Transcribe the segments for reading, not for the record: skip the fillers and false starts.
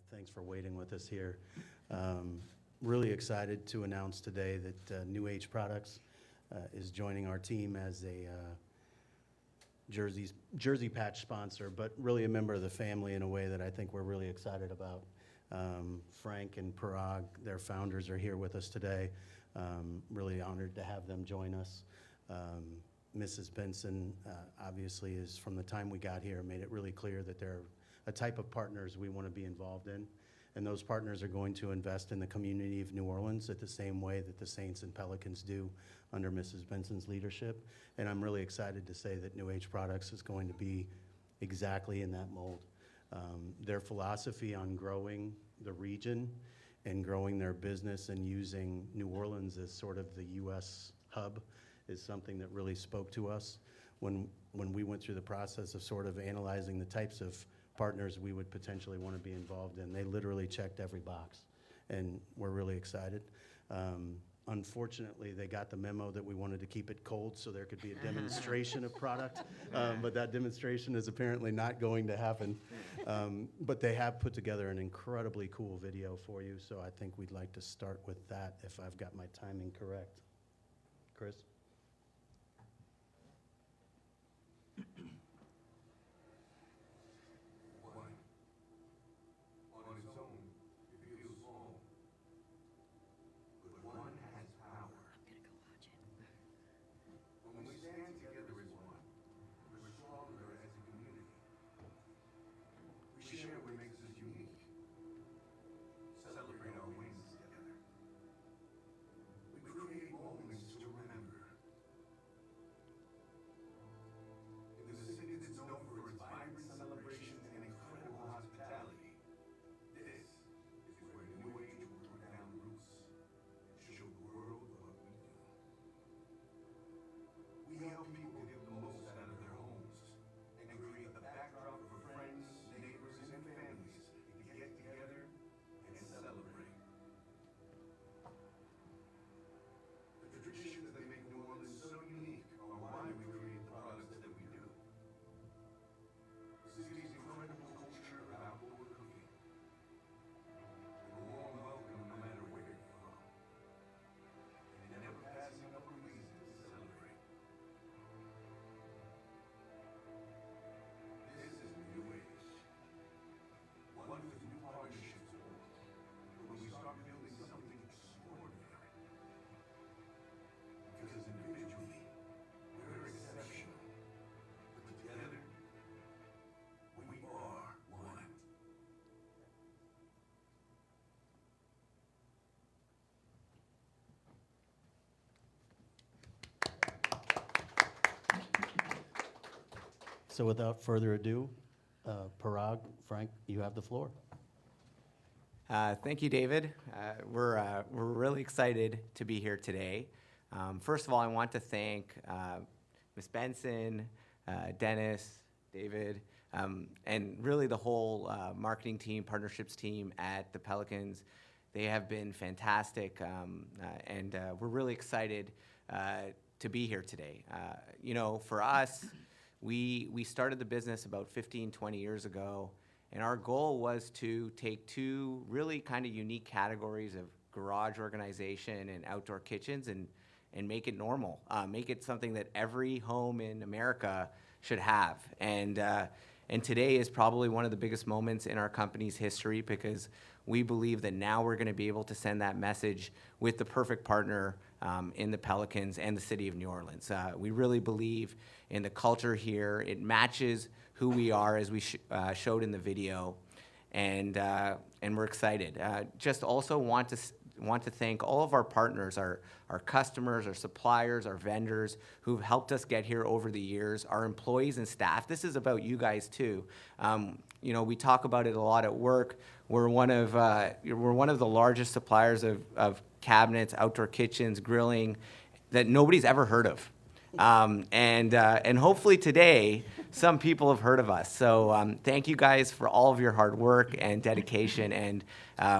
Thanks for waiting with us here. Really excited to announce today that New Age Products is joining our team as a jersey patch sponsor, but really a member of the family in a way that I think we're really excited about. Frank and Parag, their founders, are here with us today. Really honored to have them join us. Mrs. Benson obviously is, from the time we got here, made it really clear that they're a type of partners we want to be involved in. And those partners are going to invest in the community of New Orleans at the same way that the Saints and Pelicans do under Mrs. Benson's leadership. And I'm really excited to say that New Age Products is going to be exactly in that mold. Their philosophy on growing the region and growing their business and using New Orleans as sort of the U.S. hub is something that really spoke to us when we went through the process of sort of analyzing the types of partners we would potentially want to be involved in. They literally checked every box, and we're really excited. Unfortunately, they got the memo that we wanted to keep it cold so there could be a demonstration of product, but that demonstration is apparently not going to happen. But they have put together an incredibly cool video for you, so I think we'd like to start with that if I've got my timing correct. Chris? So without further ado, Parag, Frank, you have the floor. Thank you, David. We're really excited to be here today. First of all, I want to thank Ms. Benson, Dennis, David, and really the whole marketing team, partnerships team at the Pelicans. They have been fantastic, and we're really excited to be here today. You know, for us, we started the business about 15, 20 years ago, and our goal was to take two really kind of unique categories of garage organization and outdoor kitchens and make it normal, make it something that every home in America should have. And today is probably one of the biggest moments in our company's history because we believe that now we're going to be able to send that message with the perfect partner in the Pelicans and the city of New Orleans. We really believe in the culture here. It matches who we are, as we showed in the video, and we're excited. Just also want to thank all of our partners, our customers, our suppliers, our vendors who've helped us get here over the years, our employees and staff. This is about you guys too. You know, we talk about it a lot at work. We're one of the largest suppliers of cabinets, outdoor kitchens, grilling that nobody's ever heard of. And hopefully today, some people have heard of us. So thank you guys for all of your hard work and dedication. And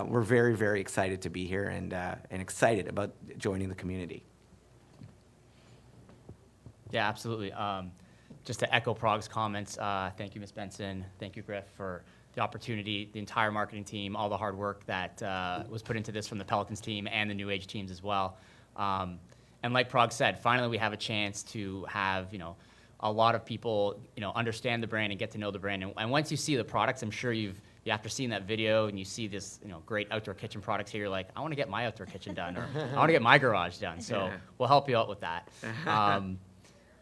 we're very, very excited to be here and excited about joining the community. Yeah, absolutely. just to echo Prague's comments, thank you, Ms. Benson. Thank you, Griff, for the opportunity, the entire marketing team, all the hard work that was put into this from the Pelicans team and the New Age teams as well. And like Prague said, finally we have a chance to have, a lot of people, understand the brand and get to know the brand. And once you see the products, I'm sure after seeing that video and you see this, great outdoor kitchen products here, you're like, I want to get my outdoor kitchen done, or I want to get my garage done. So we'll help you out with that.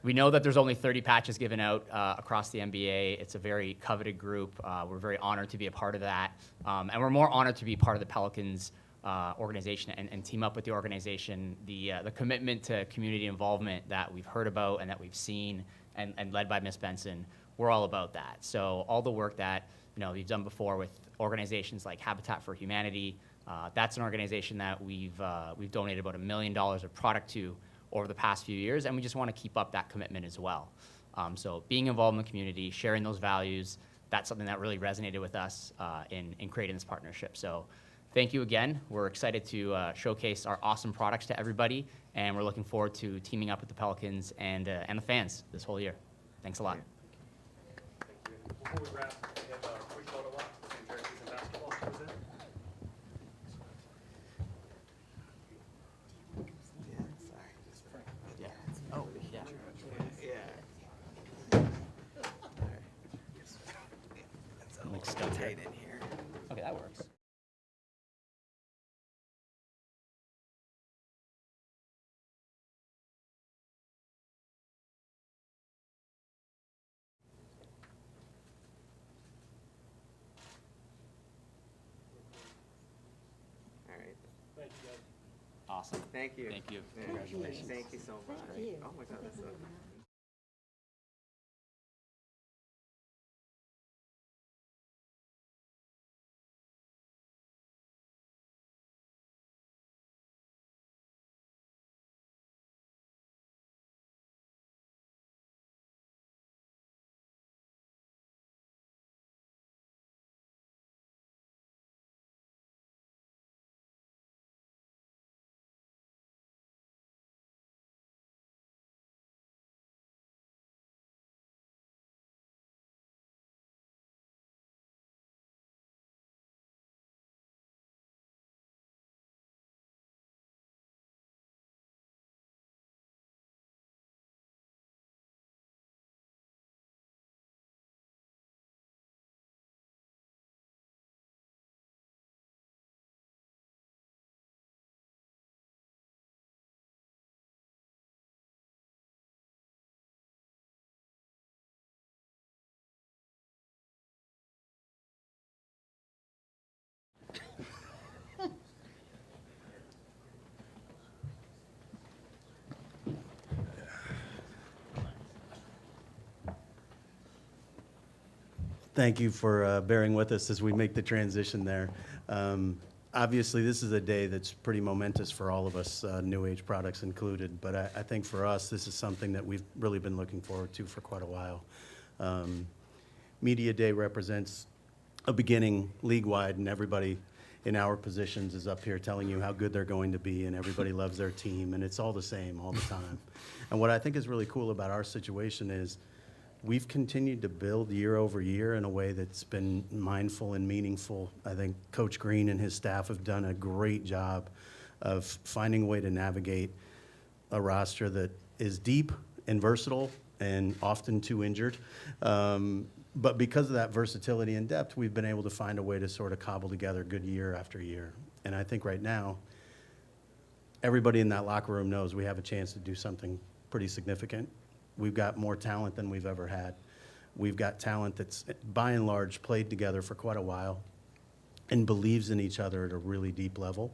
We know that there's only 30 patches given out across the NBA. It's a very coveted group. We're very honored to be a part of that. And we're more honored to be part of the Pelicans organization and team up with the organization. The commitment to community involvement that we've heard about and that we've seen and led by Ms. Benson, we're all about that. So all the work that we've done before with organizations like Habitat for Humanity, that's an organization that we've donated about $1 million of product to over the past few years, and we just want to keep up that commitment as well. So being involved in the community, sharing those values, that's something that really resonated with us in creating this partnership. So thank you again. We're excited to showcase our awesome products to everybody, and we're looking forward to teaming up with the Pelicans and the fans this whole year. Thanks a lot. Before we wrap, we have a quick photo op between jerseys and basketball shoes in. Oh, yeah. Like stuff right in here. Okay, that works. All right. Thank you, guys. Awesome. Thank you. Thank you. Yeah. Congratulations. Thank you so much. Oh my God, that's so. Thank you for bearing with us as we make the transition there. Obviously, this is a day that's pretty momentous for all of us, New Age products included, but I think for us, this is something that we've really been looking forward to for quite a while. Media Day represents a beginning league-wide, and everybody in our positions is up here telling you how good they're going to be, and everybody loves their team, and it's all the same all the time. And what I think is really cool about our situation is we've continued to build year over year in a way that's been mindful and meaningful. I think Coach Green and his staff have done a great job of finding a way to navigate a roster that is deep and versatile and often too injured. But because of that versatility and depth, we've been able to find a way to sort of cobble together good year after year. And I think right now, everybody in that locker room knows we have a chance to do something pretty significant. We've got more talent than we've ever had. We've got talent that's, by and large, played together for quite a while and believes in each other at a really deep level.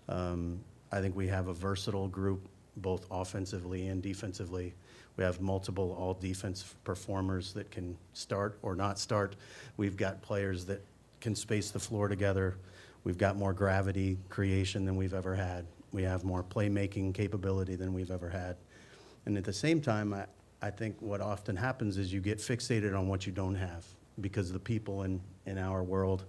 I think we have a versatile group, both offensively and defensively. We have multiple all-defense performers that can start or not start. We've got players that can space the floor together. We've got more gravity creation than we've ever had. We have more playmaking capability than we've ever had. And at the same time, I think what often happens is you get fixated on what you don't have, because the people in our world,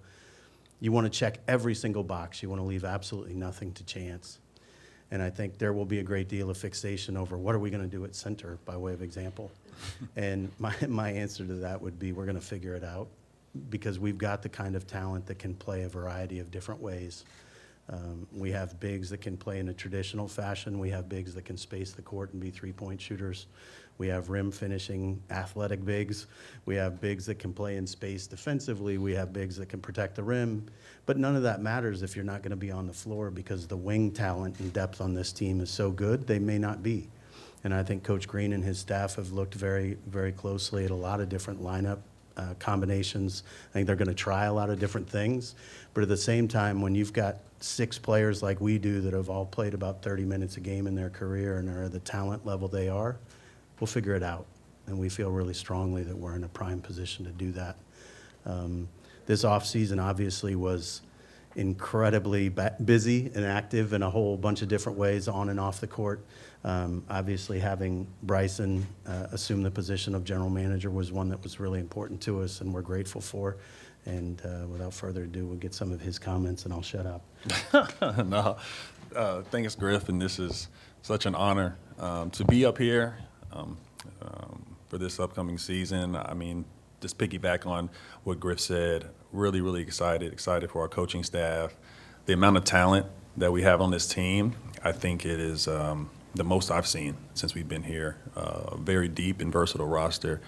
you want to check every single box. You want to leave absolutely nothing to chance. And I think there will be a great deal of fixation over what are we going to do at center, by way of example. And my answer to that would be we're going to figure it out because we've got the kind of talent that can play a variety of different ways. We have bigs that can play in a traditional fashion. We have bigs that can space the court and be three-point shooters. We have rim finishing athletic bigs. We have bigs that can play in space defensively. We have bigs that can protect the rim. But none of that matters if you're not going to be on the floor because the wing talent and depth on this team is so good, they may not be. And I think Coach Green and his staff have looked very, very closely at a lot of different lineup combinations. I think they're going to try a lot of different things. But at the same time, when you've got 6 players like we do that have all played about 30 minutes a game in their career and are at the talent level they are, we'll figure it out. And we feel really strongly that we're in a prime position to do that. This offseason obviously was incredibly busy and active in a whole bunch of different ways on and off the court. Obviously having Bryson assume the position of general manager was one that was really important to us and we're grateful for. And without further ado, we'll get some of his comments and I'll shut up. No, thanks, Griff, and this is such an honor to be up here for this upcoming season. I mean, just piggyback on what Griff said, really, really excited for our coaching staff. The amount of talent that we have on this team, I think it is the most I've seen since we've been here. Very deep and versatile roster.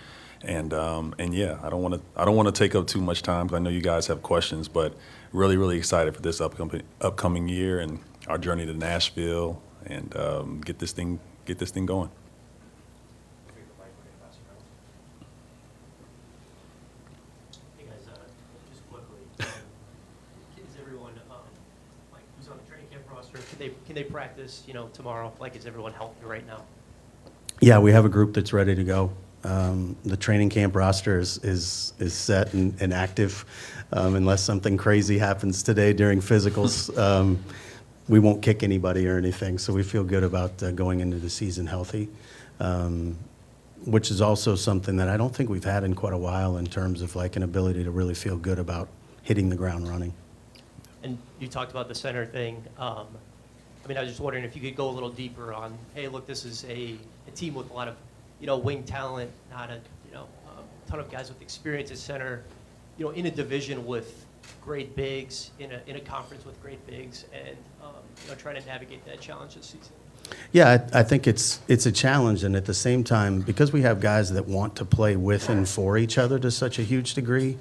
And yeah, I don't want to take up too much time because I know you guys have questions, but really, really excited for this upcoming year and our journey to Nashville and get this thing going. Hey guys, just quickly, is everyone, like, who's on the training camp roster, can they practice, tomorrow? Like, is everyone healthy right now? Yeah, we have a group that's ready to go. The training camp roster is set and active. Unless something crazy happens today during physicals, we won't kick anybody or anything. So we feel good about going into the season healthy, which is also something that I don't think we've had in quite a while in terms of like an ability to really feel good about hitting the ground running. And you talked about the center thing. I was just wondering if you could go a little deeper on, hey, look, this is a team with a lot of, wing talent, not a ton of guys with experience at center, in a division with great bigs, in a conference with great bigs, and trying to navigate that challenge this season. Yeah, I think it's a challenge, and at the same time, because we have guys that want to play with and for each other to such a huge degree,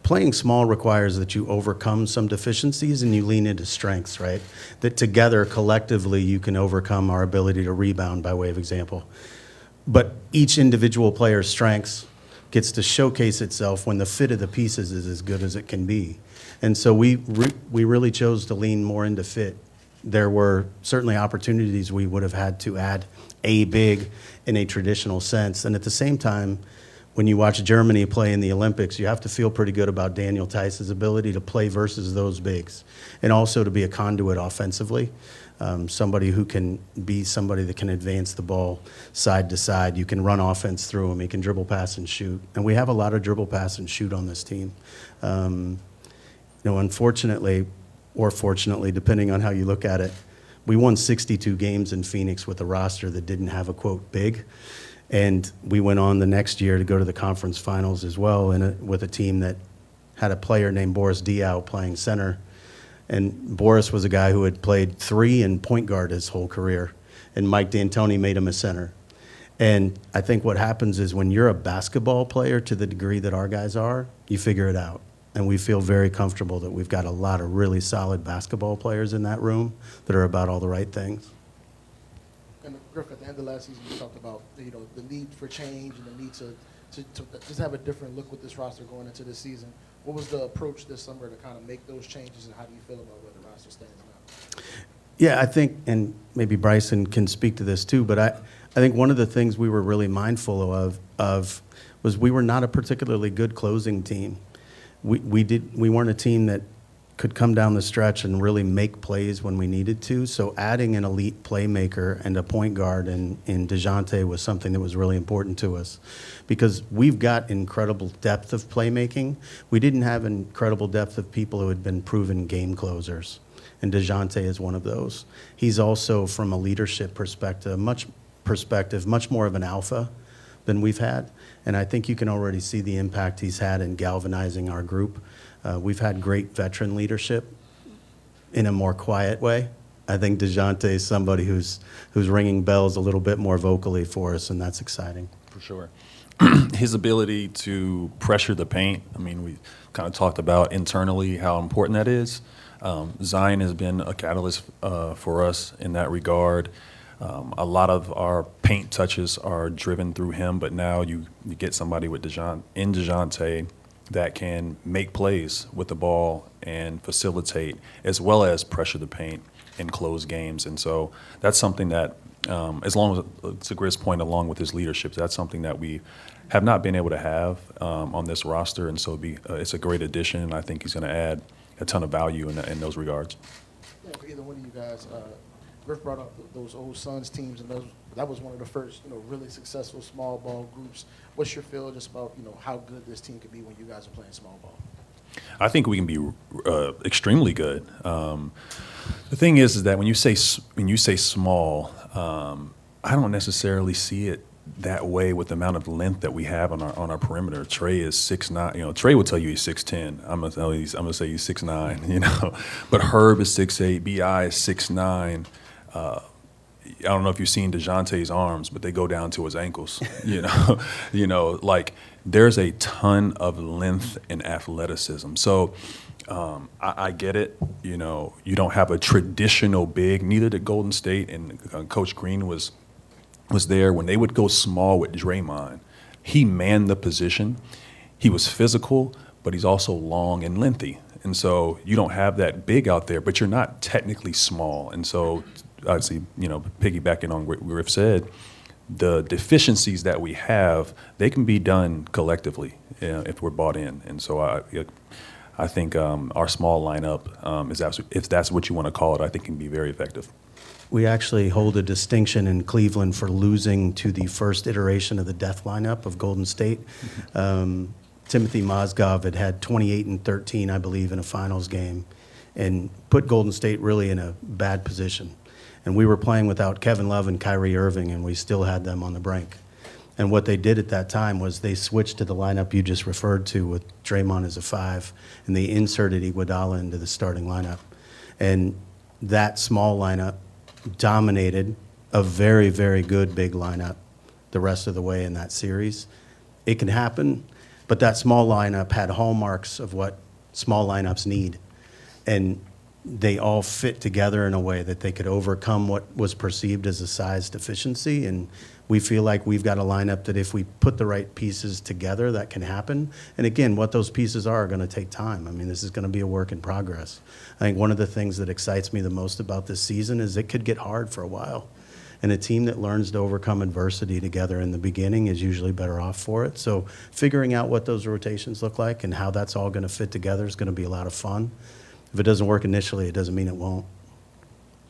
playing small requires that you overcome some deficiencies and you lean into strengths, right? That together, collectively, you can overcome our ability to rebound, by way of example. But each individual player's strengths gets to showcase itself when the fit of the pieces is as good as it can be. And so we really chose to lean more into fit. There were certainly opportunities we would have had to add a big in a traditional sense. And at the same time, when you watch Germany play in the Olympics, you have to feel pretty good about Daniel Theis's ability to play versus those bigs and also to be a conduit offensively. Somebody who can be somebody that can advance the ball side to side. You can run offense through him. He can dribble, pass, and shoot. And we have a lot of dribble, pass, and shoot on this team. Unfortunately, or fortunately, depending on how you look at it, we won 62 games in Phoenix with a roster that didn't have a, quote, big. And we went on the next year to go to the conference finals as well with a team that had a player named Boris Diaw playing center. And Boris was a guy who had played 3 and point guard his whole career. And Mike D'Antoni made him a center. And I think what happens is when you're a basketball player to the degree that our guys are, you figure it out. And we feel very comfortable that we've got a lot of really solid basketball players in that room that are about all the right things. And Griff, at the end of last season, you talked about the need for change and the need to just have a different look with this roster going into this season. What was the approach this summer to kind of make those changes, and how do you feel about where the roster stands now? Yeah, I think, and maybe Bryson can speak to this too, but I think one of the things we were really mindful of was we were not a particularly good closing team. We weren't a team that could come down the stretch and really make plays when we needed to. So adding an elite playmaker and a point guard in Dejounte was something that was really important to us because we've got incredible depth of playmaking. We didn't have incredible depth of people who had been proven game closers. and Dejounte is one of those. He's also, from a leadership perspective, much more of an alpha than we've had. And I think you can already see the impact he's had in galvanizing our group. We've had great veteran leadership in a more quiet way. I think Dejounte is somebody who's ringing bells a little bit more vocally for us, and that's exciting. For sure. His ability to pressure the paint, I mean, we kind of talked about internally how important that is. Zion has been a catalyst for us in that regard. A lot of our paint touches are driven through him, but now you get somebody with Dejounte that can make plays with the ball and facilitate, as well as pressure the paint and close games. And so that's something that, as long as, to Griff's point, along with his leadership, that's something that we have not been able to have on this roster. And so it's a great addition, and I think he's going to add a ton of value in those regards. Yeah, for either one of you guys, Griff brought up those old Suns teams, and that was one of the first, really successful small ball groups. What's your feel just about, how good this team could be when you guys are playing small ball? I think we can be extremely good. The thing is that when you say small, I don't necessarily see it that way with the amount of length that we have on our perimeter. Trey is 6'9". Trey will tell you he's 6'10". I'm gonna say he's 6'9". But Herb is 6'8". Bi is 6'9". I don't know if you've seen Dejounte's arms, but they go down to his ankles. Like there's a ton of length and athleticism. So I get it. You don't have a traditional big. Neither did Golden State, and Coach Green was there when they would go small with Draymond. He manned the position. He was physical, but he's also long and lengthy. And so you don't have that big out there, but you're not technically small. And so obviously, piggybacking on what Griff said, the deficiencies that we have, they can be done collectively if we're bought in. And so I think our small lineup, if that's what you want to call it, I think can be very effective. We actually hold a distinction in Cleveland for losing to the first iteration of the death lineup of Golden State. Timothy Mozgov had 28 and 13, I believe, in a finals game, and put Golden State really in a bad position. And we were playing without Kevin Love and Kyrie Irving, and we still had them on the brink. And what they did at that time was they switched to the lineup you just referred to with Draymond as a 5, and they inserted Iguodala into the starting lineup. And that small lineup dominated a very, very good big lineup the rest of the way in that series. It can happen, but that small lineup had hallmarks of what small lineups need. And they all fit together in a way that they could overcome what was perceived as a size deficiency. And we feel like we've got a lineup that if we put the right pieces together, that can happen. And again, what those pieces are going to take time. I mean, this is going to be a work in progress. I think one of the things that excites me the most about this season is it could get hard for a while. And a team that learns to overcome adversity together in the beginning is usually better off for it. So figuring out what those rotations look like and how that's all going to fit together is going to be a lot of fun. If it doesn't work initially, it doesn't mean it won't.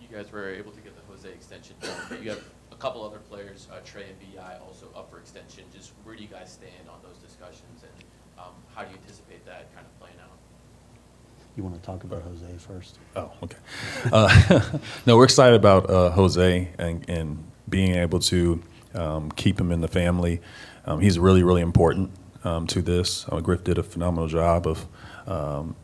You guys were able to get the Jose extension done, but you have a couple other players, Trey and Bi, also up for extension. Just where do you guys stand on those discussions, and how do you anticipate that kind of playing out? You want to talk about Jose first? Oh, okay. No, we're excited about Jose and being able to keep him in the family. He's really, really important to this. Griff did a phenomenal job of,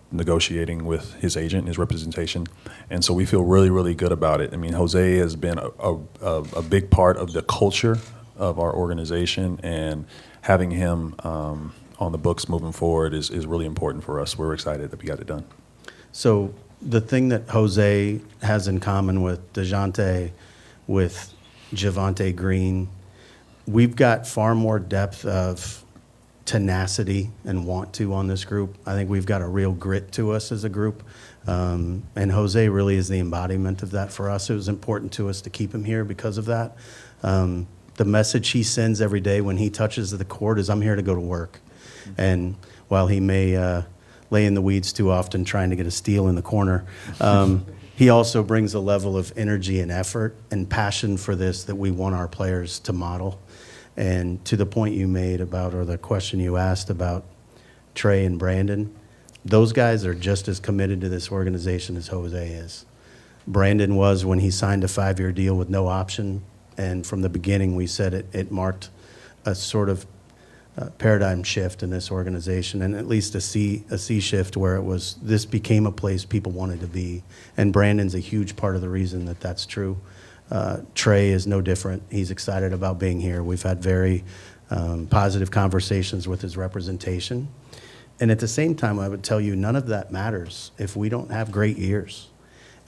negotiating with his agent, his representation. And so we feel really, really good about it. I mean, Jose has been a big part of the culture of our organization, and having him on the books moving forward is really important for us. We're excited that we got it done. So the thing that Jose has in common with Dejounte, with Javonte Green, we've got far more depth of tenacity and want to on this group. I think we've got a real grit to us as a group. And Jose really is the embodiment of that for us. It was important to us to keep him here because of that. The message he sends every day when he touches the court is, I'm here to go to work. And while he may lay in the weeds too often trying to get a steal in the corner, he also brings a level of energy and effort and passion for this that we want our players to model. And to the point you made about, or the question you asked about Trey and Brandon, Those guys are just as committed to this organization as Jose is. Brandon was when he signed a 5-year deal with no option, and from the beginning we said it marked a sort of paradigm shift in this organization, and at least a sea shift where this became a place people wanted to be. And Brandon's a huge part of the reason that that's true. Trey is no different. He's excited about being here. We've had very positive conversations with his representation. And at the same time, I would tell you, none of that matters if we don't have great years.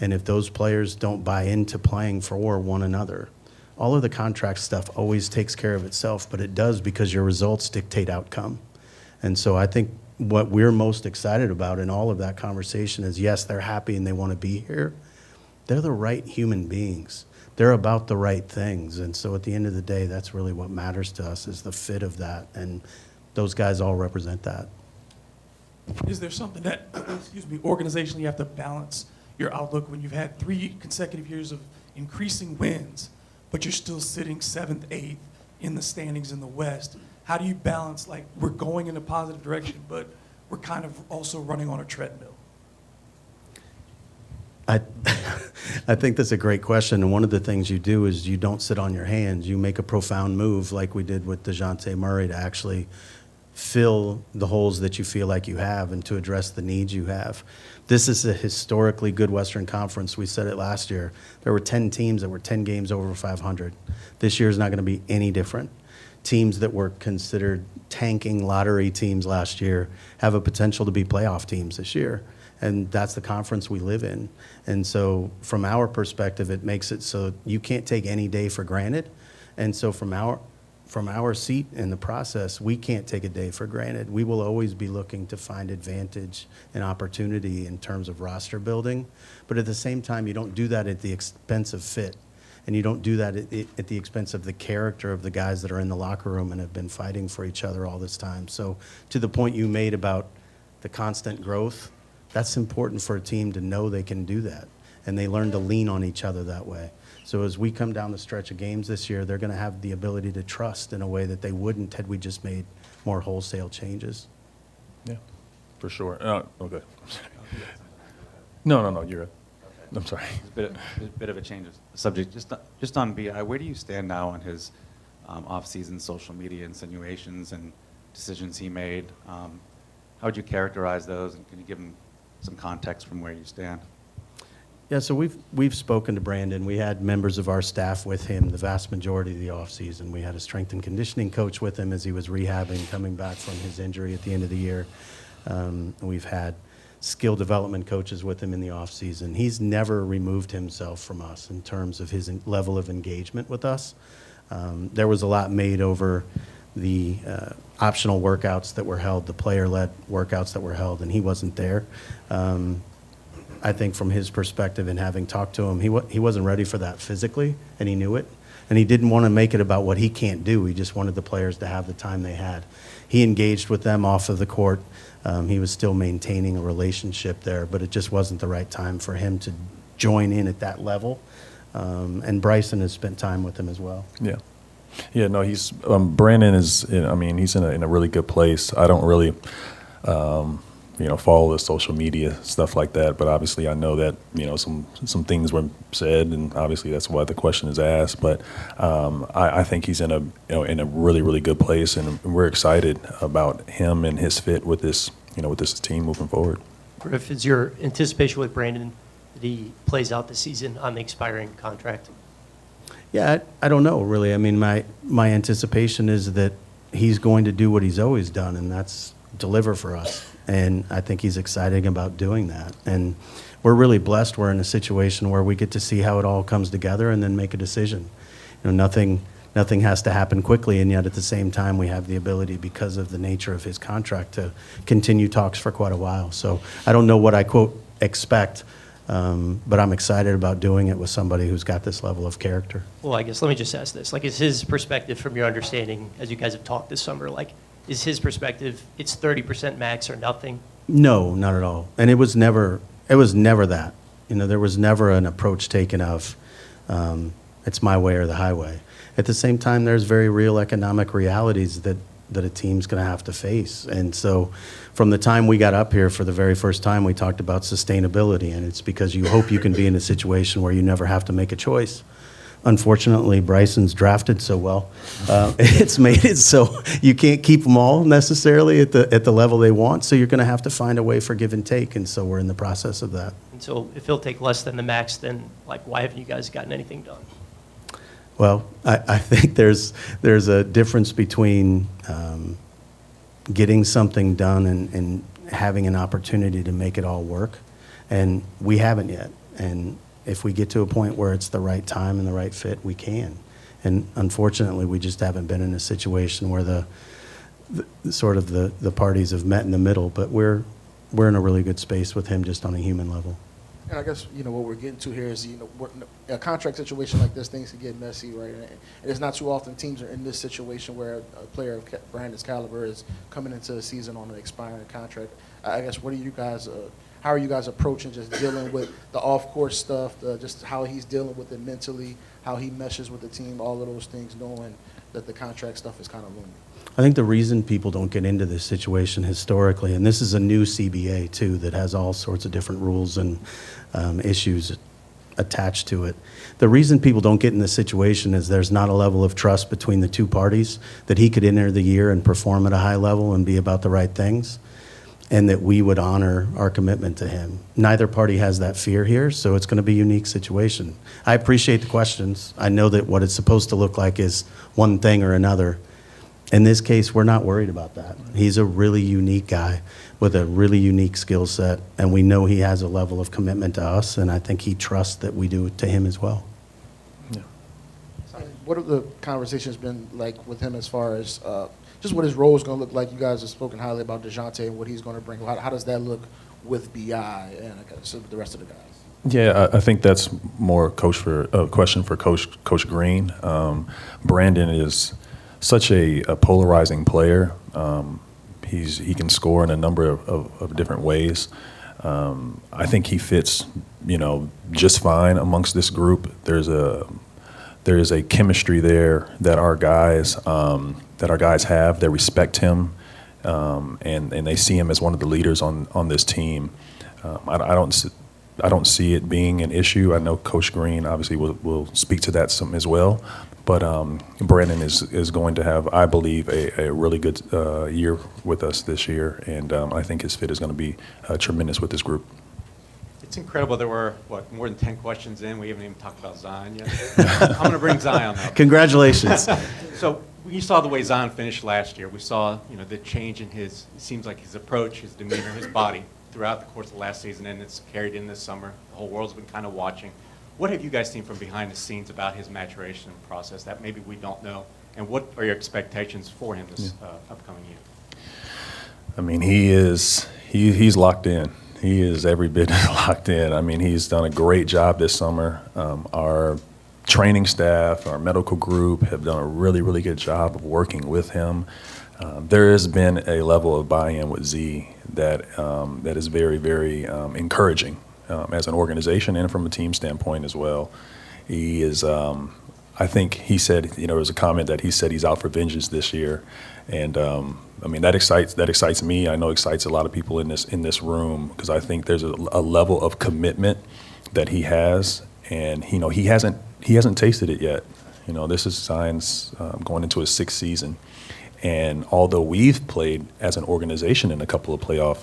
And if those players don't buy into playing for one another. All of the contract stuff always takes care of itself, but it does because your results dictate outcome. And so I think what we're most excited about in all of that conversation is, yes, they're happy and they want to be here. They're the right human beings. They're about the right things. And so at the end of the day, that's really what matters to us, is the fit of that. And those guys all represent that. Is there something that, excuse me, organizationally you have to balance your outlook when you've had 3 consecutive years of increasing wins, but you're still sitting 7th, 8th in the standings in the West? How do you balance, like, we're going in a positive direction, but we're kind of also running on a treadmill? I think that's a great question. And one of the things you do is you don't sit on your hands. You make a profound move like we did with Dejounte Murray to actually fill the holes that you feel like you have and to address the needs you have. This is a historically good Western Conference. We said it last year. There were 10 teams that were 10 games over 500. This year is not going to be any different. Teams that were considered tanking lottery teams last year have a potential to be playoff teams this year. And that's the conference we live in. And so from our perspective, it makes it so you can't take any day for granted. And so from our seat in the process, we can't take a day for granted. We will always be looking to find advantage and opportunity in terms of roster building. But at the same time, you don't do that at the expense of fit. And you don't do that at the expense of the character of the guys that are in the locker room and have been fighting for each other all this time. So to the point you made about the constant growth, that's important for a team to know they can do that. And they learn to lean on each other that way. So as we come down the stretch of games this year, they're going to have the ability to trust in a way that they wouldn't had we just made more wholesale changes. Yeah, for sure. Okay. No, you're right. I'm sorry. A bit of a change of subject. Just on BI, where do you stand now on his off-season social media insinuations and decisions he made? How would you characterize those, and can you give him some context from where you stand? Yeah, so we've spoken to Brandon. We had members of our staff with him the vast majority of the offseason. We had a strength and conditioning coach with him as he was rehabbing, coming back from his injury at the end of the year. We've had skill development coaches with him in the offseason. He's never removed himself from us in terms of his level of engagement with us. There was a lot made over the optional workouts that were held, the player-led workouts that were held, and he wasn't there. I think from his perspective and having talked to him, he wasn't ready for that physically, and he knew it. And he didn't want to make it about what he can't do. He just wanted the players to have the time they had. He engaged with them off of the court. He was still maintaining a relationship there, but it just wasn't the right time for him to join in at that level. And Bryson has spent time with him as well. Yeah, no, he's Brandon is. I mean, he's in a really good place. I don't really, follow the social media stuff like that. But obviously, I know that some things were said, and obviously that's why the question is asked. But I think he's in a really, really good place, and we're excited about him and his fit with this team moving forward. Griff, is your anticipation with Brandon that he plays out the season on the expiring contract? Yeah, I don't know, really. I mean, my anticipation is that he's going to do what he's always done, and that's deliver for us. And I think he's excited about doing that. And we're really blessed. We're in a situation where we get to see how it all comes together and then make a decision. Nothing has to happen quickly, and yet at the same time, we have the ability, because of the nature of his contract, to continue talks for quite a while. So I don't know what I, quote, expect, but I'm excited about doing it with somebody who's got this level of character. Well, I guess let me just ask this. Like, is his perspective, from your understanding, as you guys have talked this summer, like, is his perspective it's 30% max or nothing? No, not at all. And it was never that. There was never an approach taken of it's my way or the highway. At the same time, there's very real economic realities that that a team's going to have to face. And so from the time we got up here for the very first time, we talked about sustainability, and it's because you hope you can be in a situation where you never have to make a choice. Unfortunately, Bryson's drafted so well. It's made it so you can't keep them all necessarily at the level they want, so you're going to have to find a way for give and take, and so we're in the process of that. And so if he'll take less than the max, then like why haven't you guys gotten anything done? Well, I think there's a difference between getting something done and having an opportunity to make it all work, and we haven't yet. And if we get to a point where it's the right time and the right fit, we can. And unfortunately, we just haven't been in a situation where the parties have met in the middle. But we're in a really good space with him just on a human level. And I guess, what we're getting to here is, a contract situation like this, things can get messy, right? And it's not too often teams are in this situation where a player of Brandon's caliber is coming into a season on an expiring contract. I guess, how are you guys approaching just dealing with the off-court stuff, just how he's dealing with it mentally, how he meshes with the team, all of those things, knowing that the contract stuff is kind of looming? I think the reason people don't get into this situation historically, and this is a new CBA too that has all sorts of different rules and issues attached to it. The reason people don't get in this situation is there's not a level of trust between the two parties that he could enter the year and perform at a high level and be about the right things, and that we would honor our commitment to him. Neither party has that fear here, so it's going to be a unique situation. I appreciate the questions. I know that what it's supposed to look like is one thing or another. In this case, we're not worried about that. He's a really unique guy with a really unique skill set, and we know he has a level of commitment to us, and I think he trusts that we do to him as well. And what have the conversations been like with him as far as just what his role is going to look like? You guys have spoken highly about Dejounte and what he's going to bring. How does that look with BI and the rest of the guys? Yeah, I think that's more a question for Coach Green. Brandon is such a polarizing player. He can score in a number of different ways. I think he fits, just fine amongst this group. There is a chemistry there that our guys have. They respect him, and they see him as one of the leaders on this team. I don't see it being an issue. I know Coach Green obviously will speak to that some as well. But Brandon is going to have, I believe, a really good year with us this year, and I think his fit is going to be tremendous with this group. It's incredible. There were, more than 10 questions in. We haven't even talked about Zion yet. I'm going to bring Zion up. Congratulations. So you saw the way Zion finished last year. We saw, the change in it seems like his approach, his demeanor, his body throughout the course of last season, and it's carried in this summer. The whole world's been kind of watching. What have you guys seen from behind the scenes about his maturation process that maybe we don't know? And what are your expectations for him this upcoming year? I mean, he's locked in. He is every bit locked in. I mean, he's done a great job this summer. Our training staff, our medical group have done a really, really good job of working with him. There has been a level of buy-in with Z that is very, very encouraging. As an organization and from a team standpoint as well. He is, I think he said, there was a comment that he said he's out for vengeance this year. And I mean, that excites me. I know excites a lot of people in this room, because I think there's a level of commitment that he has, and he hasn't tasted it yet. This is Zion's going into his 6th season. And although we've played as an organization in a couple of playoff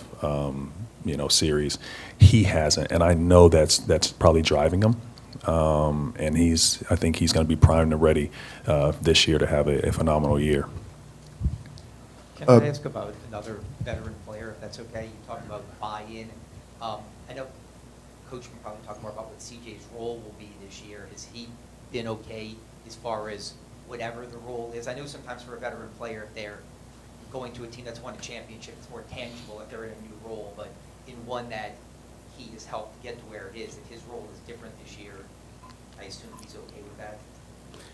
series, he hasn't, and I know that's probably driving him. And I think he's going to be primed and ready this year to have a phenomenal year. Can I ask about another veteran player, if that's okay? You talked about buy-in. I know Coach can probably talk more about what CJ's role will be this year. Has he been okay as far as whatever the role is? I know sometimes for a veteran player, if they're going to a team that's won a championship, it's more tangible if they're in a new role, but in one that he has helped get to where it is, if his role is different this year, I assume he's okay with that?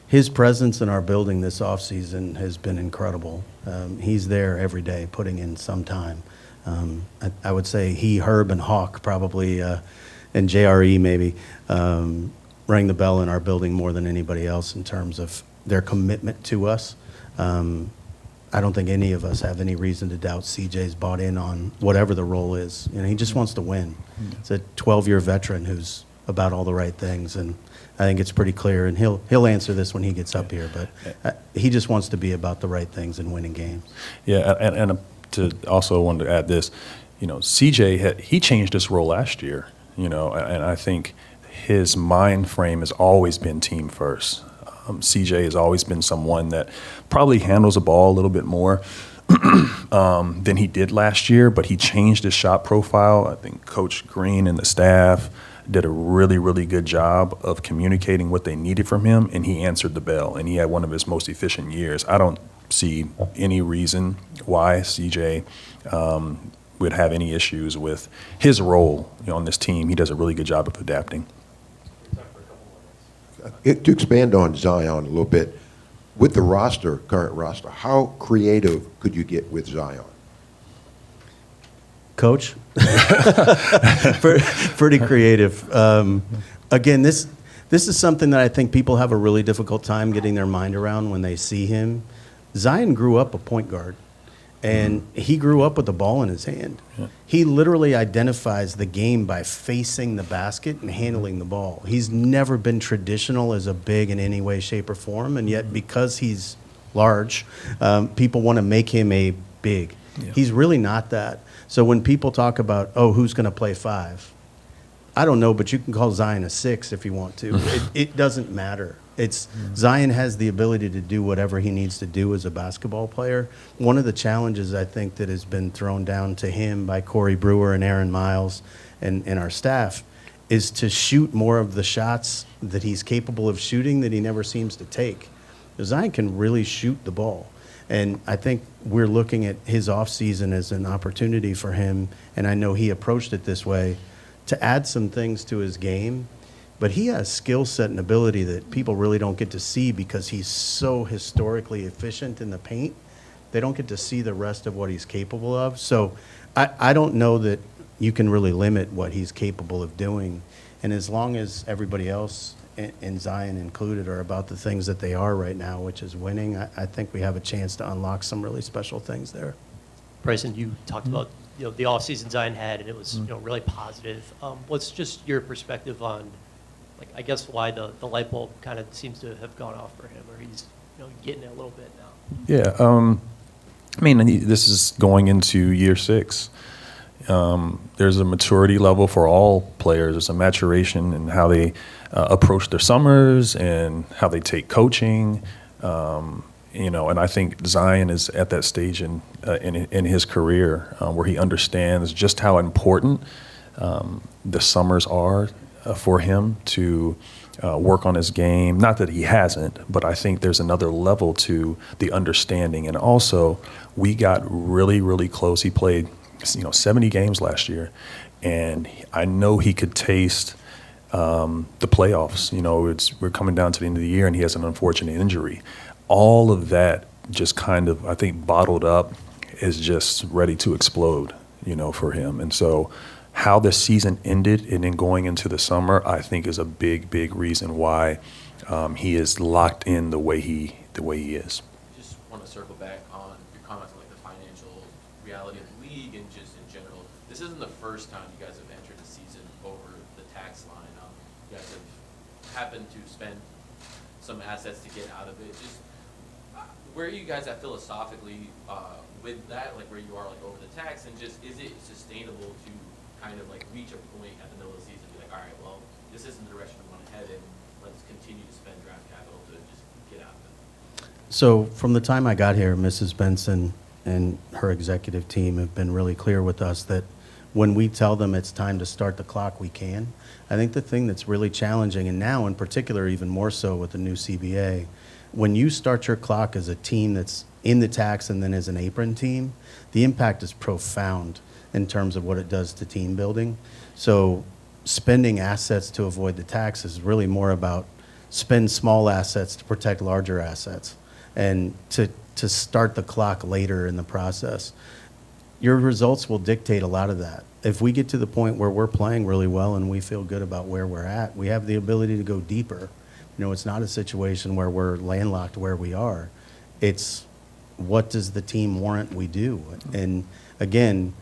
His presence in our building this offseason has been incredible. He's there every day, putting in some time. I would say he, Herb, and Hawk probably, and JRE maybe, rang the bell in our building more than anybody else in terms of their commitment to us. I don't think any of us have any reason to doubt CJ's bought in on whatever the role is. You know, he just wants to win. It's a 12-year veteran who's about all the right things, and I think it's pretty clear. And he'll answer this when he gets up here, but he just wants to be about the right things and winning games. Yeah, and to also wanted to add this, you know, CJ he changed his role last year, you know, and I think his mind frame has always been team first. CJ has always been someone that probably handles the ball a little bit more than he did last year, but he changed his shot profile. I think Coach Green and the staff did a really, really good job of communicating what they needed from him, and he answered the bell, and he had one of his most efficient years. I don't see any reason why CJ would have any issues with his role, you know, on this team. He does a really good job of adapting. To expand on Zion a little bit, with the current roster, how creative could you get with Zion? Coach, pretty creative. Again, this is something that I think people have a really difficult time getting their mind around when they see him. Zion grew up a point guard, and he grew up with the ball in his hand. Yeah. He literally identifies the game by facing the basket and handling the ball. He's never been traditional as a big in any way, shape, or form, and yet because he's large, people want to make him a big. Yeah. He's really not that. So when people talk about, oh, who's going to play 5? I don't know, but you can call Zion a 6 if you want to. It doesn't matter. Zion has the ability to do whatever he needs to do as a basketball player. One of the challenges I think that has been thrown down to him by Corey Brewer and Aaron Miles and our staff is to shoot more of the shots that he's capable of shooting that he never seems to take. Zion can really shoot the ball. And I think we're looking at his offseason as an opportunity for him, and I know he approached it this way, to add some things to his game. But he has skill set and ability that people really don't get to see because he's so historically efficient in the paint. They don't get to see the rest of what he's capable of. So I don't know that you can really limit what he's capable of doing. And as long as everybody else, and Zion included, are about the things that they are right now, which is winning, I think we have a chance to unlock some really special things there. Bryson, you talked about the offseason Zion had, and it was really positive. What's just your perspective on, like, I guess why the light bulb kind of seems to have gone off for him, or he's getting it a little bit now? Yeah, I mean, this is going into year 6. There's a maturity level for all players. There's a maturation in how they approach their summers and how they take coaching. And I think Zion is at that stage in his career where he understands just how important the summers are for him to work on his game. Not that he hasn't, but I think there's another level to the understanding. And also, we got really, really close. He played 70 games last year, and I know he could taste the playoffs. We're coming down to the end of the year, and he has an unfortunate injury. All of that just kind of, I think, bottled up, is just ready to explode, for him. And so how the season ended and then going into the summer, I think, is a big, big reason why he is locked in the way he is. Just want to circle back on your comments on, like, the financial reality of the league and just in general. This isn't the first time you guys have entered the season over the tax line. You guys have happened to spend some assets to get out of it. Just where are you guys at philosophically with that, like where you are, like, over the tax, and just is it sustainable to kind of like reach a point at the middle of the season and be like, all right, well, this isn't the direction we want to head in. Let's continue to spend draft capital to just get out of it. So from the time I got here, Mrs. Benson and her executive team have been really clear with us that when we tell them it's time to start the clock, we can. I think the thing that's really challenging, and now in particular even more so with the new CBA, when you start your clock as a team that's in the tax and then as an apron team, the impact is profound in terms of what it does to team building. So spending assets to avoid the tax is really more about spend small assets to protect larger assets and to start the clock later in the process. Your results will dictate a lot of that. If we get to the point where we're playing really well and we feel good about where we're at, we have the ability to go deeper. It's not a situation where we're landlocked where we are. It's what does the team warrant we do? And again,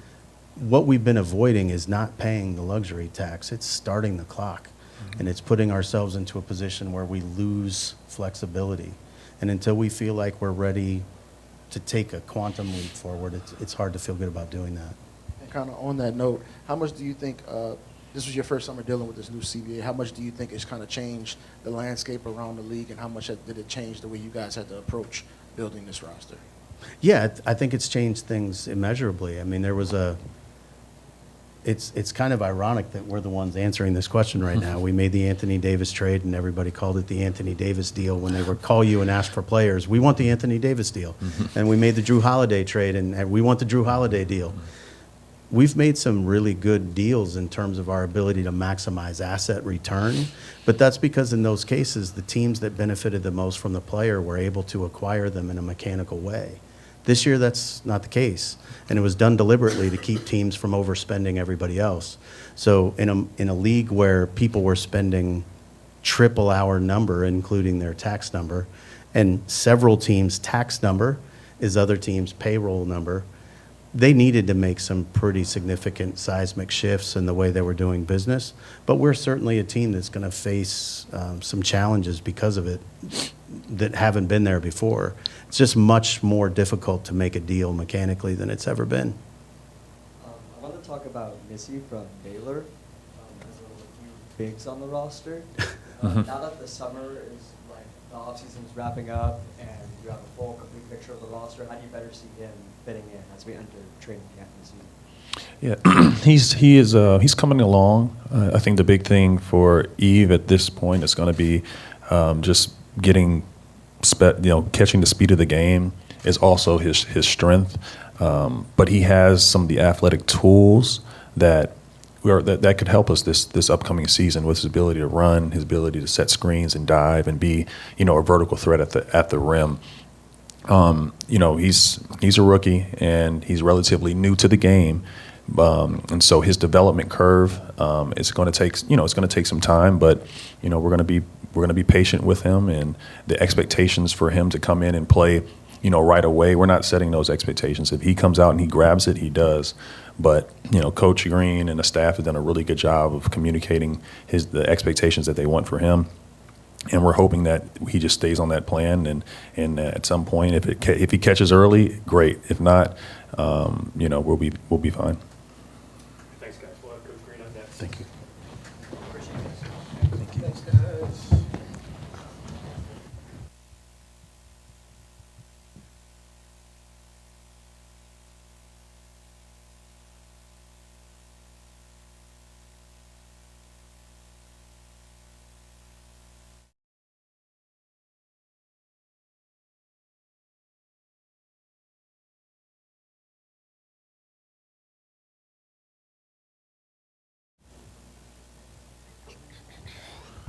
what we've been avoiding is not paying the luxury tax. It's starting the clock. And it's putting ourselves into a position where we lose flexibility. And until we feel like we're ready to take a quantum leap forward, it's hard to feel good about doing that. And kind of on that note, how much do you think, this was your first summer dealing with this new CBA, how much do you think it's kind of changed the landscape around the league, and how much did it change the way you guys had to approach building this roster? Yeah, I think it's changed things immeasurably. I mean, there was it's kind of ironic that we're the ones answering this question right now. We made the Anthony Davis trade, and everybody called it the Anthony Davis deal when they would call you and ask for players. We want the Anthony Davis deal. And we made the Drew Holiday trade, and we want the Drew Holiday deal. We've made some really good deals in terms of our ability to maximize asset return, but that's because in those cases, the teams that benefited the most from the player were able to acquire them in a mechanical way. This year, that's not the case, and it was done deliberately to keep teams from overspending everybody else. So in a league where people were spending triple our number, including their tax number, and several teams' tax number is other teams' payroll number, they needed to make some pretty significant seismic shifts in the way they were doing business. But we're certainly a team that's going to face some challenges because of it that haven't been there before. It's just much more difficult to make a deal mechanically than it's ever been. I want to talk about Missy from Baylor. There's a few bigs on the roster. Now that the summer is, like, the offseason is wrapping up and you have a full, complete picture of the roster, how do you better see him fitting in as we enter training camp this season? Yeah, he's coming along. I think the big thing for Eve at this point is going to be just getting, catching the speed of the game is also his strength. But he has some of the athletic tools that could help us this upcoming season with his ability to run, his ability to set screens and dive and be, a vertical threat at the rim. He's a rookie and he's relatively new to the game. And so his development curve is going to take some time, but we're going to be patient with him, and the expectations for him to come in and play right away, we're not setting those expectations. If he comes out and he grabs it, he does. But Coach Green and the staff have done a really good job of communicating the expectations that they want for him. And we're hoping that he just stays on that plan, and at some point, if he catches early, great. If not, we'll be fine. Thanks, guys. We'll have Coach Green on next. Thank you.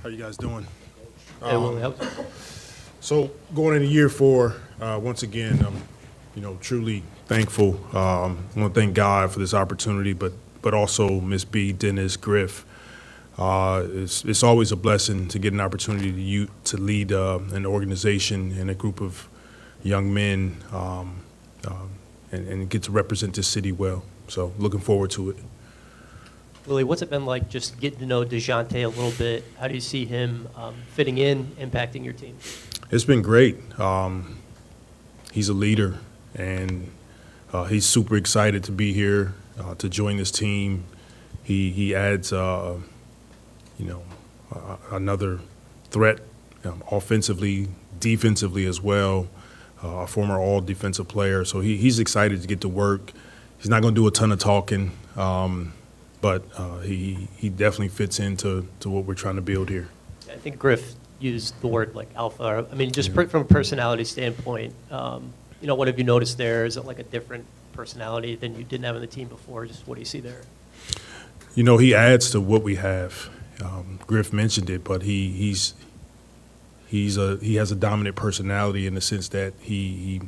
How you guys doing? Hey, Willie, So going into year 4, once again, I'm, truly thankful. I want to thank God for this opportunity, but also Miss B, Dennis, Griff. It's always a blessing to get an opportunity to lead an organization and a group of young men, and get to represent this city well. So looking forward to it. Willie, what's it been like just getting to know Dejounte a little bit? How do you see him fitting in, impacting your team? It's been great. He's a leader, and he's super excited to be here, to join this team. He adds, another threat, offensively, defensively as well. A former all-defensive player, so he's excited to get to work. He's not going to do a ton of talking, but he definitely fits into what we're trying to build here. I think Griff used the word like alpha. I mean, just from a personality standpoint, what have you noticed there? Is it like a different personality than you didn't have on the team before? Just what do you see there? He adds to what we have. Griff mentioned it, but he has a dominant personality in the sense that he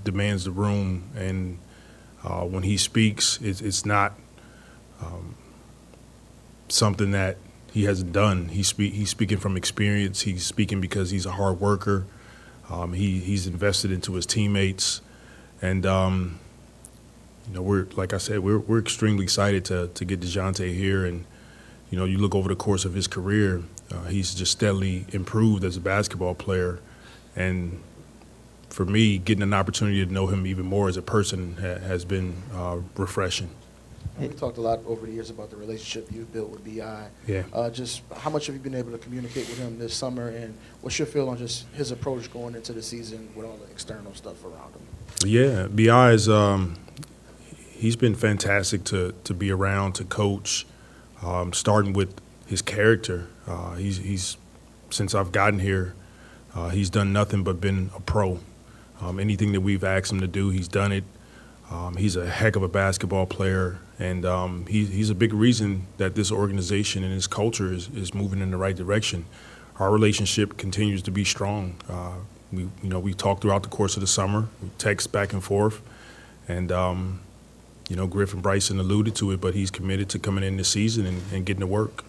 demands the room, and when he speaks, it's not something that he hasn't done. He's speaking from experience. He's speaking because he's a hard worker. He's invested into his teammates, and we're, like I said, we're extremely excited to get Dejounte here. And you look over the course of his career, he's just steadily improved as a basketball player, and for me, getting an opportunity to know him even more as a person has been refreshing. We talked a lot over the years about the relationship you've built with B.I. Yeah. Just how much have you been able to communicate with him this summer, and what's your feel on just his approach going into the season with all the external stuff around him? Yeah, B.I. is he's been fantastic to be around, to coach, starting with his character. He's since I've gotten here, he's done nothing but been a pro. Anything that we've asked him to do, he's done it. He's a heck of a basketball player, and he's a big reason that this organization and his culture is moving in the right direction. Our relationship continues to be strong. We talked throughout the course of the summer, we text back and forth, and Griff and Bryson alluded to it, but he's committed to coming in this season and getting to work.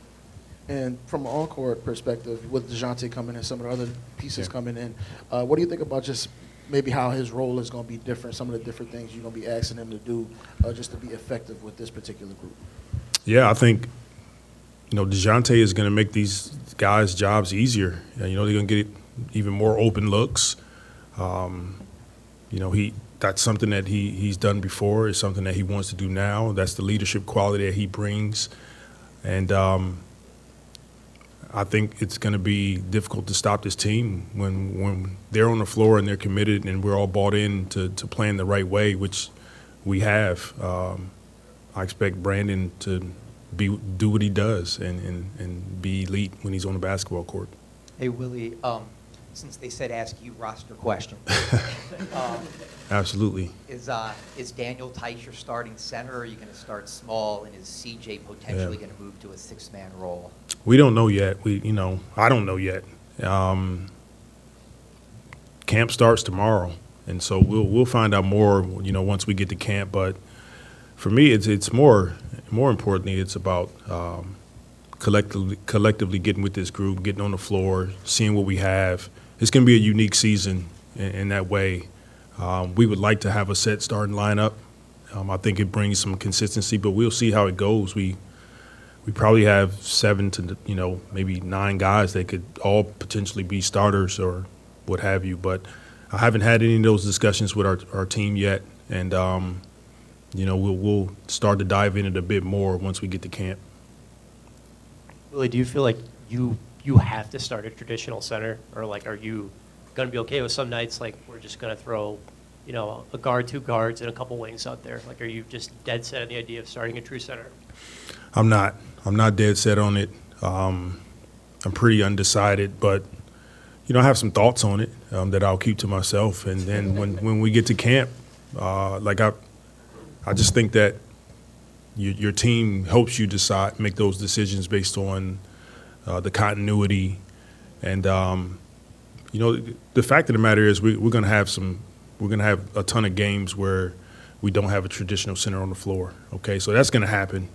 And from an on-court perspective, with Dejounte coming in, some of the other pieces coming in, what do you think about just maybe how his role is going to be different, some of the different things you're going to be asking him to do just to be effective with this particular group? Yeah, I think, Dejounte is going to make these guys' jobs easier. They're going to get even more open looks. That's something that he's done before. It's something that he wants to do now. That's the leadership quality that he brings. And I think it's going to be difficult to stop this team when they're on the floor and they're committed and we're all bought in to playing the right way, which we have. I expect Brandon to do what he does and be elite when he's on the basketball court. Hey, Willie, since they said ask you roster question. Absolutely. Is Daniel Tice your starting center, or are you going to start small, and is CJ potentially going to move to a six-man role? We don't know yet. I don't know yet. Camp starts tomorrow, and so we'll find out more, once we get to camp. But for me, it's more importantly, it's about collectively getting with this group, getting on the floor, seeing what we have. It's going to be a unique season in that way. We would like to have a set starting lineup. I think it brings some consistency, but we'll see how it goes. We probably have 7 to maybe 9 guys that could all potentially be starters or what have you. But I haven't had any of those discussions with our team yet, and we'll start to dive in it a bit more once we get to camp. Willie, do you feel like you have to start a traditional center, or are you going to be okay with some nights we're just going to throw a guard, 2 guards, and a couple wings out there? Are you just dead set on the idea of starting a true center? I'm not dead set on it. I'm pretty undecided, but I have some thoughts on it that I'll keep to myself. And then when we get to camp, I just think that your team helps you make those decisions based on the continuity. And the fact of the matter is we're going to have a ton of games where we don't have a traditional center on the floor. Okay, so that's going to happen.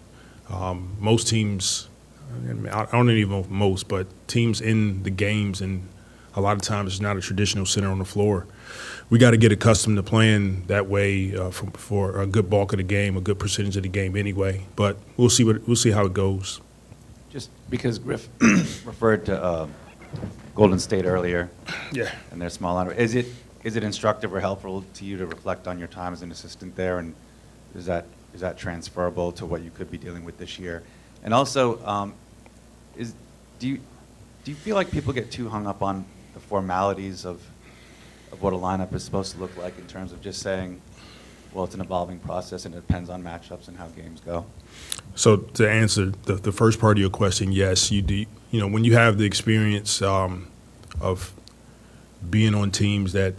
Most teams, I don't even know most, but teams in the games, and a lot of times it's not a traditional center on the floor. We got to get accustomed to playing that way for a good bulk of the game, a good percentage of the game anyway. But we'll see how it goes. Just because Griff referred to Golden State earlier, yeah, and their small lineup, is it instructive or helpful to you to reflect on your time as an assistant there, and is that transferable to what you could be dealing with this year? And also, do you feel like people get too hung up on the formalities of what a lineup is supposed to look like in terms of just saying, well, it's an evolving process and it depends on matchups and how games go? So to answer the first part of your question, yes, you do. When you have the experience of being on teams that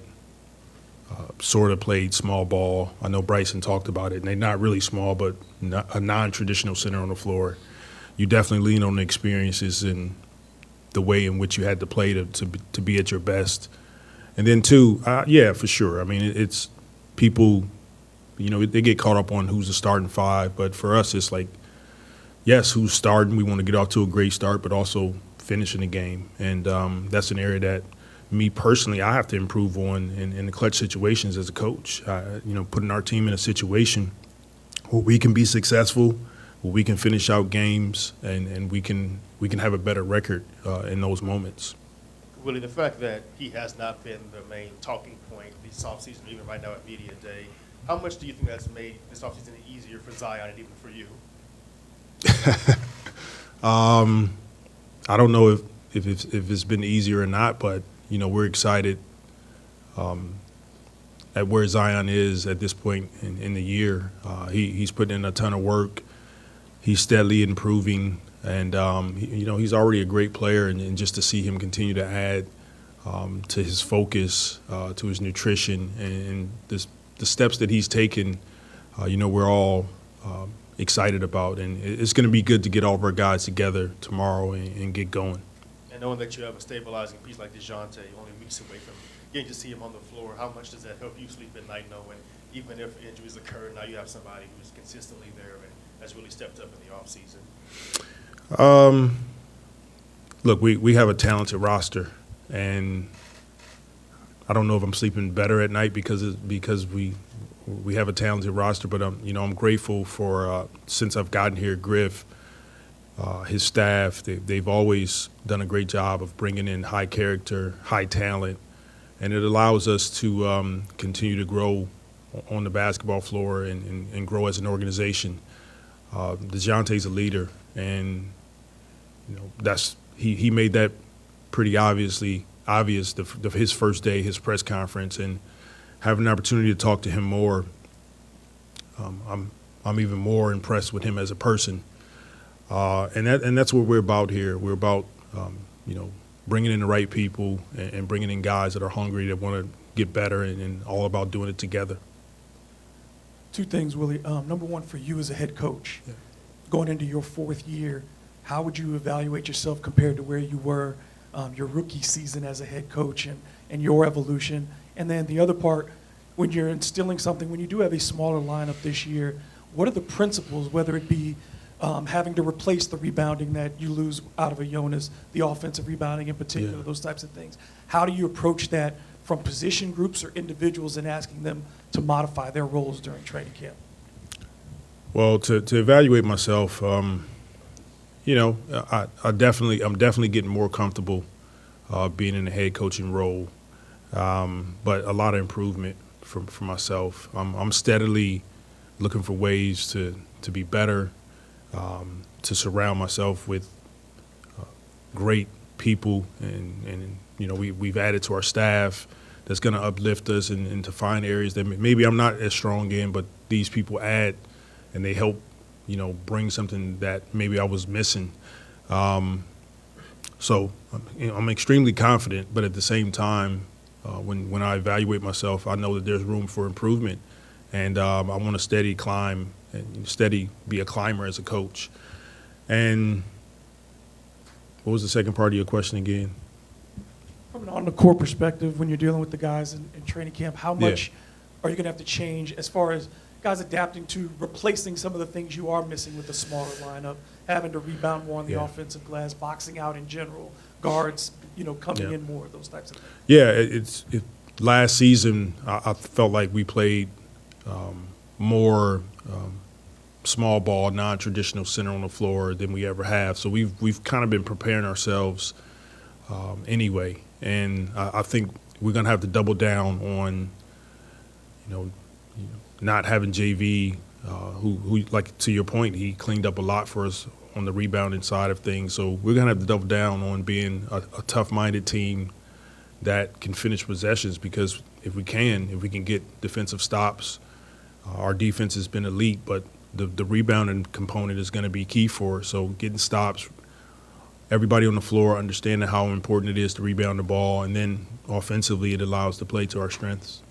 sort of played small ball, I know Bryson talked about it, and they're not really small, but a non-traditional center on the floor. You definitely lean on the experiences and the way in which you had to play to be at your best. And then too, yeah, for sure. I mean, it's people, they get caught up on who's the starting 5, but for us, it's yes, who's starting. We want to get off to a great start, but also finishing the game. And that's an area that me personally, I have to improve on in the clutch situations as a coach. Putting our team in a situation where we can be successful, where we can finish out games, and we can have a better record in those moments. Willie, the fact that he has not been the main talking point this offseason, even right now at Media Day, how much do you think that's made this offseason easier for Zion and even for you? I don't know if it's been easier or not, but we're excited at where Zion is at this point in the year. He's putting in a ton of work. He's steadily improving, and he's already a great player. And just to see him continue to add to his focus, to his nutrition, and the steps that he's taken, we're all excited about. And it's going to be good to get all of our guys together tomorrow and get going. And knowing that you have a stabilizing piece like Dejounte only weeks away from getting to see him on the floor, how much does that help you sleep at night knowing even if injuries occur, now you have somebody who's consistently there and has really stepped up in the offseason? Look, we have a talented roster, and I don't know if I'm sleeping better at night because we have a talented roster, but I'm grateful for since I've gotten here, Griff, his staff. They've always done a great job of bringing in high character, high talent, and it allows us to continue to grow on the basketball floor and grow as an organization. Dejounte's a leader, and he made that pretty obvious his first day, his press conference, and having an opportunity to talk to him more. I'm even more impressed with him as a person, and that's what we're about here. We're about bringing in the right people and bringing in guys that are hungry, that want to get better, and all about doing it together. Two things, Willie. Number one, for you as a head coach, going into your fourth year, how would you evaluate yourself compared to where you were your rookie season as a head coach and your evolution? And then the other part, when you're instilling something, when you do have a smaller lineup this year, what are the principles, whether it be having to replace the rebounding that you lose out of a Jonas, the offensive rebounding in particular, those types of things? How do you approach that from position groups or individuals and asking them to modify their roles during training camp? Well, to evaluate myself, I'm definitely getting more comfortable being in the head coaching role, but a lot of improvement for myself. I'm steadily looking for ways to be better, to surround myself with great people, and we've added to our staff that's going to uplift us and to find areas that maybe I'm not as strong in, but these people add and they help, bring something that maybe I was missing. So I'm extremely confident, but at the same time, when I evaluate myself, I know that there's room for improvement, and I want to steady climb and be a climber as a coach. And what was the second part of your question again? From an on-the-court perspective, when you're dealing with the guys in training camp, how much are you going to have to change as far as guys adapting to replacing some of the things you are missing with the smaller lineup, having to rebound more on the offensive glass, boxing out in general, guards, coming in more, those types of things? Yeah, last season, I felt like we played more small ball, non-traditional center on the floor than we ever have. So we've kind of been preparing ourselves anyway, and I think we're going to have to double down on, not having JV, who, like to your point, he cleaned up a lot for us on the rebounding side of things. So we're going to have to double down on being a tough-minded team that can finish possessions, because if we can get defensive stops, our defense has been elite, but the rebounding component is going to be key for us. So getting stops, everybody on the floor understanding how important it is to rebound the ball, and then offensively it allows to play to our strengths.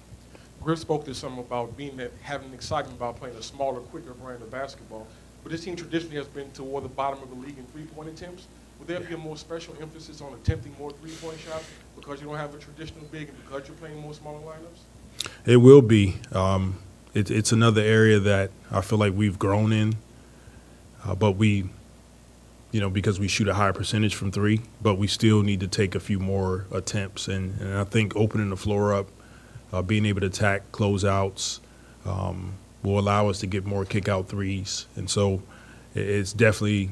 Griff spoke this summer about having excitement about playing a smaller, quicker brand of basketball. But this team traditionally has been toward the bottom of the league in three-point attempts. Would there be a more special emphasis on attempting more three-point shots because you don't have a traditional big and because you're playing more smaller lineups? It will be. It's another area that I feel like we've grown in, but we because we shoot a higher percentage from three, but we still need to take a few more attempts. And I think opening the floor up, being able to attack closeouts will allow us to get more kick-out threes. And so it's definitely,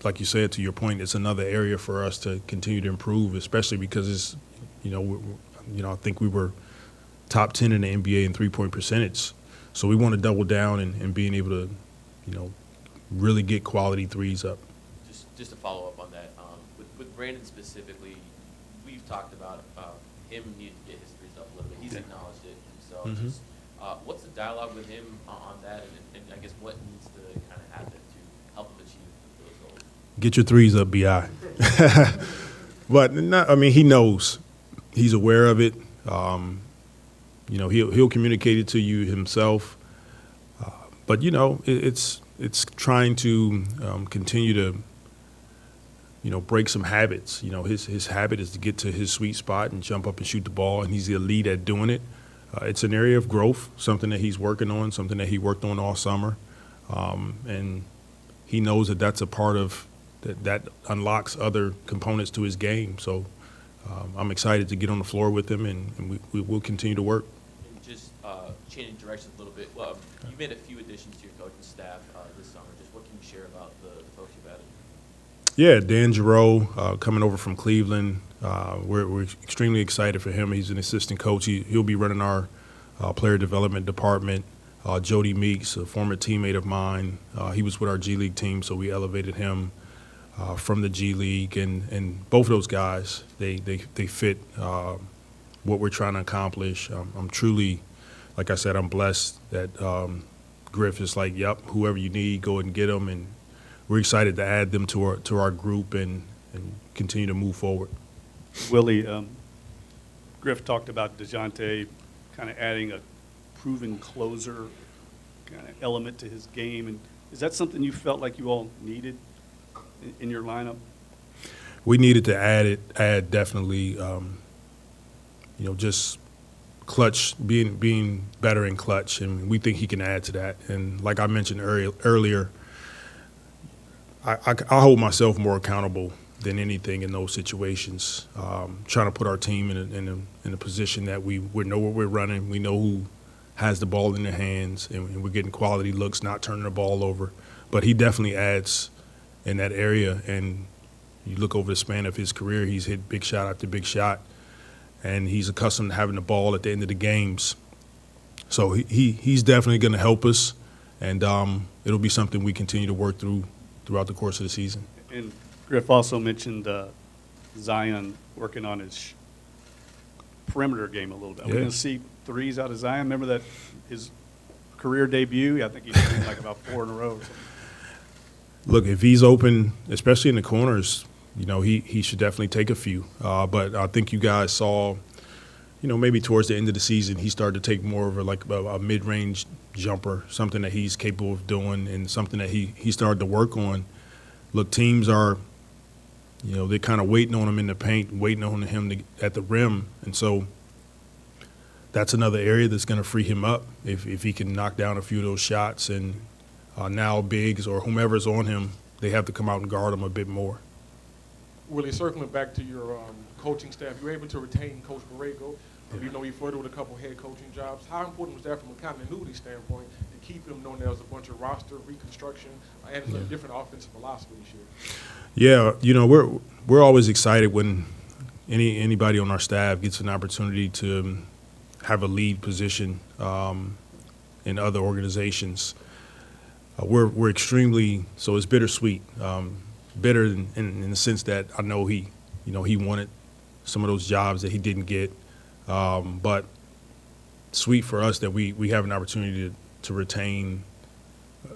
like you said, to your point, it's another area for us to continue to improve, especially because it's, I think we were top 10 in the NBA in three-point percentage. So we want to double down and being able to, really get quality threes up. Just to follow up on that, with Brandon specifically, we've talked about him needing to get his threes up a little bit. He's acknowledged it himself. Mhm. Just, what's the dialogue with him on that, and I guess what needs to kind of happen to help him achieve those goals? Get your threes up, B.I. But he knows. He's aware of it. He'll communicate it to you himself. But it's trying to continue to break some habits. His habit is to get to his sweet spot and jump up and shoot the ball, and he's the elite at doing it. It's an area of growth, something that he's working on, something that he worked on all summer, and he knows that that's a part of that unlocks other components to his game. So I'm excited to get on the floor with him, and we will continue to work. And just changing directions a little bit, you made a few additions to your coaching staff this summer. Just what can you share about the folks you've added? Yeah, Dan Giroux coming over from Cleveland. We're extremely excited for him. He's an assistant coach. He'll be running our player development department. Jody Meeks, a former teammate of mine, he was with our G League team, so we elevated him from the G League. And both of those guys, they fit what we're trying to accomplish. I'm truly, like I said, I'm blessed that Griff is like, yep, whoever you need, go ahead and get them. And we're excited to add them to our group and continue to move forward. Willie, Griff talked about Dejounte kind of adding a proven closer kind of element to his game. And is that something you felt like you all needed in your lineup? We needed to add definitely, just clutch, being better in clutch, and we think he can add to that. And like I mentioned earlier, I hold myself more accountable than anything in those situations, trying to put our team in a position that we know what we're running, we know who has the ball in their hands, and we're getting quality looks, not turning the ball over. But he definitely adds in that area, and you look over the span of his career, he's hit big shot after big shot, and he's accustomed to having the ball at the end of the games. So he's definitely going to help us, and it'll be something we continue to work throughout the course of the season. And Griff also mentioned Zion working on his perimeter game a little bit. We're going to see threes out of Zion. Remember that his career debut? I think he's doing like about 4 in a row. Look, if he's open, especially in the corners, he should definitely take a few. But I think you guys saw, maybe towards the end of the season, he started to take more of a mid-range jumper, something that he's capable of doing and something that he started to work on. Look, teams are, they're kind of waiting on him in the paint, waiting on him at the rim. And so that's another area that's going to free him up if he can knock down a few of those shots. And now bigs or whomever's on him, they have to come out and guard him a bit more. Willie, circling back to your coaching staff, you were able to retain Coach Borrego. You know he flirted with a couple head coaching jobs. How important was that from a continuity standpoint to keep him knowing there was a bunch of roster reconstruction and a different offensive philosophy this year? Yeah, we're always excited when anybody on our staff gets an opportunity to have a lead position in other organizations. We're extremely, so it's bittersweet. Bitter in the sense that I know he wanted some of those jobs that he didn't get. But sweet for us that we have an opportunity to retain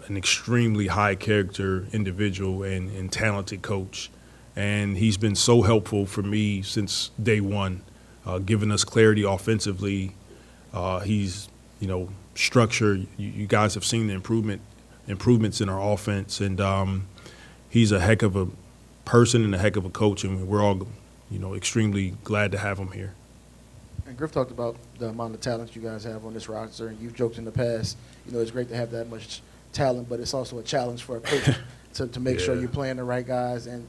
an extremely high character individual and talented coach. And he's been so helpful for me since day one, giving us clarity offensively. He's, structure. You guys have seen the improvements in our offense. And he's a heck of a person and a heck of a coach. And we're all, extremely glad to have him here. And Griff talked about the amount of talent you guys have on this roster, and you've joked in the past, it's great to have that much talent, but it's also a challenge for a coach to make sure Yeah. you're playing the right guys and,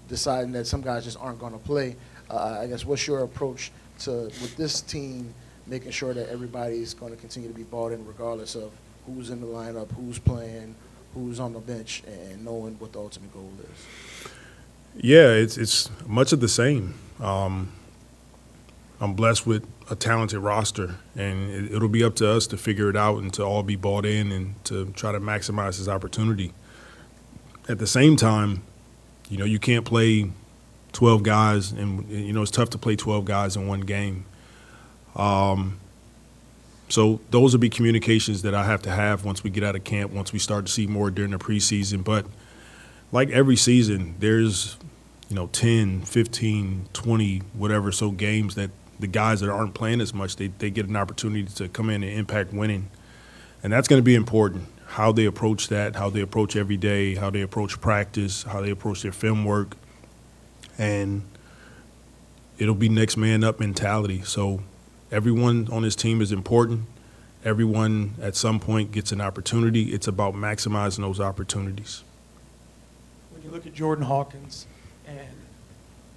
deciding that some guys just aren't going to play. I guess what's your approach to, with this team, making sure that everybody's going to continue to be bought in regardless of who's in the lineup, who's playing, who's on the bench, and knowing what the ultimate goal is? Yeah, it's much of the same. I'm blessed with a talented roster, and it'll be up to us to figure it out and to all be bought in and to try to maximize his opportunity. At the same time, you can't play 12 guys, and it's tough to play 12 guys in one game. So those will be communications that I have to have once we get out of camp, once we start to see more during the preseason. But like every season, there's 10, 15, 20, whatever so games that the guys that aren't playing as much, they get an opportunity to come in and impact winning. And that's going to be important, how they approach that, how they approach every day, how they approach practice, how they approach their film work. And it'll be next man up mentality. So everyone on this team is important. Everyone at some point gets an opportunity. It's about maximizing those opportunities. When you look at Jordan Hawkins and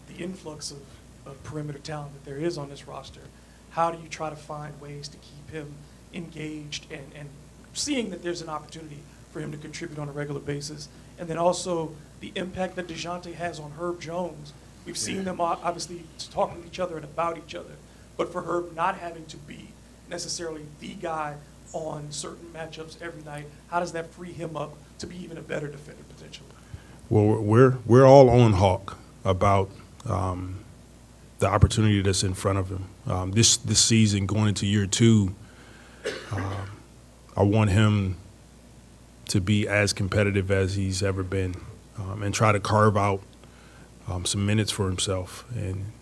the influx of perimeter talent that there is on this roster, how do you try to find ways to keep him engaged and seeing that there's an opportunity for him to contribute on a regular basis? And then also the impact that Dejounte has on Herb Jones. We've seen them obviously talking to each other and about each other, but for Herb not having to be necessarily the guy on certain matchups every night, how does that free him up to be even a better defender potentially? Well, we're all on Hawk about the opportunity that's in front of him. This season, going into year 2, I want him to be as competitive as he's ever been, and try to carve out some minutes for himself. And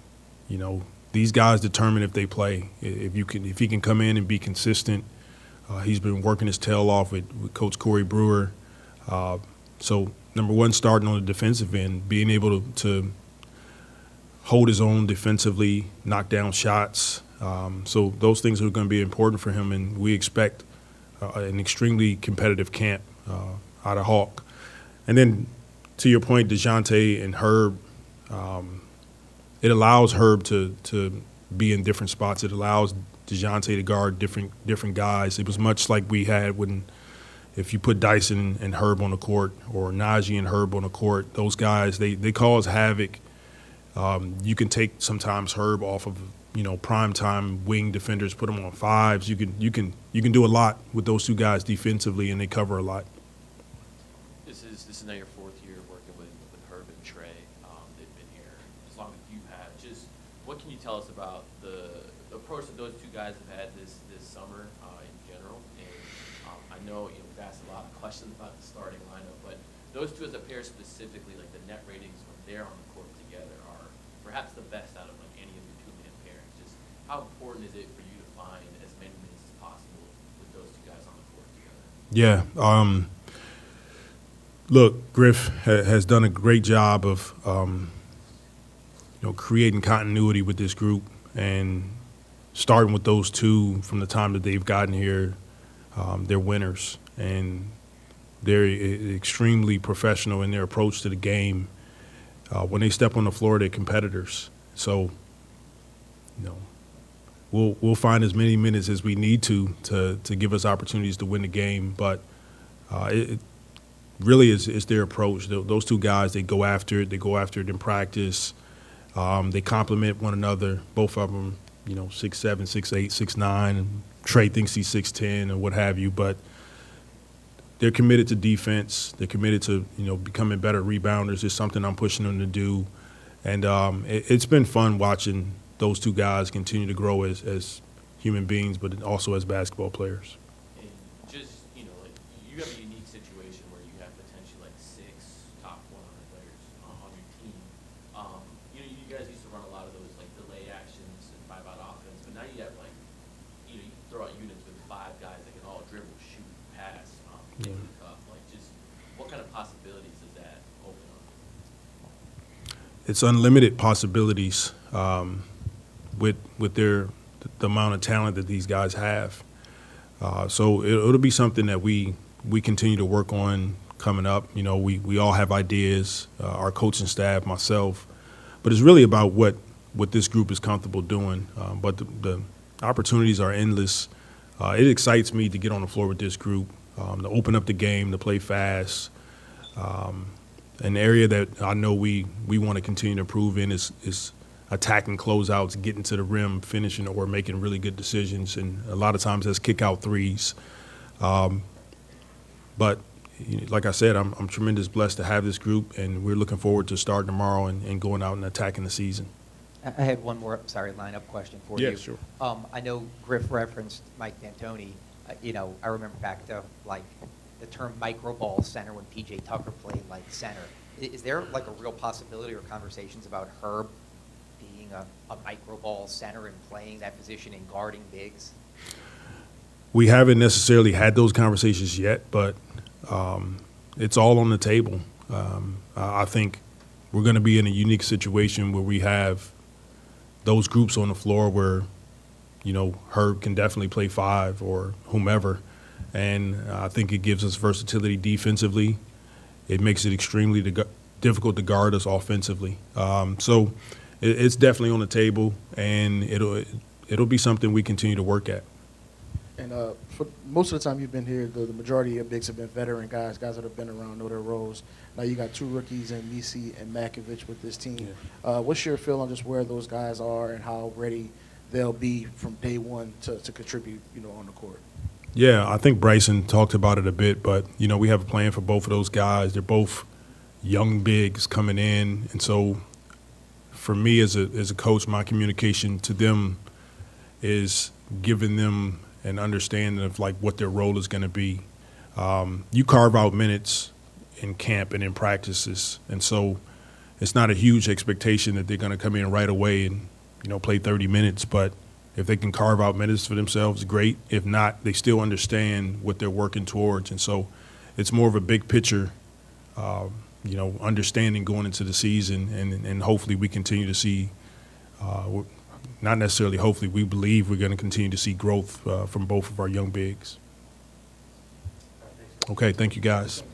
these guys determine if they play. If he can come in and be consistent. He's been working his tail off with Coach Corey Brewer. So number one, starting on the defensive end, being able to hold his own defensively, knock down shots. So those things are going to be important for him, and we expect an extremely competitive camp out of Hawk. And then to your point, Dejounte and Herb, it allows Herb to be in different spots. It allows Dejounte to guard different guys. It was much like we had if you put Dyson and Herb on the court, or Najee and Herb on the court, those guys, they cause havoc. You can take sometimes Herb off of primetime wing defenders, put them on 5s. You can do a lot with those two guys defensively, and they cover a lot. This is now your 4th year working with Herb and Trey. They've been here as long as you have. Just what can you tell us about the approach that those two guys have had this summer in general? And I know we've asked a lot of questions about the starting lineup, but those two as a pair specifically, like the net ratings when they're on the court together are perhaps the best out of like any of your 2-man pairings. Just how important is it for you to find as many minutes as possible with those two guys on the court together? Yeah. Look, Griff has done a great job of creating continuity with this group, and starting with those two from the time that they've gotten here. They're winners, and they're extremely professional in their approach to the game. When they step on the floor, they're competitors. So, we'll find as many minutes as we need to give us opportunities to win the game. But it really is their approach. Those two guys, they go after it. They go after it in practice. They complement one another. Both of them, 6'7", 6'8", 6'9", and Trey thinks he's 6'10", or what have you. But they're committed to defense. They're committed to becoming better rebounders. It's something I'm pushing them to do, and it's been fun watching those two guys continue to grow as human beings, but also as basketball players. And just, you have a unique situation where you have potentially like 6 top 100 players on your team. You guys used to run a lot of those like delay actions and 5-out offense, but now you have like, you throw out units with 5 guys that can all dribble, shoot, pass, make the cup. Like, just what kind of possibilities does that open up? It's unlimited possibilities with the amount of talent that these guys have. So it'll be something that we continue to work on coming up. You know, we all have ideas, our coaching staff, myself, but it's really about what this group is comfortable doing. But the opportunities are endless. It excites me to get on the floor with this group, to open up the game, to play fast. An area that I know we want to continue to improve in is attacking closeouts, getting to the rim, finishing, or making really good decisions. And a lot of times that's kick out threes. But like I said, I'm tremendous blessed to have this group, and we're looking forward to starting tomorrow and going out and attacking the season. I had one more, lineup question for you. Yeah, sure. I know Griff referenced Mike D'Antoni. I remember back to like the term micro ball center when PJ Tucker played like center. Is there like a real possibility or conversations about Herb being a micro ball center and playing that position and guarding bigs? We haven't necessarily had those conversations yet, but it's all on the table. I think we're going to be in a unique situation where we have those groups on the floor where, you know, Herb can definitely play five or whomever. And I think it gives us versatility defensively. It makes it extremely difficult to guard us offensively. So it's definitely on the table, and it'll be something we continue to work at. And for most of the time you've been here, the majority of your bigs have been veteran guys that have been around, know their roles. Now you got two rookies in Misi and Makovich with this team. Yeah. What's your feel on just where those guys are and how ready they'll be from day one to contribute, you know, on the court? Yeah, I think Bryson talked about it a bit, but, you know, we have a plan for both of those guys. They're both young bigs coming in. And so for me as a coach, my communication to them is giving them an understanding of, like, what their role is going to be. You carve out minutes in camp and in practices, and so it's not a huge expectation that they're going to come in right away and, you know, play 30 minutes. But if they can carve out minutes for themselves, great. If not, they still understand what they're working towards. And so it's more of a big picture, you know, understanding going into the season, and hopefully we continue to see, not necessarily hopefully, we believe we're going to continue to see growth from both of our young bigs. Okay, thank you guys.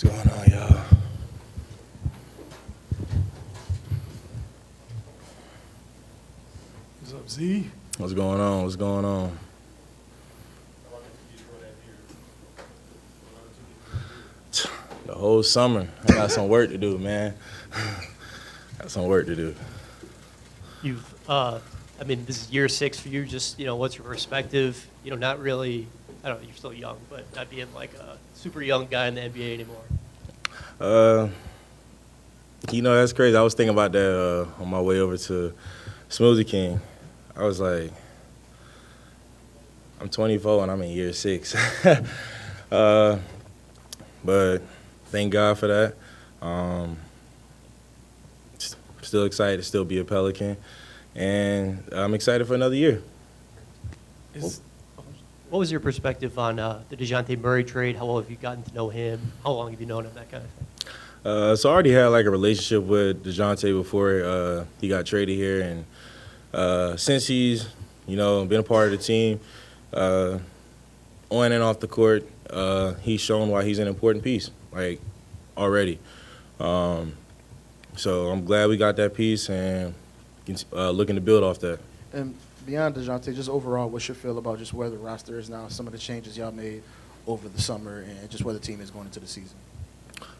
What's going on, y'all? What's up, Z? What's going on? What's going on? The whole summer. I got some work to do, man. Got some work to do. You've, I mean, this is year 6 for you. Just, what's your perspective? Not really, I don't know, you're still young, but not being like a super young guy in the NBA anymore. That's crazy. I was thinking about that on my way over to Smoothie King. I was like, I'm 24 and I'm in year 6. But thank God for that. Still excited to still be a Pelican, and I'm excited for another year. What was your perspective on the Dejounte Murray trade? How well have you gotten to know him? How long have you known him, that kind of thing? So I already had like a relationship with Dejounte before he got traded here, and since he's been a part of the team, on and off the court, he's shown why he's an important piece, like already. So I'm glad we got that piece and looking to build off that. And beyond DeJounte, just overall, what's your feel about just where the roster is now, some of the changes y'all made over the summer, and just where the team is going into the season?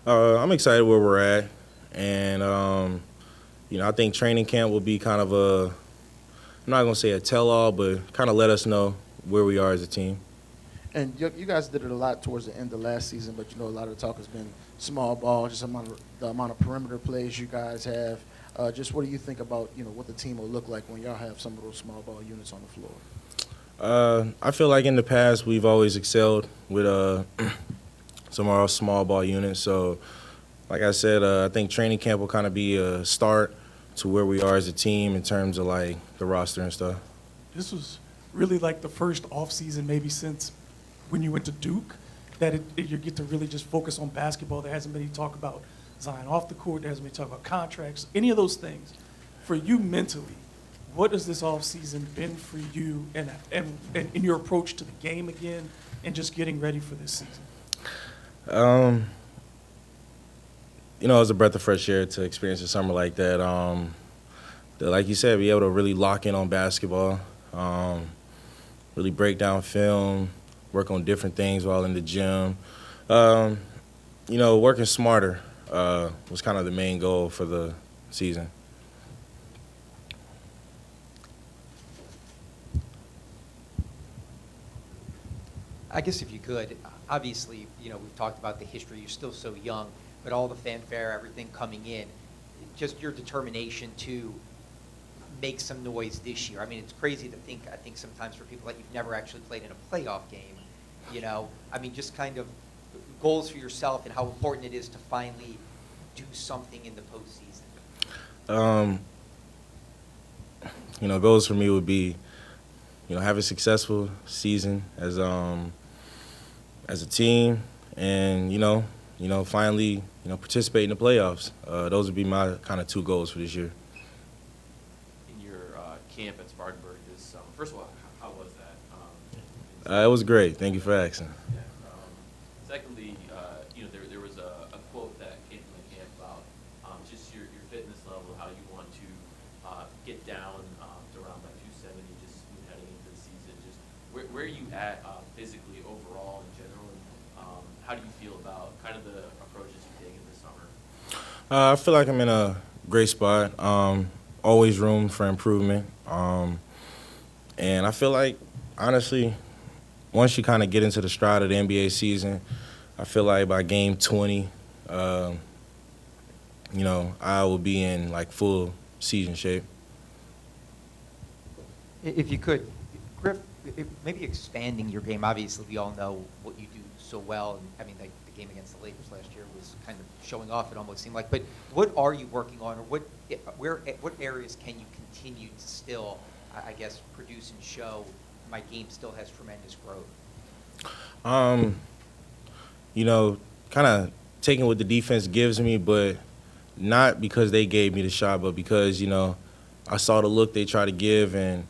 I'm excited where we're at, and I think training camp will be kind of I'm not gonna say a tell-all, but kind of let us know where we are as a team. And you guys did it a lot towards the end of last season, but a lot of the talk has been small ball, just the amount of perimeter plays you guys have. Just what do you think about what the team will look like when y'all have some of those small ball units on the floor? I feel like in the past we've always excelled with some of our small ball units. So, like I said, I think training camp will kind of be a start to where we are as a team in terms of like the roster and stuff. This was really like the first offseason maybe since when you went to Duke that you get to really just focus on basketball. There hasn't been any talk about Zion off the court. There hasn't been talk about contracts, any of those things. For you mentally, what has this offseason been for you and in your approach to the game again and just getting ready for this season? It was a breath of fresh air to experience a summer like that. Like you said, be able to really lock in on basketball, really break down film, work on different things while in the gym. Working smarter was kind of the main goal for the season. I guess if you could, obviously, we've talked about the history. You're still so young, but all the fanfare, everything coming in, just your determination to make some noise this year. I mean, it's crazy to think, I think sometimes for people that you've never actually played in a playoff game, I mean, just kind of goals for yourself and how important it is to finally do something in the postseason. Goals for me would be, have a successful season as a team, and finally participate in the playoffs. Those would be my kind of 2 goals for this year. In your camp at Spartanburg this summer, first of all, how was that? It was great. Thank you for asking. Yeah. Secondly, there was a quote that came from the camp about just your fitness level, how you want to get down to around like 270, just heading into the season. Just where are you at physically overall in general, and how do you feel about kind of the approaches you've taken this summer? I feel like I'm in a great spot. Always room for improvement. And I feel like, honestly, once you kind of get into the stride of the NBA season, I feel like by game 20, I will be in like full season shape. If you could, Griff, maybe expanding your game. Obviously, we all know what you do so well. And I mean, the game against the Lakers last year was kind of showing off, it almost seemed like. But what are you working on, or what areas can you continue to still, I guess, produce and show my game still has tremendous growth? Kind of taking what the defense gives me, but not because they gave me the shot, but because, I saw the look they tried to give, and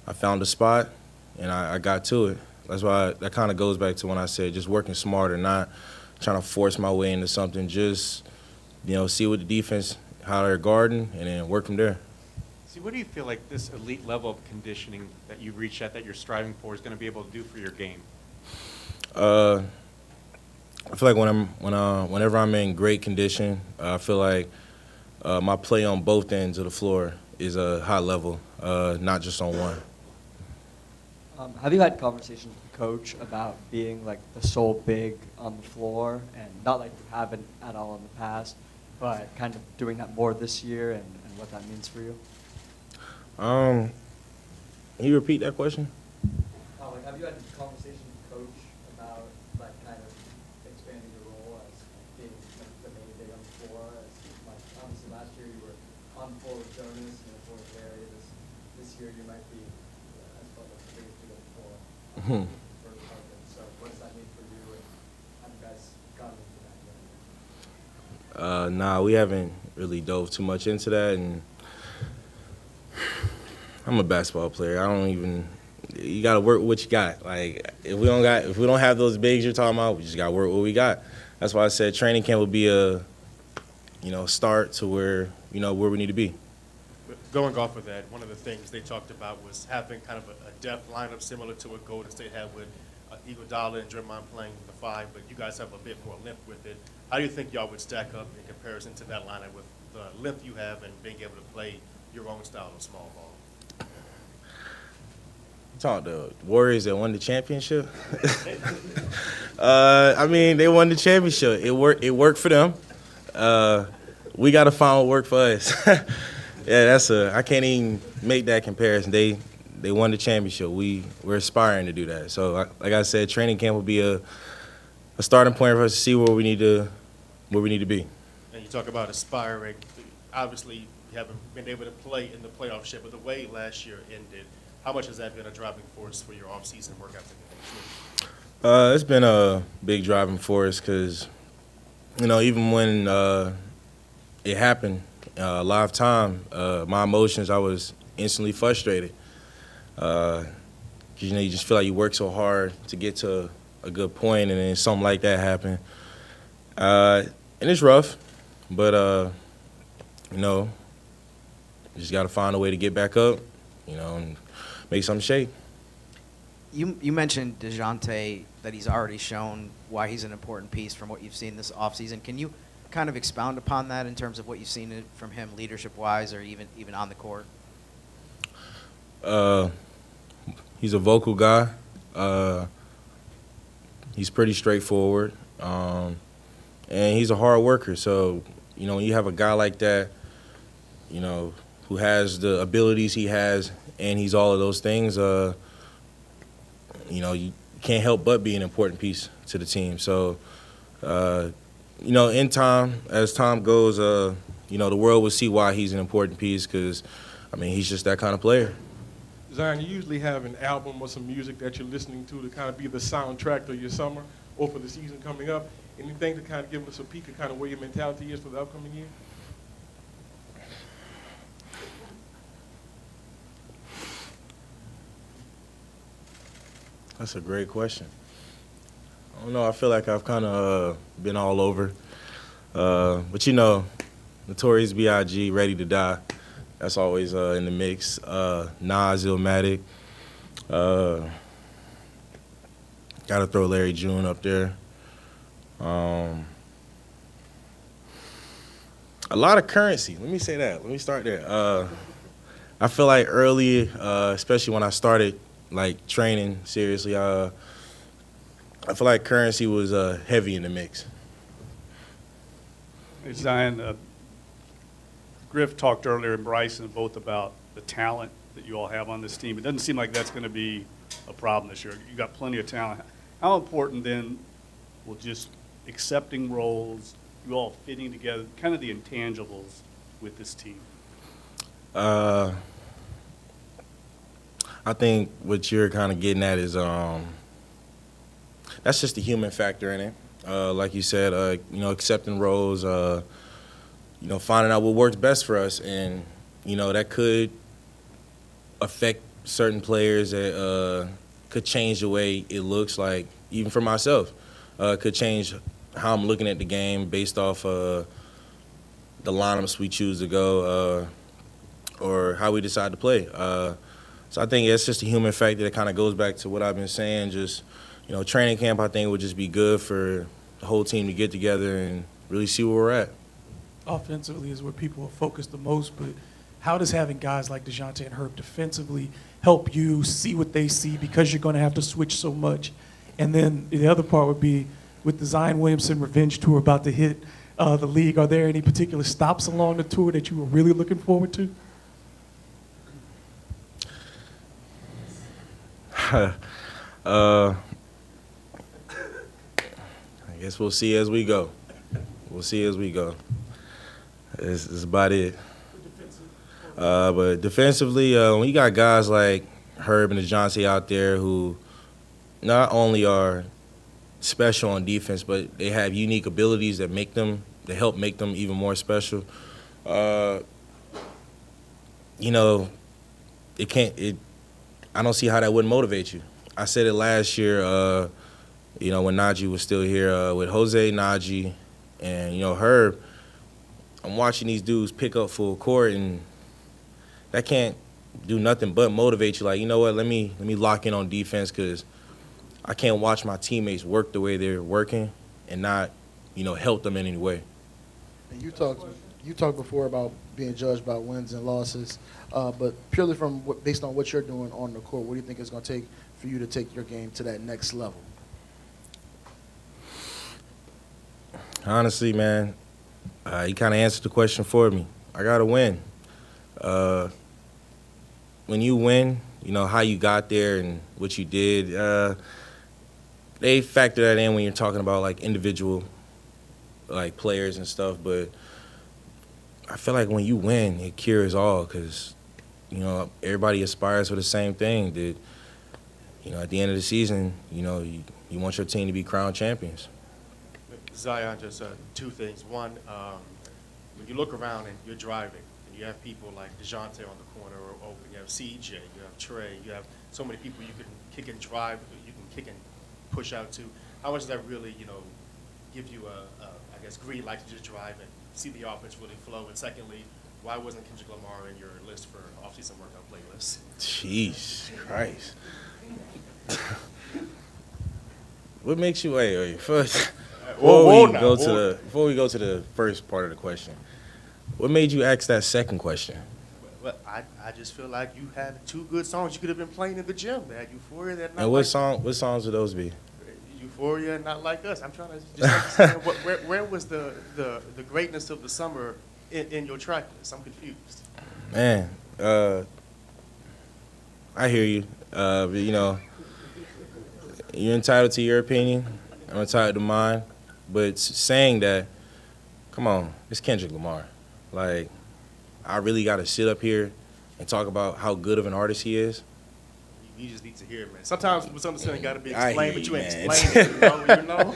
I found a spot, and I got to it. That's why that kind of goes back to when I said just working smarter, not trying to force my way into something. Just, see what the defense, how they're guarding, and then work from there. See, what do you feel like this elite level of conditioning that you've reached at, that you're striving for, is going to be able to do for your game? I feel like whenever I'm in great condition, I feel like my play on both ends of the floor is a high level, not just on one. Have you had conversations with the coach about being like the sole big on the floor, and not like you haven't at all in the past, but kind of doing that more this year, and what that means for you? Can you repeat that question? Like, have you had conversations with the coach about like kind of expanding your role as being like, the main big on the floor? As, like, obviously last year you were on the floor with Jonas and the floor with Larry. This year you might be as far as the biggest big on the floor. So what does that mean for you, and have you guys gotten into that yet? Nah, we haven't really dove too much into that, and I'm a basketball player. You gotta work with what you got. Like, if we don't have those bigs you're talking about, we just gotta work with what we got. That's why I said training camp would be a, start to where we need to be. But going off of that, one of the things they talked about was having kind of a depth lineup similar to what Golden State had with Iguodala and Draymond playing the five, but you guys have a bit more length with it. How do you think y'all would stack up in comparison to that lineup with the length you have and being able to play your own style of small ball? Talk the Warriors that won the championship. They won the championship. It worked for them. We got to find what worked for us. Yeah, I can't even make that comparison. They won the championship. We're aspiring to do that. So, like I said, training camp will be a starting point for us to see where we need to be. And you talk about aspiring. Obviously, you haven't been able to play in the playoff ship, but the way last year ended, how much has that been a driving force for your off-season work ethic? It's been a big driving force because, even when it happened live time, my emotions, I was instantly frustrated. You just feel like you work so hard to get to a good point, and then something like that happened. And it's rough, but, you just got to find a way to get back up, and make something shake. You mentioned Dejounte, that he's already shown why he's an important piece from what you've seen this offseason. Can you kind of expound upon that in terms of what you've seen from him leadership-wise, or even on the court? He's a vocal guy. He's pretty straightforward, and he's a hard worker. So, when you have a guy like that, who has the abilities he has, and he's all of those things, you can't help but be an important piece to the team. So, in time, as time goes, the world will see why he's an important piece because, he's just that kind of player. Zion, you usually have an album or some music that you're listening to kind of be the soundtrack of your summer or for the season coming up. Anything to kind of give us a peek of kind of where your mentality is for the upcoming year? That's a great question. I don't know. I feel like I've kind of been all over. But, Notorious B.I.G., Ready to Die, that's always in the mix. Nas, Illmatic. Got to throw Larry June up there. A lot of Currency. Let me say that. Let me start there. I feel like early, especially when I started training seriously, I feel like Currency was heavy in the mix. Hey, Zion, Griff talked earlier, and Bryson, both about the talent that you all have on this team. It doesn't seem like that's going to be a problem this year. You got plenty of talent. How important then will just accepting roles, you all fitting together, kind of the intangibles with this team? I think what you're kind of getting at is that's just the human factor in it. Like you said, accepting roles, finding out what works best for us, and that could affect certain players. That could change the way it looks like, even for myself. Could change how I'm looking at the game based off the lineups we choose to go or how we decide to play. So I think it's just a human factor that kind of goes back to what I've been saying. Just, training camp, I think, would just be good for the whole team to get together and really see where we're at. Offensively is where people are focused the most, but how does having guys like Dejounte and Herb defensively help you see what they see, because you're going to have to switch so much? And then the other part would be, with the Zion Williamson Revenge Tour about to hit the league, are there any particular stops along the tour that you were really looking forward to? I guess we'll see as we go. We'll see as we go. That's about it. But defensively, when you got guys like Herb and Dejounte out there who not only are special on defense, but they have unique abilities that help make them even more special. I don't see how that wouldn't motivate you. I said it last year, when Najee was still here, with Jose, Najee, and, Herb. I'm watching these dudes pick up full court, and that can't do nothing but motivate you. Like, you know what, let me lock in on defense, because I can't watch my teammates work the way they're working and not, help them in any way. And you talked before about being judged by wins and losses, but purely based on what you're doing on the court, what do you think it's going to take for you to take your game to that next level? Honestly, man, you kind of answered the question for me. I got to win. When you win, how you got there and what you did, they factor that in when you're talking about, like, individual, like, players and stuff. But I feel like when you win, it cures all, because, everybody aspires for the same thing. That, at the end of the season, you want your team to be crowned champions. Zion, just two things. One, when you look around and you're driving, and you have people like Dejounte on the corner or open, you have CJ, you have Trey, you have so many people you can kick and drive, you can kick and push out to. How much does that really, give you I guess, green light to just drive and see the offense really flow? And secondly, why wasn't Kendrick Lamar in your list for off-season workout playlists? Jeez Christ. What makes you wait first? Before we go to the first part of the question, what made you ask that second question? Well, I just feel like you had two good songs you could have been playing in the gym. They had Euphoria, that not And like what songs would those be? Euphoria, Not Like Us. I'm trying to just understand where was the greatness of the summer in your track list? I'm confused. Man, I hear you. But, you're entitled to your opinion. I'm entitled to mine. But saying that, come on, it's Kendrick Lamar. Like, I really got to sit up here and talk about how good of an artist he is. You just need to hear it, man. Sometimes misunderstanding got to be I explained, hear but you ain't you, man. explaining it. You know?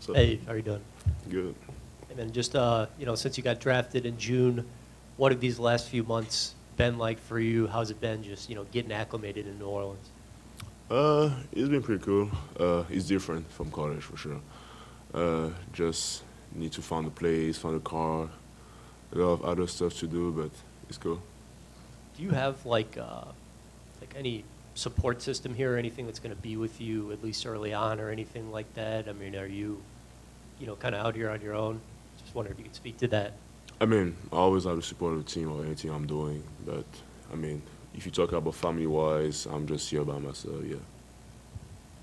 What's up? Hey, how are you doing? Good. And then just, since you got drafted in June, what have these last few months been like for you? How's it been just, getting acclimated in New Orleans? It's been pretty cool. It's different from college for sure. Just need to find a place, find a car, a lot of other stuff to do, but it's cool. Do you have like any support system here or anything that's going to be with you at least early on or anything like that? I mean, are you, kind of out here on your own? Just wondering if you could speak to that. I mean, I always have the support of the team or anything I'm doing, but I mean, if you talk about family-wise, I'm just here by myself, yeah.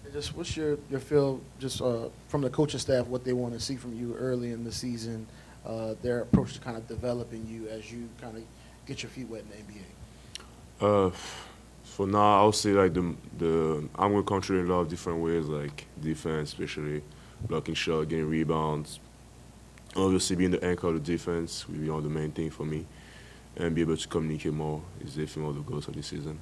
And just what's your feel just from the coaching staff, what they want to see from you early in the season, their approach to kind of developing you as you kind of get your feet wet in the NBA? For now, I'll say like I'm going to contribute in a lot of different ways, like defense, especially blocking shot, getting rebounds. Obviously, being the anchor of the defense will be all the main thing for me, and be able to communicate more is definitely one of the goals of this season.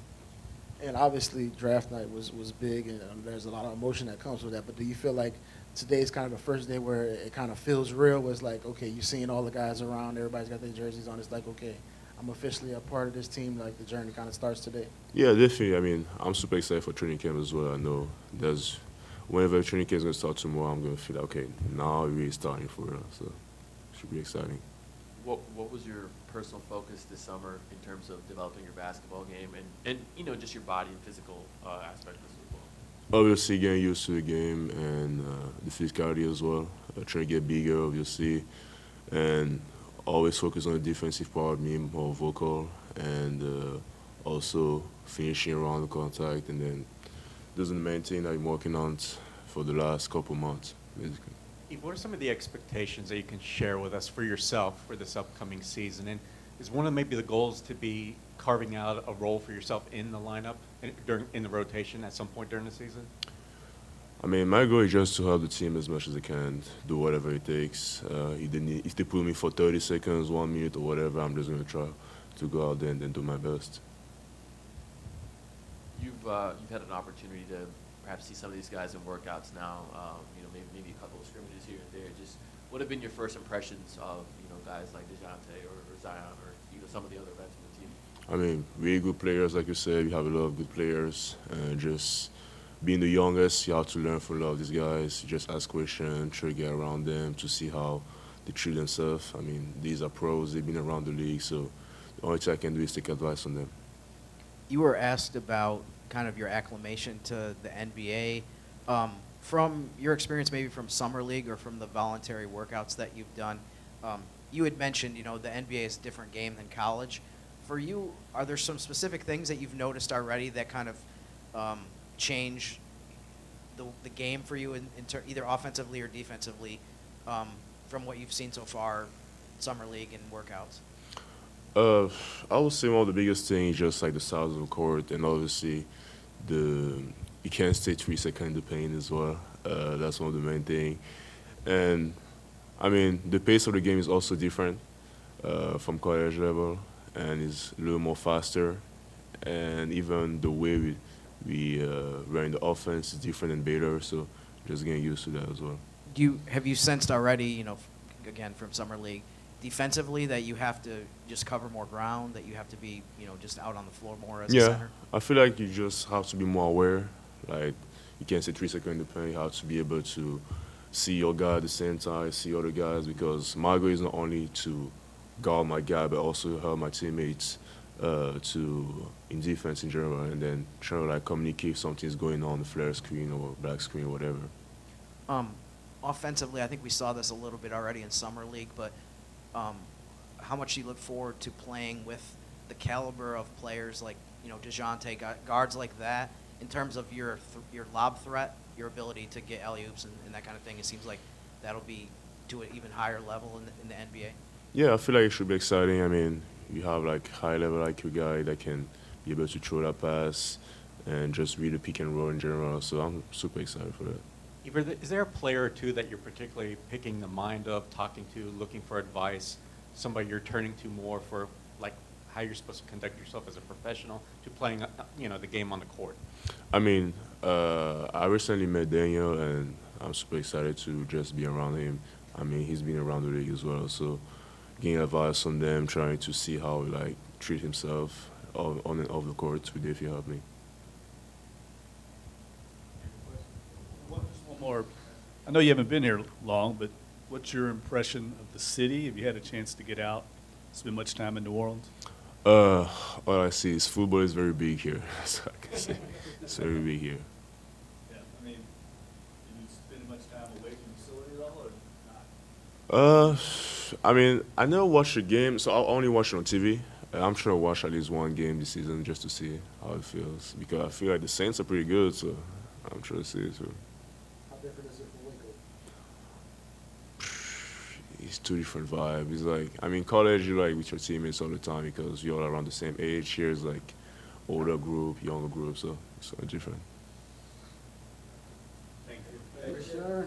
And obviously, draft night was big, and there's a lot of emotion that comes with that. But do you feel like today's kind of the first day where it kind of feels real? Where it's like, okay, you're seeing all the guys around, everybody's got their jerseys on. It's like, okay, I'm officially a part of this team. Like the journey kind of starts today. Yeah, definitely. I mean, I'm super excited for training camp as well. I know whenever training camp is going to start tomorrow, I'm going to feel like, okay, now we're really starting for real. So it should be exciting. What was your personal focus this summer in terms of developing your basketball game and just your body and physical aspect of football? Obviously, getting used to the game and the physicality as well. Trying to get bigger, obviously, and always focus on the defensive part, being more vocal, and also finishing around the contact, and then those are the main thing I'm working on for the last couple months, basically. Eve, what are some of the expectations that you can share with us for yourself for this upcoming season? And is one of maybe the goals to be carving out a role for yourself in the lineup in the rotation at some point during the season? I mean, my goal is just to help the team as much as I can, do whatever it takes. If they put me for 30 seconds, 1 minute, or whatever, I'm just going to try to go out there and then do my best. You've had an opportunity to perhaps see some of these guys in workouts now, maybe a couple of scrimmages here and there. Just what have been your first impressions of, guys like Dejounte or Zion or, some of the other vets in the team? I mean, really good players, like you said. We have a lot of good players. And just being the youngest, you have to learn from a lot of these guys. You just ask questions, try to get around them to see how they treat themselves. I mean, these are pros. They've been around the league. So the only thing I can do is take advice from them. You were asked about kind of your acclimation to the NBA. From your experience maybe from Summer League or from the voluntary workouts that you've done, you had mentioned, the NBA is a different game than college. For you, are there some specific things that you've noticed already that kind of change the game for you either offensively or defensively from what you've seen so far, Summer League and workouts? I would say one of the biggest things is just like the size of the court, and obviously you can't stay 3 seconds in the paint as well. That's one of the main things. And I mean, the pace of the game is also different from college level, and it's a little more faster. And even the way we run the offense is different than Baylor, so just getting used to that as well. Have you sensed already, again from Summer League, defensively that you have to just cover more ground, that you have to be, just out on the floor more as a center? I feel like you just have to be more aware. Like, you can't stay 3 seconds in the paint. You have to be able to see your guy at the same time, see other guys, because my goal is not only to guard my guy, but also help my teammates in defense in general, and then try to like communicate if something's going on the flare screen or black screen or whatever. Offensively, I think we saw this a little bit already in Summer League, but how much do you look forward to playing with the caliber of players like, Dejounte, guards like that, in terms of your lob threat, your ability to get alley-oops and that kind of thing? It seems like that'll be to an even higher level in the NBA. Yeah, I feel like it should be exciting. I mean, you have like high-level IQ guy that can be able to throw that pass and just read the pick and roll in general. So I'm super excited for that. Is there a player or two that you're particularly picking the mind of, talking to, looking for advice, somebody you're turning to more for like how you're supposed to conduct yourself as a professional to playing, the game on the court? I mean, I recently met Daniel, and I'm super excited to just be around him. I mean, he's been around the league as well, so getting advice from them, trying to see how he like treat himself on and off the court would definitely help me. Just one more. I know you haven't been here long, but what's your impression of the city? Have you had a chance to get out, spend much time in New Orleans? All I see is football is very big here. So I can say it's very big here. Yeah, I mean, did you spend much time away from the facility at all, or not? I mean, I never watched a game, so I only watch it on TV. I'm sure I'll watch at least one game this season just to see how it feels, because I feel like the Saints are pretty good, so I'm sure to see it too. How different is it from Waco? It's two different vibes. It's like, I mean, college, you like with your teammates all the time because you're all around the same age. Here is like older group, younger group, so it's so different. Thank you. Yes, sir.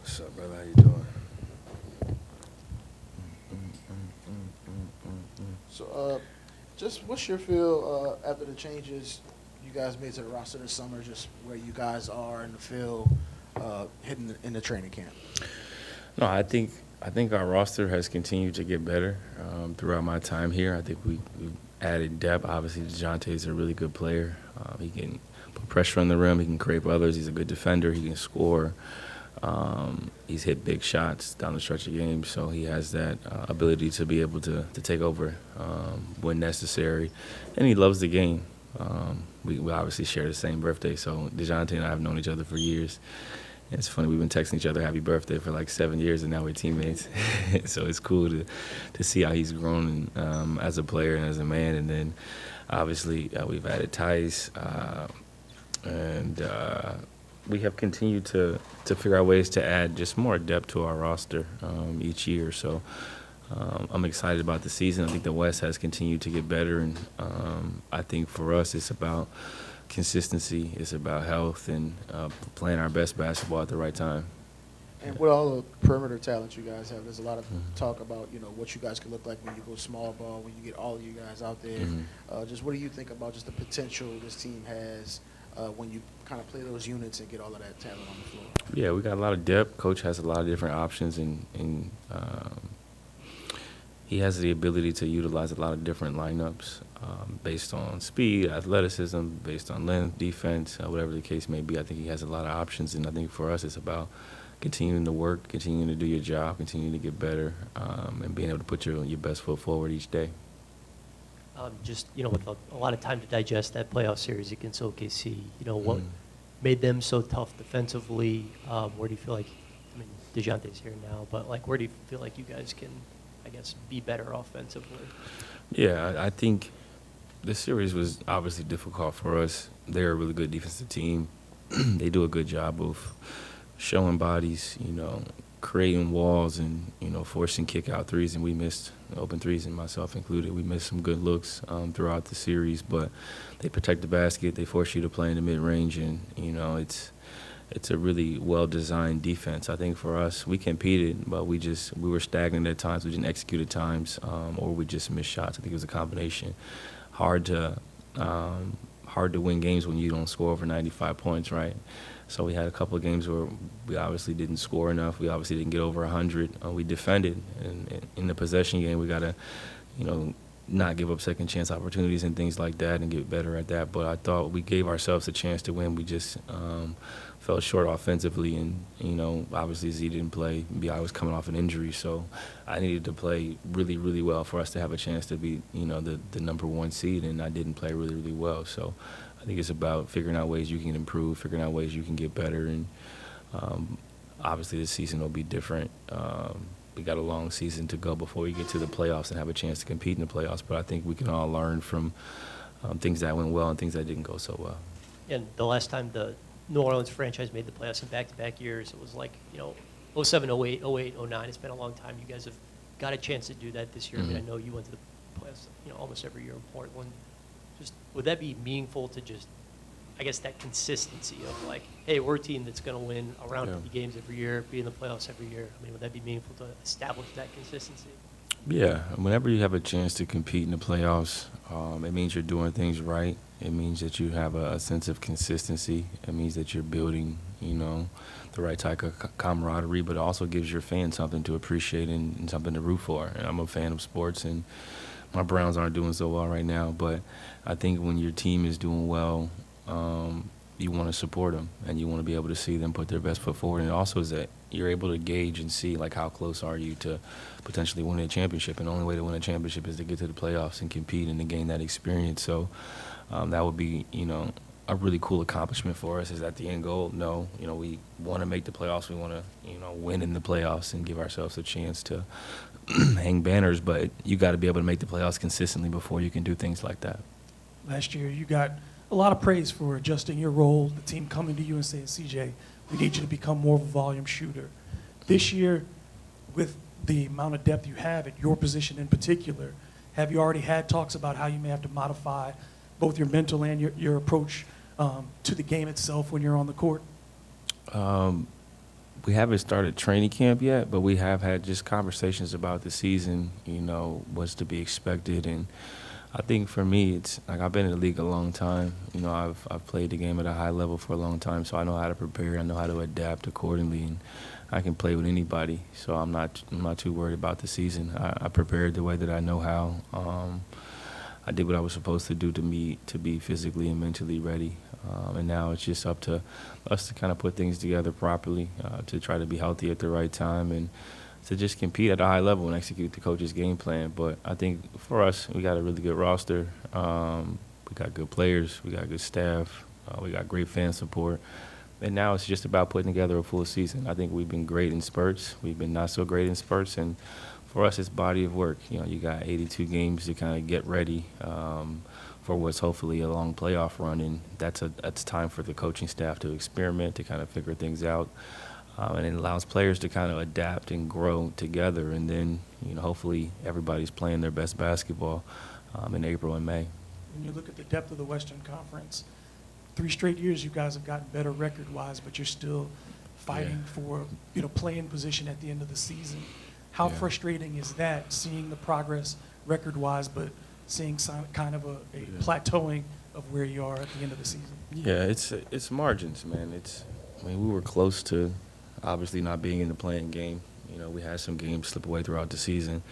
What's up, brother? How you doing? So, just what's your feel after the changes you guys made to the roster this summer, just where you guys are in the field, hitting in the training camp? No, I think our roster has continued to get better throughout my time here. I think we've added depth. Obviously, Dejounte is a really good player. He can put pressure on the rim. He can create for others. He's a good defender. He can score. He's hit big shots down the stretch of games, so he has that ability to be able to take over when necessary. And he loves the game. We obviously share the same birthday, so Dejounte and I have known each other for years. And it's funny, we've been texting each other happy birthday for like 7 years, and now we're teammates. So it's cool to see how he's grown as a player and as a man. And then obviously we've added Tice, and we have continued to figure out ways to add just more depth to our roster each year. So I'm excited about the season. I think the West has continued to get better, and I think for us it's about consistency, it's about health, and playing our best basketball at the right time. And with all the perimeter talent you guys have, there's a lot of talk about, what you guys could look like when you go small ball, when you get all of you guys out there. Just what do you think about just the potential this team has when you kind of play those units and get all of that talent on the floor? Yeah, we got a lot of depth. Coach has a lot of different options, and he has the ability to utilize a lot of different lineups based on speed, athleticism, based on length, defense, whatever the case may be. I think he has a lot of options, and I think for us it's about continuing to work, continuing to do your job, continuing to get better, and being able to put your best foot forward each day. Just, with a lot of time to digest that playoff series against OKC, what made them so tough defensively? Where do you feel like, Dejounte's here now, but where do you feel like you guys can, be better offensively? Yeah, I think this series was obviously difficult for us. They're a really good defensive team. They do a good job of showing bodies, creating walls and, forcing kick-out threes, and we missed open threes, and myself included. We missed some good looks throughout the series, but they protect the basket. They force you to play in the mid-range, and, it's a really well-designed defense. I think for us, we competed, but we were stagnant at times. We didn't execute at times, or we just missed shots. I think it was a combination. Hard to win games when you don't score over 95 points, right? So we had a couple of games where we obviously didn't score enough. We obviously didn't get over 100. We defended, and in the possession game, we got to, not give up second chance opportunities and things like that and get better at that. But I thought we gave ourselves a chance to win. We just fell short offensively, and, obviously Z didn't play. B.I. was coming off an injury, so I needed to play really, really well for us to have a chance to be, the number one seed, and I didn't play really, really well. So I think it's about figuring out ways you can improve, figuring out ways you can get better, and obviously this season will be different. We got a long season to go before we get to the playoffs and have a chance to compete in the playoffs, but I think we can all learn from things that went well and things that didn't go so well. And the last time the New Orleans franchise made the playoffs in back-to-back years, it was 07, 08, 08, 09. It's been a long time. You guys have got a chance to do that this year. I know you went to the playoffs, almost every year in Portland. Just would that be meaningful to just, that consistency of hey, we're a team that's going to win around 50 games every year, be in the playoffs every year? Would that be meaningful to establish that consistency? Yeah, whenever you have a chance to compete in the playoffs, it means you're doing things right. It means that you have a sense of consistency. It means that you're building, the right type of camaraderie, but it also gives your fans something to appreciate and something to root for. And I'm a fan of sports, and my Browns aren't doing so well right now, but I think when your team is doing well, you want to support them, and you want to be able to see them put their best foot forward. And also is that you're able to gauge and see how close are you to potentially winning a championship. And the only way to win a championship is to get to the playoffs and compete and to gain that experience. So that would be, a really cool accomplishment for us. Is that the end goal? No. We want to make the playoffs. We want to, win in the playoffs and give ourselves a chance to hang banners. But you got to be able to make the playoffs consistently before you can do things like that. Last year, you got a lot of praise for adjusting your role, the team coming to you and saying, CJ, we need you to become more of a volume shooter. This year, with the amount of depth you have at your position in particular, have you already had talks about how you may have to modify both your mental and your approach to the game itself when you're on the court? we haven't started training camp yet, but we have had just conversations about the season, you know, what's to be expected. And I think for me, it's like I've been in the league a long time. You know, I've played the game at a high level for a long time, so I know how to prepare. I know how to adapt accordingly, and I can play with anybody. So I'm not too worried about the season. I prepared the way that I know how. I did what I was supposed to do to be physically and mentally ready. And now it's just up to us to kind of put things together properly, to try to be healthy at the right time and to just compete at a high level and execute the coach's game plan. But I think for us, we got a really good roster. We got good players. We got good staff. We got great fan support. And now it's just about putting together a full season. I think we've been great in spurts. We've been not so great in spurts. And for us, it's body of work. You know, you got 82 games to kind of get ready for what's hopefully a long playoff run. And that's time for the coaching staff to experiment, to kind of figure things out. And it allows players to kind of adapt and grow together. And then, you know, hopefully everybody's playing their best basketball in April and May. When you look at the depth of the Western Conference, 3 straight years you guys have gotten better record-wise, but you're still fighting for, you know, playing position at the end of the season. How frustrating is that, seeing the progress record-wise, but seeing kind of a plateauing of where you are at the end of the season? Yeah, it's margins, man. I mean, we were close to obviously not being in the playing game. You know, we had some games slip away throughout the season.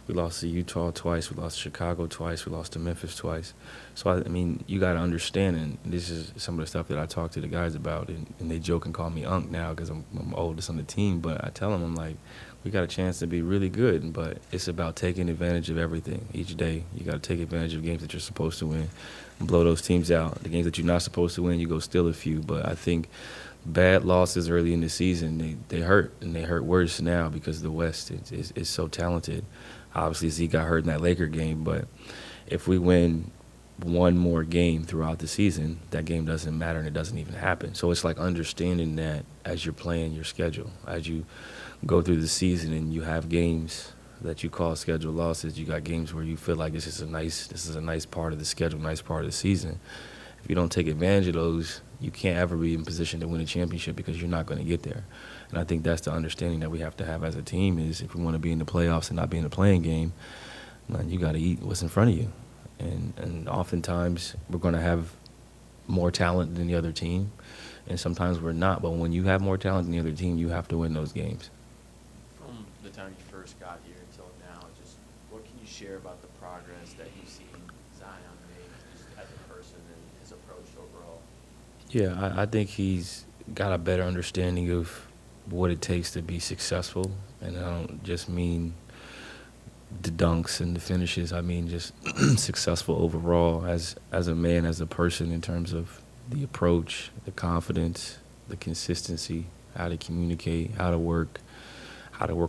We lost to Utah twice. We lost to Chicago twice. We lost to Memphis twice. So, I mean, you got to understand, and this is some of the stuff that I talk to the guys about, and they joke and call me Unc now because I'm oldest on the team, but I tell them, I'm like, we got a chance to be really good, but it's about taking advantage of everything each day. You got to take advantage of games that you're supposed to win and blow those teams out. The games that you're not supposed to win, you go steal a few. But I think bad losses early in the season, they hurt, and they hurt worse now because the West is so talented. Obviously, Zeke got hurt in that Laker game, but if we win one more game throughout the season, that game doesn't matter and it doesn't even happen. So it's like understanding that as you're playing your schedule, as you go through the season and you have games that you call scheduled losses, you got games where you feel like this is a nice part of the schedule, nice part of the season. If you don't take advantage of those, you can't ever be in position to win a championship because you're not going to get there. And I think that's the understanding that we have to have as a team is if we want to be in the playoffs and not be in the playing game, man, you got to eat what's in front of you. And oftentimes we're going to have more talent than the other team, and sometimes we're not. But when you have more talent than the other team, you have to win those games. From the time you first got here until now, just what can you share about the progress that you've seen Zion make just as a person and his approach overall? Yeah, I think he's got a better understanding of what it takes to be successful. And I don't just mean the dunks and the finishes. I mean just successful overall as a man, as a person, in terms of the approach, the confidence, the consistency, how to communicate, how to work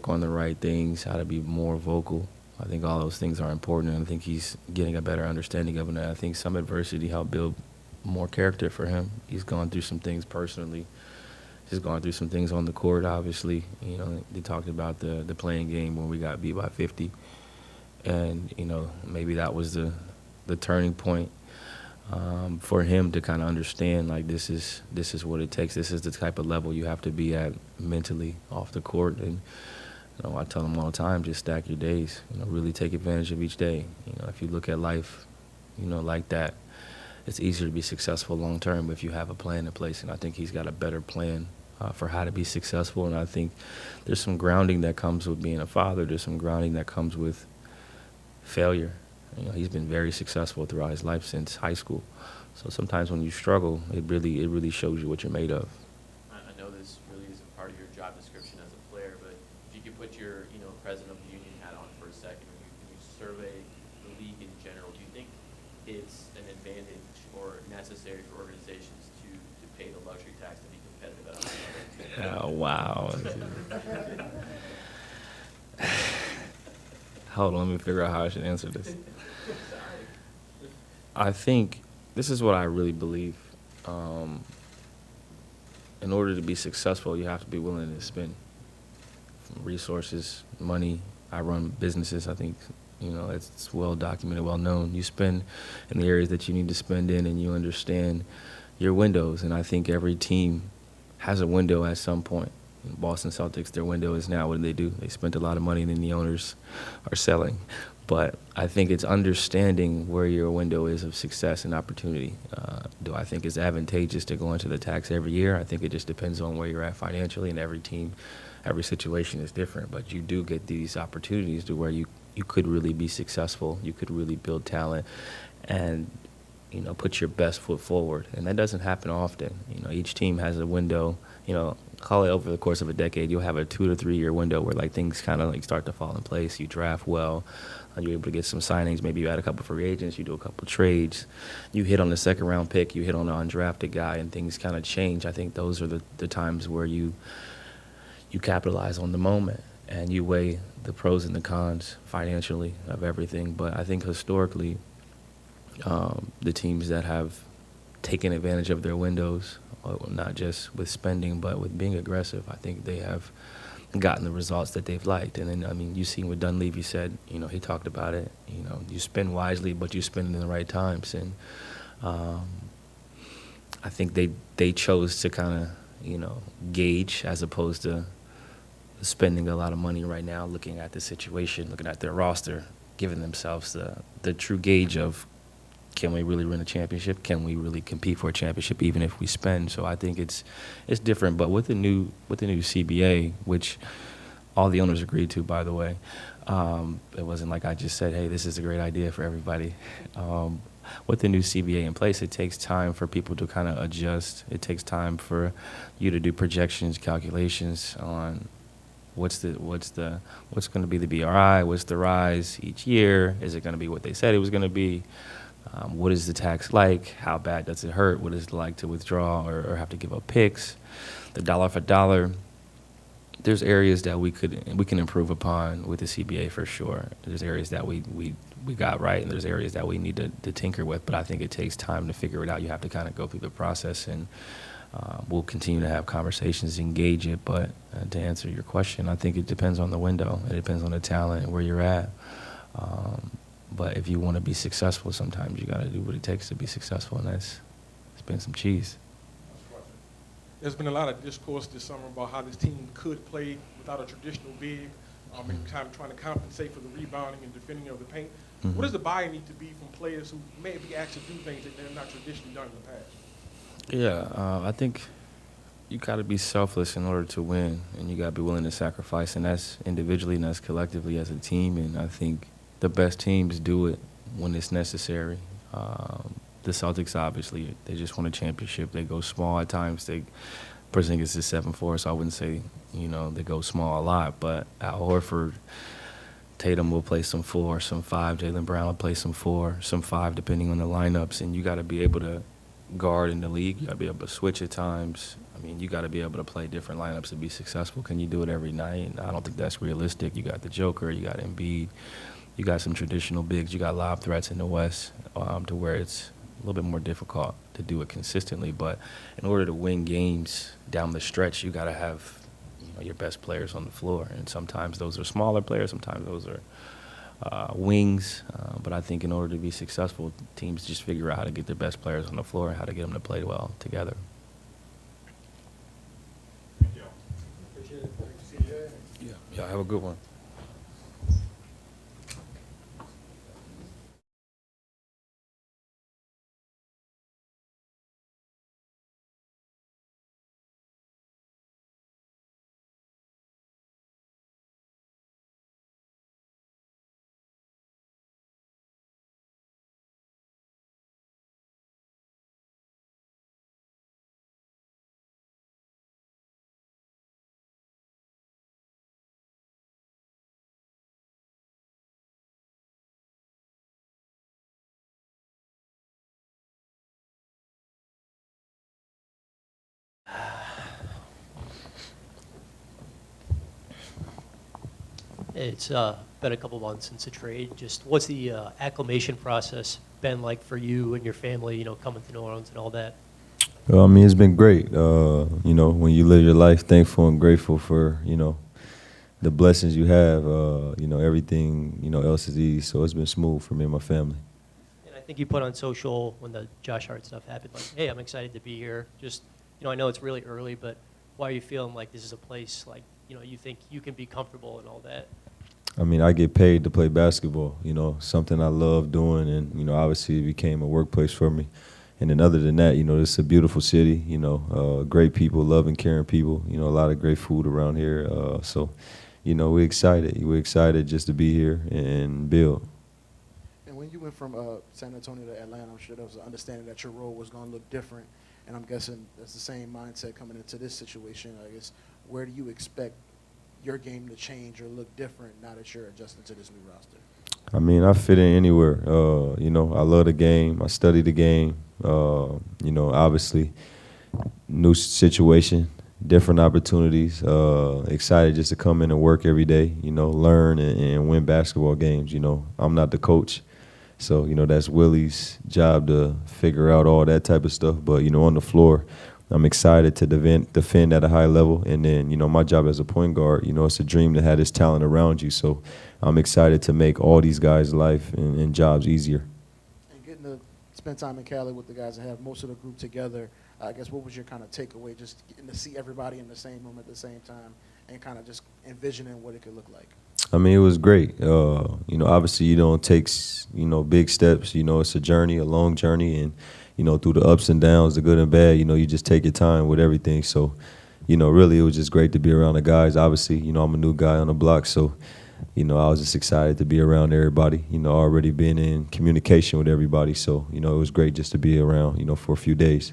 on the right things, how to be more vocal. I think all those things are important, and I think he's getting a better understanding of it. And I think some adversity helped build more character for him. He's gone through some things personally. He's gone through some things on the court, obviously. You know, they talked about the playing game when we got beat by 50. And, you know, maybe that was the turning point for him to kind of understand, like, this is what it takes. This is the type of level you have to be at mentally off the court. And, you know, I tell him all the time, just stack your days. You know, really take advantage of each day. You know, if you look at life, you know, like that, it's easier to be successful long term if you have a plan in place. And I think he's got a better plan for how to be successful. And I think there's some grounding that comes with being a father. There's some grounding that comes with failure. You know, he's been very successful throughout his life since high school. So sometimes when you struggle, it really shows you what you're made of. I know this really isn't part of your job description as a player, but if you could put your, you know, president of the union hat on for a second, when you survey the league in general, do you think it's an advantage or necessary for organizations to pay the luxury tax to be competitive at a high level? Oh, wow. Hold on, let me figure out how I should answer this. I think this is what I really believe. In order to be successful, you have to be willing to spend resources, money. I run businesses. I think, you know, it's well documented, well known. You spend in the areas that you need to spend in, and you understand your windows. And I think every team has a window at some point. Boston Celtics, their window is now, what do? They spent a lot of money and then the owners are selling. But I think it's understanding where your window is of success and opportunity. Do I think it's advantageous to go into the tax every year? I think it just depends on where you're at financially, and every team, every situation is different. But you do get these opportunities to where you could really be successful, you could really build talent, and put your best foot forward. And that doesn't happen often. Each team has a window, call it over the course of a decade, you'll have a 2 to 3 year window where like things kind of like start to fall in place. You draft well, you're able to get some signings, maybe you add a couple free agents, you do a couple trades, you hit on the second round pick, you hit on an undrafted guy, and things kind of change. I think those are the times where you capitalize on the moment and you weigh the pros and the cons financially of everything. But I think historically, the teams that have taken advantage of their windows, not just with spending, but with being aggressive, I think they have gotten the results that they've liked. And then, I mean, you see what Dunleavy said, he talked about it, you spend wisely, but you spend in the right times. And I think they chose to kind of, gauge as opposed to spending a lot of money right now, looking at the situation, looking at their roster, giving themselves the true gauge of, can we really win a championship? Can we really compete for a championship even if we spend? So I think it's different. But with the new CBA, which all the owners agreed to, by the way, it wasn't like I just said, hey, this is a great idea for everybody. With the new CBA in place, it takes time for people to kind of adjust. It takes time for you to do projections, calculations on what's going to be the BRI, what's the rise each year? Is it going to be what they said it was going to be? What is the tax like? How bad does it hurt? What is it like to withdraw or have to give up picks? The dollar for dollar. There's areas that we can improve upon with the CBA for sure. There's areas that we got right, and there's areas that we need to tinker with. But I think it takes time to figure it out. You have to kind of go through the process, and we'll continue to have conversations, engage it. But to answer your question, I think it depends on the window. It depends on the talent and where you're at. But if you want to be successful, sometimes you got to do what it takes to be successful, and that's spend some cheese. There's been a lot of discourse this summer about how this team could play without a traditional big, and kind of trying to compensate for the rebounding and defending of the paint. Mm-hmm. What does the buy-in need to be from players who may be asked to do things that they're not traditionally done in the past? Yeah, I think you got to be selfless in order to win, and you got to be willing to sacrifice, and that's individually and that's collectively as a team. And I think the best teams do it when it's necessary. The Celtics, obviously, they just won a championship. They go small at times. Porzingis is 7'4", so I wouldn't say, they go small a lot. But Al Horford, Tatum will play some 4, some 5. Jaylen Brown will play some 4, some 5, depending on the lineups. And you got to be able to guard in the league. You got to be able to switch at times. I mean, you got to be able to play different lineups to be successful. Can you do it every night? I don't think that's realistic. You got the Joker. You got Embiid. You got some traditional bigs. You got lob threats in the West to where it's a little bit more difficult to do it consistently. But in order to win games down the stretch, you got to have your best players on the floor. And sometimes those are smaller players. Sometimes those are wings. But I think in order to be successful, teams just figure out how to get their best players on the floor and how to get them to play well together. Appreciate it. Thank you, CJ. Yeah, have a good one. It's been a couple months since the trade. Just what's the acclimation process been like for you and your family, coming to New Orleans and all that? I mean, it's been great. When you live your life thankful and grateful for, the blessings you have, everything, else is easy. So it's been smooth for me and my family. And I think you put on social when the Josh Hart stuff happened, like, hey, I'm excited to be here. Just, I know it's really early, but why are you feeling like this is a place like, you think you can be comfortable and all that? I mean, I get paid to play basketball, something I love doing, and, obviously it became a workplace for me. And then other than that, this is a beautiful city, great people, loving, caring people, a lot of great food around here. So, we're excited. We're excited just to be here and build. And when you went from San Antonio to Atlanta, I'm sure there was an understanding that your role was going to look different. And I'm guessing that's the same mindset coming into this situation. I guess, where do you expect your game to change or look different now that you're adjusting to this new roster? I mean, I fit in anywhere. I love the game. I study the game. Obviously, new situation, different opportunities. Excited just to come in and work every day, learn and win basketball games. I'm not the coach. So, that's Willie's job to figure out all that type of stuff. But, on the floor, I'm excited to defend at a high level. And then, my job as a point guard, it's a dream to have this talent around you. So I'm excited to make all these guys' life and jobs easier. And getting to spend time in Cali with the guys and have most of the group together, I guess what was your kind of takeaway, just getting to see everybody in the same room at the same time and kind of just envisioning what it could look like? I mean, it was great. Obviously you don't take, big steps. It's a journey, a long journey. And, through the ups and downs, the good and bad, you just take your time with everything. So, really it was just great to be around the guys. Obviously, I'm a new guy on the block. So, I was just excited to be around everybody, already been in communication with everybody. So, it was great just to be around, for a few days.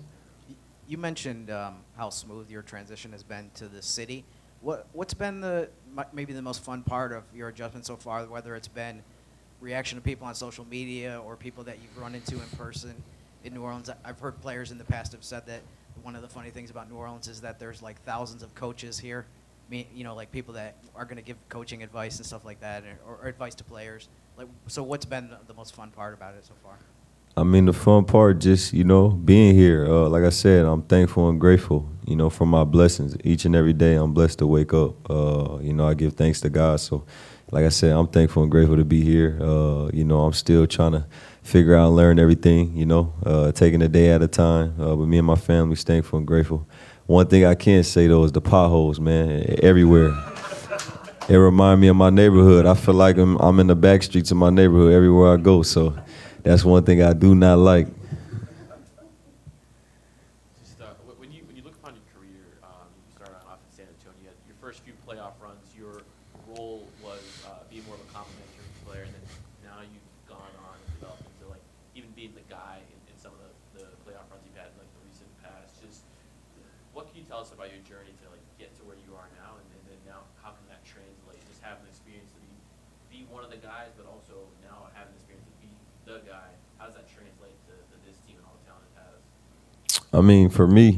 You mentioned how smooth your transition has been to the city. What's been maybe the most fun part of your adjustment so far, whether it's been reaction to people on social media or people that you've run into in person in New Orleans? I've heard players in the past have said that one of the funny things about New Orleans is that there's like thousands of coaches here, like people that are going to give coaching advice and stuff like that, or advice to players. So what's been the most fun part about it so far? I mean, the fun part, just, being here. Like I said, I'm thankful and grateful, for my blessings. Each and every day I'm blessed to wake up. I give thanks to God. So, like I said, I'm thankful and grateful to be here. I'm still trying to figure out and learn everything, taking a day at a time. But me and my family's thankful and grateful. One thing I can say, though, is the potholes, man, everywhere. It reminds me of my neighborhood. I feel like I'm in the back streets of my neighborhood everywhere I go. So that's one thing I do not like. Just when you look upon your career, you started off in San Antonio. Your first few playoff runs, your role was being more of a complimentary player, and then now you've gone on and developed into even being the guy in some of the playoff runs you've had in the recent past. Just what can you tell us about your journey to get to where you are now, and then now how can that translate? Just having the experience to be one of the guys, but also now having the experience to be the guy. How does that translate to this team and all the talent it has? I mean, for me,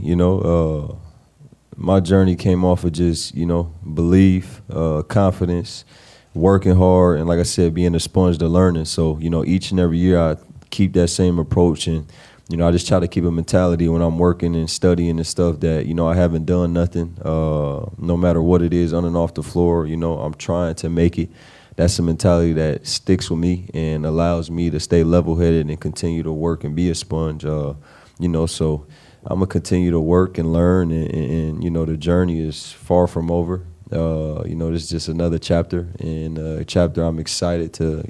my journey came off of just, belief, confidence, working hard, and like I said, being a sponge to learning. So, each and every year I keep that same approach, and, I just try to keep a mentality when I'm working and studying and stuff that, I haven't done nothing, no matter what it is on and off the floor, I'm trying to make it. That's a mentality that sticks with me and allows me to stay level-headed and continue to work and be a sponge. So I'm going to continue to work and learn, and the journey is far from over. This is just another chapter, and a chapter I'm excited to,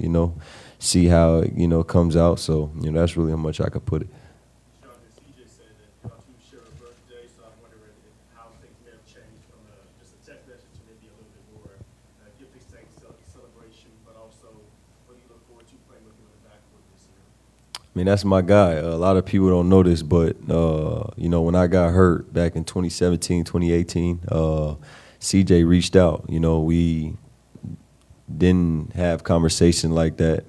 see how it, comes out. So, that's really how much I could put it. CJ said that y'all two share a birthday, so I'm wondering how things may have changed from just a text message to maybe a little bit more gifting celebration, but also what do you look forward to playing with him in the backcourt this year? I mean, that's my guy. A lot of people don't know this, but, when I got hurt back in 2017, 2018, CJ reached out. We didn't have conversation like that.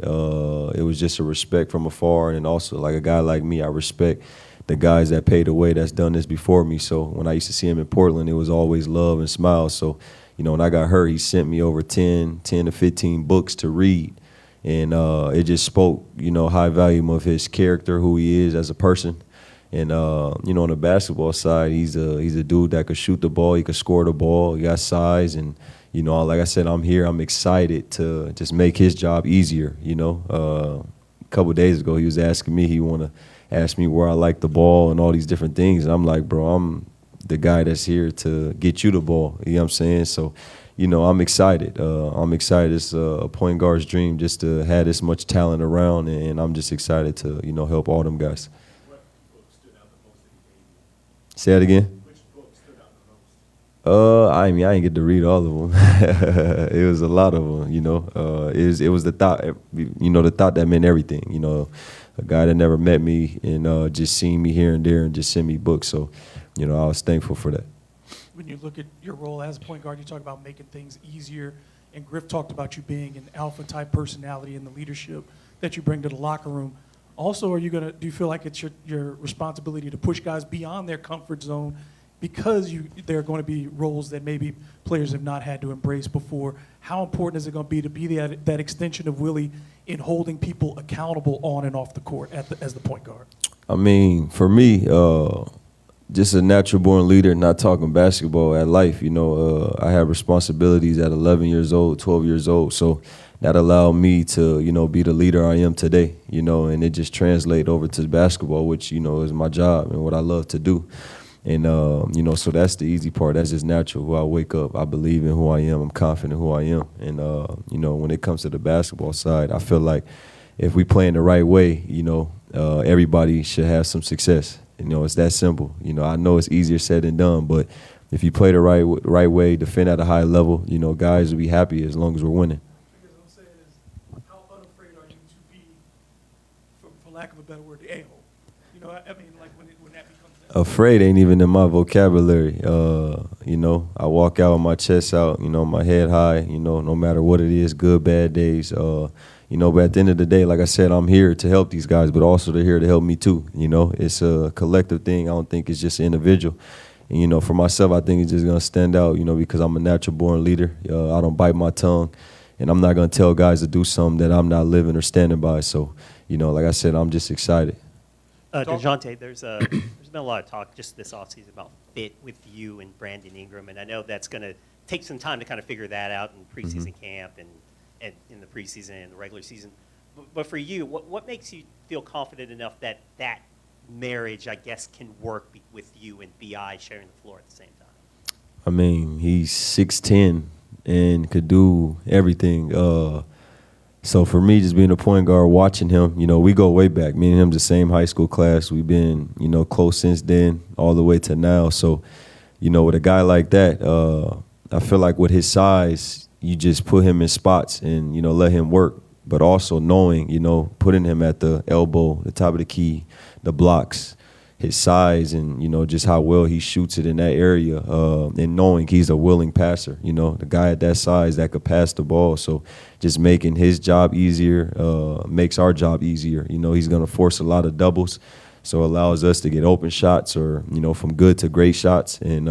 It was just a respect from afar, and also, like a guy like me, I respect the guys that paid the way that's done this before me. So when I used to see him in Portland, it was always love and smiles. So, when I got hurt, he sent me over 10 to 15 books to read. And it just spoke, high volume of his character, who he is as a person. And, on the basketball side, he's a dude that could shoot the ball. He could score the ball. He got size. And, like I said, I'm here. I'm excited to just make his job easier, A couple of days ago, he was asking me, he want to ask me where I like the ball and all these different things. And I'm like, bro, I'm the guy that's here to get you the ball. You know what I'm saying? So, you know, I'm excited. It's a point guard's dream just to have this much talent around, and I'm just excited to, you know, help all them guys. Say that again? I mean, I didn't get to read all of them. It was a lot of them, you know. It was the thought, you know, the thought that meant everything. You know, a guy that never met me and just seen me here and there and just sent me books. So, you know, I was thankful for that. When you look at your role as a point guard, you talk about making things easier, and Griff talked about you being an alpha-type personality and the leadership that you bring to the locker room. Also, do you feel like it's your responsibility to push guys beyond their comfort zone because there are going to be roles that maybe players have not had to embrace before? How important is it going to be that extension of Willie in holding people accountable on and off the court as the point guard? I mean, for me, just a natural-born leader, not talking basketball at life. You know, I have responsibilities at 11 years old, 12 years old. So that allowed me to, you know, be the leader I am today, you know, and it just translates over to basketball, which, you know, is my job and what I love to do. And, you know, so that's the easy part. That's just natural. Who I wake up, I believe in who I am. I'm confident in who I am. And, you know, when it comes to the basketball side, I feel like if we play in the right way, you know, everybody should have some success. You know, it's that simple. You know, I know it's easier said than done, but if you play the right way, defend at a high level, you know, guys will be happy as long as we're winning. Because what I'm saying is, how unafraid are you to be, for lack of a better word, the a-hole? You know, I mean, like when that becomes that. Afraid ain't even in my vocabulary. You know, I walk out with my chest out, you know, my head high, you know, no matter what it is, good, bad days. You know, but at the end of the day, like I said, I'm here to help these guys, but also they're here to help me too. You know, it's a collective thing. I don't think it's just an individual. And, you know, for myself, I think it's just going to stand out, you know, because I'm a natural-born leader. I don't bite my tongue, and I'm not going to tell guys to do something that I'm not living or standing by. So, you know, like I said, I'm just excited. Dejounte, there's been a lot of talk just this offseason about fit with you and Brandon Ingram, and I know that's going to take some time to kind of figure that out in preseason camp and in the preseason and the regular season. But for you, what makes you feel confident enough that that marriage, I guess, can work with you and B.I. sharing the floor at the same time? I mean, he's 6'10" and could do everything. So for me, just being a point guard, watching him, you know, we go way back. Me and him's the same high school class. We've been, you know, close since then all the way to now. So, you know, with a guy like that, I feel like with his size, you just put him in spots and, you know, let him work. But also knowing, you know, putting him at the elbow, the top of the key, the blocks, his size, and, you know, just how well he shoots it in that area, and knowing he's a willing passer, you know, the guy at that size that could pass the ball. So just making his job easier makes our job easier. You know, he's going to force a lot of doubles, so it allows us to get open shots or, you know, from good to great shots. And,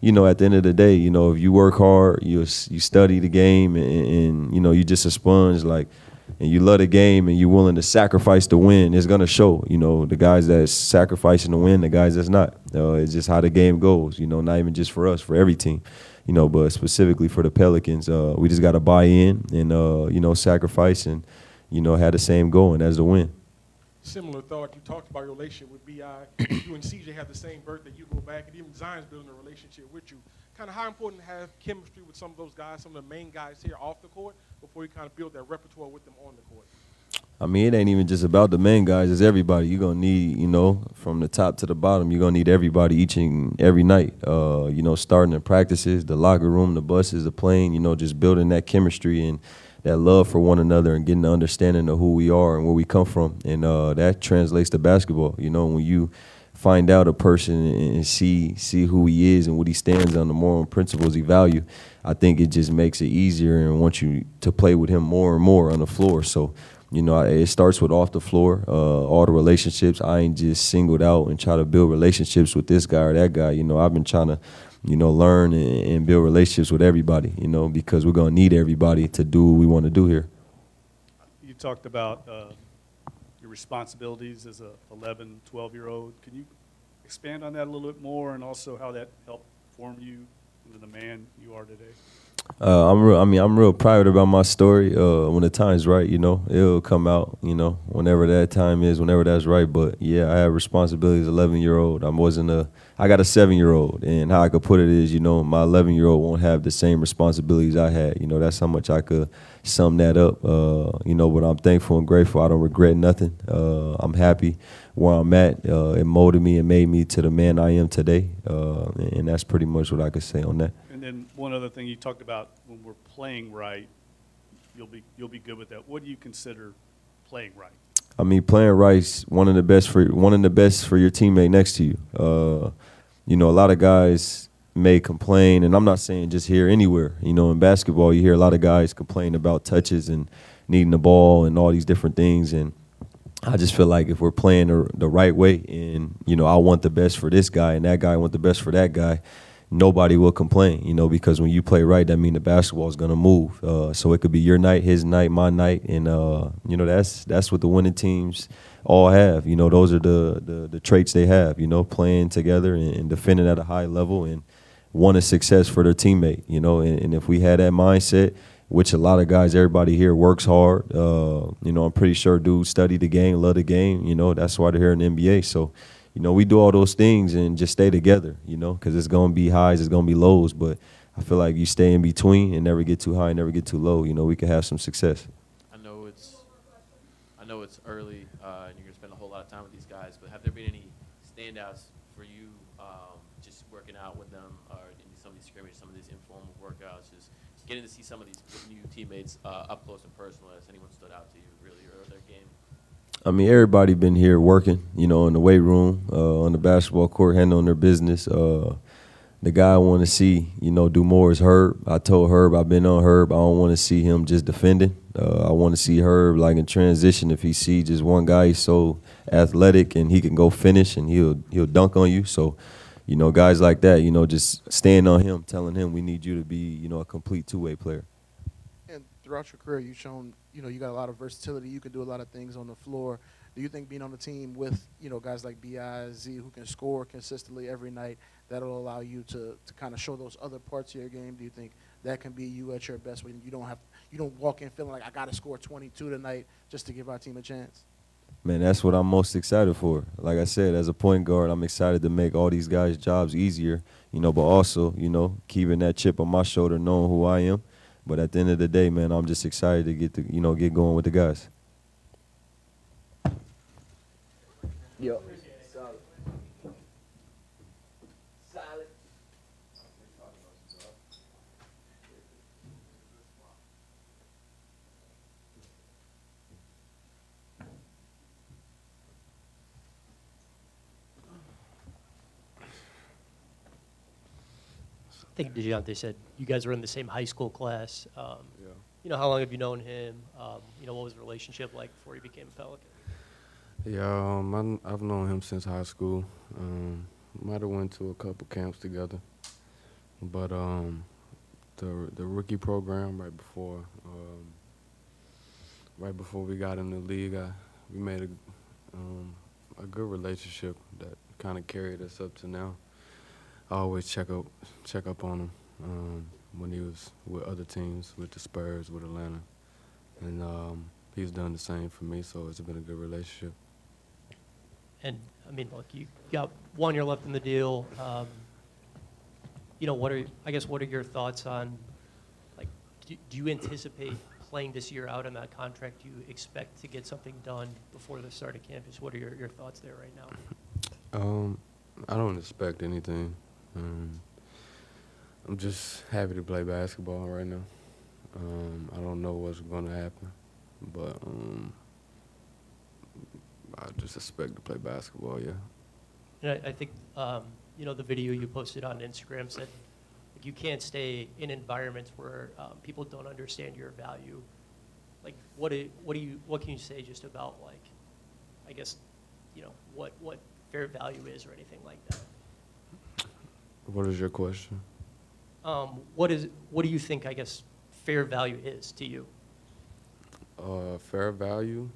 you know, at the end of the day, you know, if you work hard, you study the game, and you know, you just a sponge, like, and you love the game and you're willing to sacrifice to win, it's going to show. You know, the guys that's sacrificing to win, the guys that's not. It's just how the game goes, you know, not even just for us, for every team, you know, but specifically for the Pelicans. We just got to buy in and, you know, sacrifice and, you know, have the same goal, and that's the win. Similar thought. You talked about your relationship with B.I. You and CJ have the same birthday. You go back, and even Zion's building a relationship with you. Kind of how important to have chemistry with some of those guys, some of the main guys here off the court, before you kind of build that repertoire with them on the court? I mean, it ain't even just about the main guys. It's everybody. You're going to need, you know, from the top to the bottom, you're going to need everybody each and every night. You know, starting the practices, the locker room, the buses, the plane, you know, just building that chemistry and that love for one another and getting the understanding of who we are and where we come from. And that translates to basketball. You know, when you find out a person and see who he is and what he stands on, the moral principles he value, I think it just makes it easier and wants you to play with him more and more on the floor. So, you know, it starts with off the floor, all the relationships. I ain't just singled out and try to build relationships with this guy or that guy. You know, I've been trying to, you know, learn and build relationships with everybody, you know, because we're going to need everybody to do what we want to do here. You talked about your responsibilities as a 11, 12-year-old. Can you expand on that a little bit more, and also how that helped form you into the man you are today? I'm real private about my story. When the time's right, it'll come out, whenever that time is, whenever that's right. But yeah, I have responsibilities. 11-year-old. I got a 7-year-old, and how I could put it is, my 11-year-old won't have the same responsibilities I had. That's how much I could sum that up. But I'm thankful and grateful. I don't regret nothing. I'm happy where I'm at. It molded me and made me to the man I am today. And that's pretty much what I could say on that. And then one other thing you talked about, when we're playing right, you'll be good with that. What do you consider playing right? I mean, playing right's one of the best for your teammate next to you. A lot of guys may complain, and I'm not saying just here, anywhere. In basketball, you hear a lot of guys complain about touches and needing the ball and all these different things. And I just feel like if we're playing the right way, and I want the best for this guy, and that guy want the best for that guy, nobody will complain, because when you play right, that means the basketball is going to move. So it could be your night, his night, my night. And, that's what the winning teams all have. Those are the traits they have, playing together and defending at a high level and wanting success for their teammate, and if we had that mindset, which a lot of guys, everybody here works hard. I'm pretty sure dudes study the game, love the game. That's why they're here in the NBA. So, we do all those things and just stay together, because it's going to be highs, it's going to be lows. But I feel like you stay in between and never get too high and never get too low. We can have some success. I know it's early, and you're going to spend a whole lot of time with these guys, but have there been any standouts for you just working out with them or in some of these scrimmages, some of these informal workouts, just getting to see some of these new teammates up close and personal? Has anyone stood out to you really or their game? I mean, everybody been here working, in the weight room, on the basketball court, handling their business. The guy I want to see, do more is Herb. I told Herb, I've been on Herb. I don't want to see him just defending. I want to see Herb like in transition. If he see just one guy, he's so athletic and he can go finish and he'll dunk on you. So, guys like that, just staying on him, telling him we need you to be, a complete two-way player. And throughout your career, you've shown, you got a lot of versatility. You can do a lot of things on the floor. Do you think being on the team with, guys like B.I., Z, who can score consistently every night, that'll allow you to kind of show those other parts of your game? Do you think that can be you at your best when you don't walk in feeling like I got to score 22 tonight just to give our team a chance? Man, that's what I'm most excited for. Like I said, as a point guard, I'm excited to make all these guys' jobs easier, but also, keeping that chip on my shoulder, knowing who I am. But at the end of the day, man, I'm just excited to get going with the guys. Yo. I think Dejounte said you guys were in the same high school class. How long have you known him? What was the relationship like before he became a Pelican? Yeah, I've known him since high school. Might have went to a couple camps together, but the rookie program right before we got in the league, we made a good relationship that kind of carried us up to now. I always check up on him when he was with other teams, with the Spurs, with Atlanta, and he's done the same for me. So it's been a good relationship. And I mean, look, you got 1 year left in the deal. What are your thoughts on, like, do you anticipate playing this year out on that contract? Do you expect to get something done before the start of campus? What are your thoughts there right now? I don't expect anything. I'm just happy to play basketball right now. I don't know what's going to happen, but I just expect to play basketball, yeah. And I think, the video you posted on Instagram said you can't stay in environments where people don't understand your value. Like, what can you say just about, like, I guess, what fair value is or anything like that? What is your question? What do you think, I guess, fair value is to you? Fair value?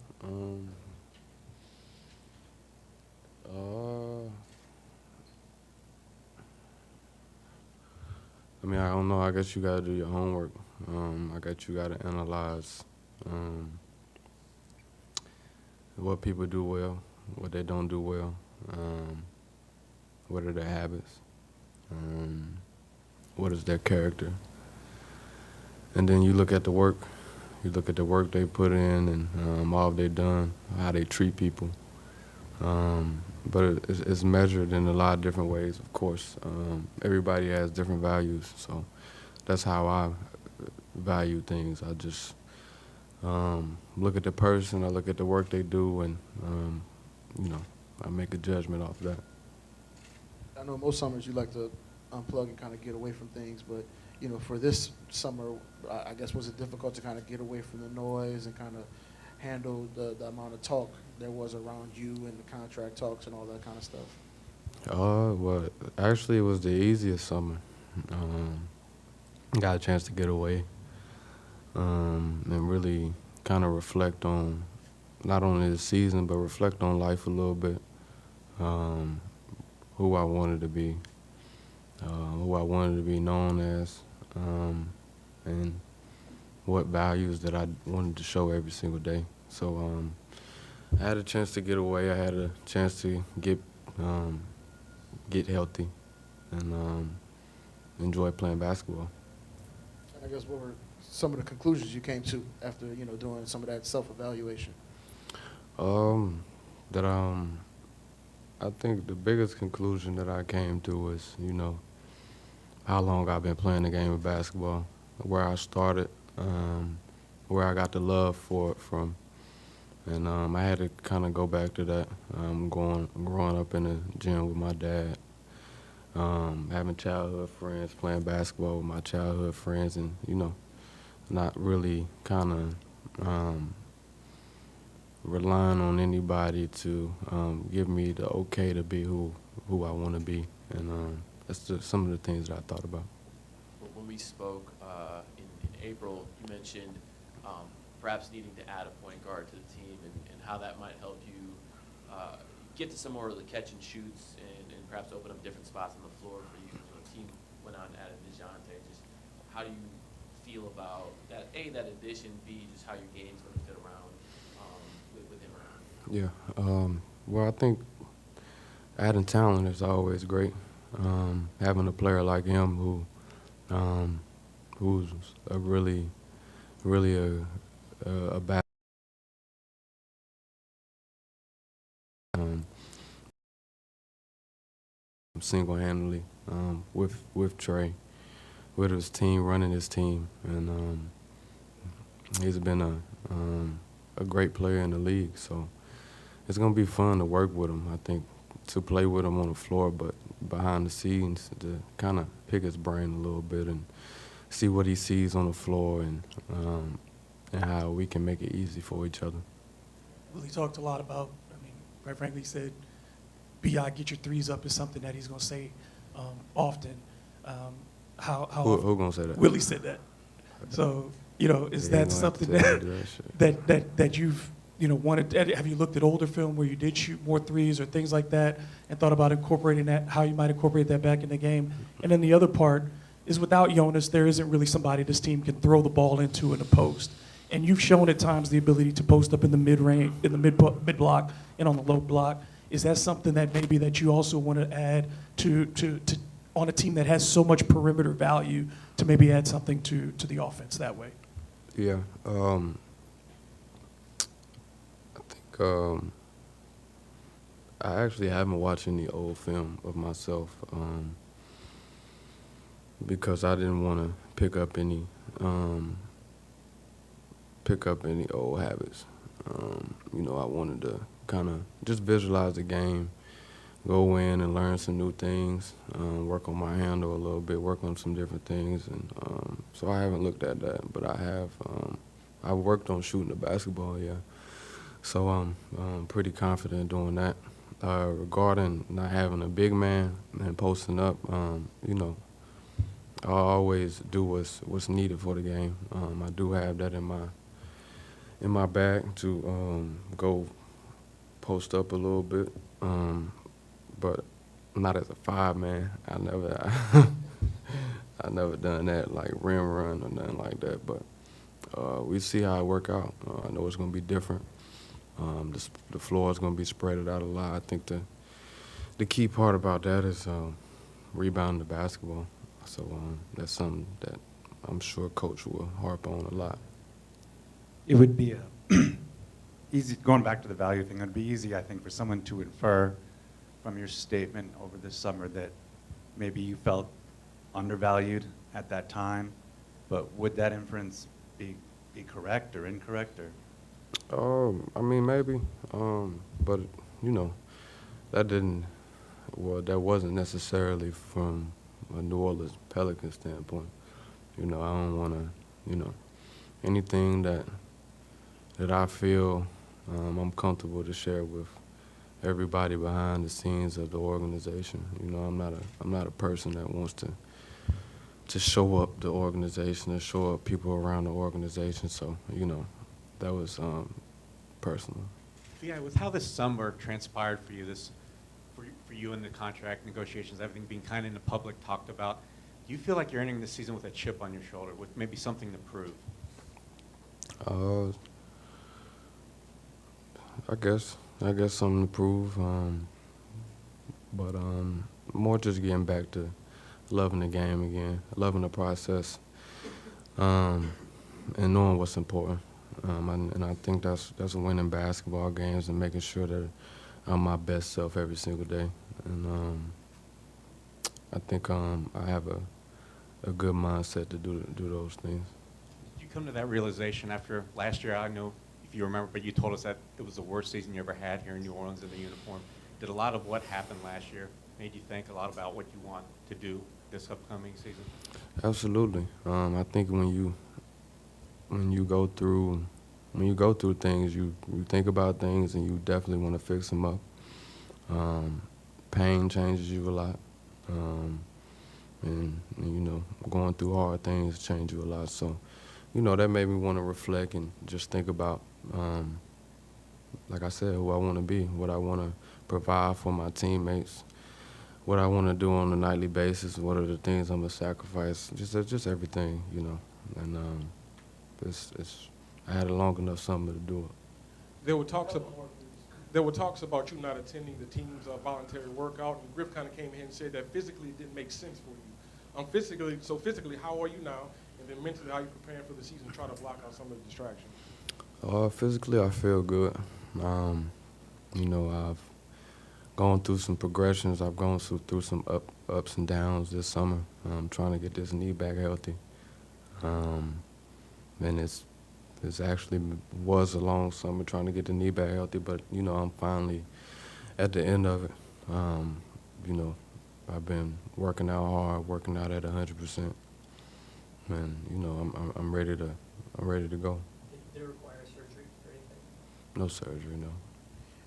I mean, I don't know. I guess you got to do your homework. I guess you got to analyze what people do well, what they don't do well, what are their habits, what is their character. And then you look at the work. You look at the work they put in and all they've done, how they treat people. But it's measured in a lot of different ways, of course. Everybody has different values, so that's how I value things. I just look at the person, I look at the work they do, and, I make a judgment off that. I know most summers you like to unplug and kind of get away from things, but for this summer, I guess was it difficult to kind of get away from the noise and kind of handle the amount of talk there was around you and the contract talks and all that kind of stuff? Well, actually, it was the easiest summer. Got a chance to get away and really kind of reflect on not only the season, but reflect on life a little bit, who I wanted to be, who I wanted to be known as, and what values that I wanted to show every single day. So I had a chance to get away. I had a chance to get healthy and enjoy playing basketball. And I guess what were some of the conclusions you came to after doing some of that self-evaluation? I think the biggest conclusion that I came to was, how long I've been playing the game of basketball, where I started, where I got the love for it from. And I had to kind of go back to that, growing up in the gym with my dad, having childhood friends, playing basketball with my childhood friends, and, not really kind of relying on anybody to give me the okay to be who I want to be. And that's just some of the things that I thought about. When we spoke in April, you mentioned perhaps needing to add a point guard to the team and how that might help you get to some more of the catch and shoots and perhaps open up different spots on the floor for you. The team went out and added Dejounte. Just how do you feel about that? A, that addition. B, just how your game's going to fit around with him around. Yeah. Well, I think adding talent is always great. Having a player like him who's a really a bad single-handedly with Trey, with his team, running his team, and he's been a great player in the league. So it's gonna be fun to work with him. I think to play with him on the floor, but behind the scenes to kind of pick his brain a little bit and see what he sees on the floor and how we can make it easy for each other. Willie talked a lot about, quite frankly, he said, B.I. get your threes up is something that he's going to say often. Who going to say that? Willie said that. So, is that something that you've, wanted, have you looked at older film where you did shoot more threes or things like that and thought about incorporating that, how you might incorporate that back in the game? And then the other part is without Jonas, there isn't really somebody this team can throw the ball into in the post. And you've shown at times the ability to post up in the mid-range, in the mid-block and on the low block. Is that something that maybe that you also want to add to on a team that has so much perimeter value to maybe add something to the offense that way? Yeah. I think I actually haven't watched any old film of myself because I didn't want to pick up any old habits. I wanted to kind of just visualize the game, go in and learn some new things, work on my handle a little bit, work on some different things. And so I haven't looked at that, but I have. I've worked on shooting the basketball, yeah. So I'm pretty confident doing that. Regarding not having a big man and posting up, I always do what's needed for the game. I do have that in my bag to go post up a little bit, but not as a 5-man. I never done that, like rim run or nothing like that. But we see how it work out. I know it's going to be different. The floor is going to be spread out a lot. I think the key part about that is rebounding the basketball. So that's something that I'm sure Coach will harp on a lot. It would be easy, going back to the value thing, it would be easy, I think, for someone to infer from your statement over this summer that maybe you felt undervalued at that time, but would that inference be correct or incorrect? Or? I mean, maybe, but, you know, that wasn't necessarily from a New Orleans Pelicans standpoint. You know, I don't want to, you know, anything that I feel I'm comfortable to share with everybody behind the scenes of the organization. You know, I'm not a person that wants to show up the organization or show up people around the organization. So, you know, that was personal. Yeah, with how this summer transpired for you, for you in the contract negotiations, everything being kind of in the public talked about, do you feel like you're entering this season with a chip on your shoulder, with maybe something to prove? I guess something to prove, but more just getting back to loving the game again, loving the process, and knowing what's important. And I think that's winning basketball games and making sure that I'm my best self every single day. And I think I have a good mindset to do those things. Did you come to that realization after last year? I know if you remember, but you told us that it was the worst season you ever had here in New Orleans in the uniform. Did a lot of what happened last year made you think a lot about what you want to do this upcoming season? Absolutely. I think when you go through things, you think about things and you definitely want to fix them up. Pain changes you a lot. And, you know, going through hard things change you a lot. So, you know, that made me want to reflect and just think about, like I said, who I want to be, what I want to provide for my teammates, what I want to do on a nightly basis, what are the things I'm going to sacrifice, just everything, you know. And I had a long enough summer to do it. There were talks about you not attending the team's voluntary workout, and Griff kind of came here and said that physically it didn't make sense for you. Physically, how are you now? And then mentally, how are you preparing for the season to try to block out some of the distractions? Physically, I feel good. You know, I've gone through some progressions. I've gone through some ups and downs this summer. I'm trying to get this knee back healthy. And it's actually was a long summer trying to get the knee back healthy, but, you know, I'm finally at the end of it. You know, I've been working out hard, working out at 100%. And, you know, I'm ready to go. Did it require surgery or anything? No surgery, no.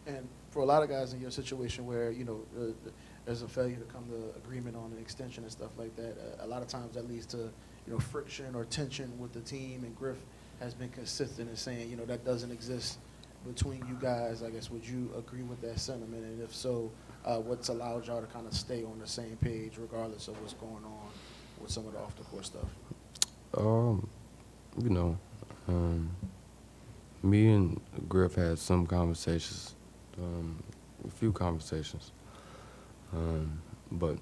And for a lot of guys in your situation where, you know, there's a failure to come to agreement on an extension and stuff like that, a lot of times that leads to, you know, friction or tension with the team. And Griff has been consistent in saying, you know, that doesn't exist between you guys. I guess, would you agree with that sentiment? And if so, what's allowed y'all to kind of stay on the same page regardless of what's going on with some of the off-the-court stuff? You know, me and Griff had some conversations, a few conversations. But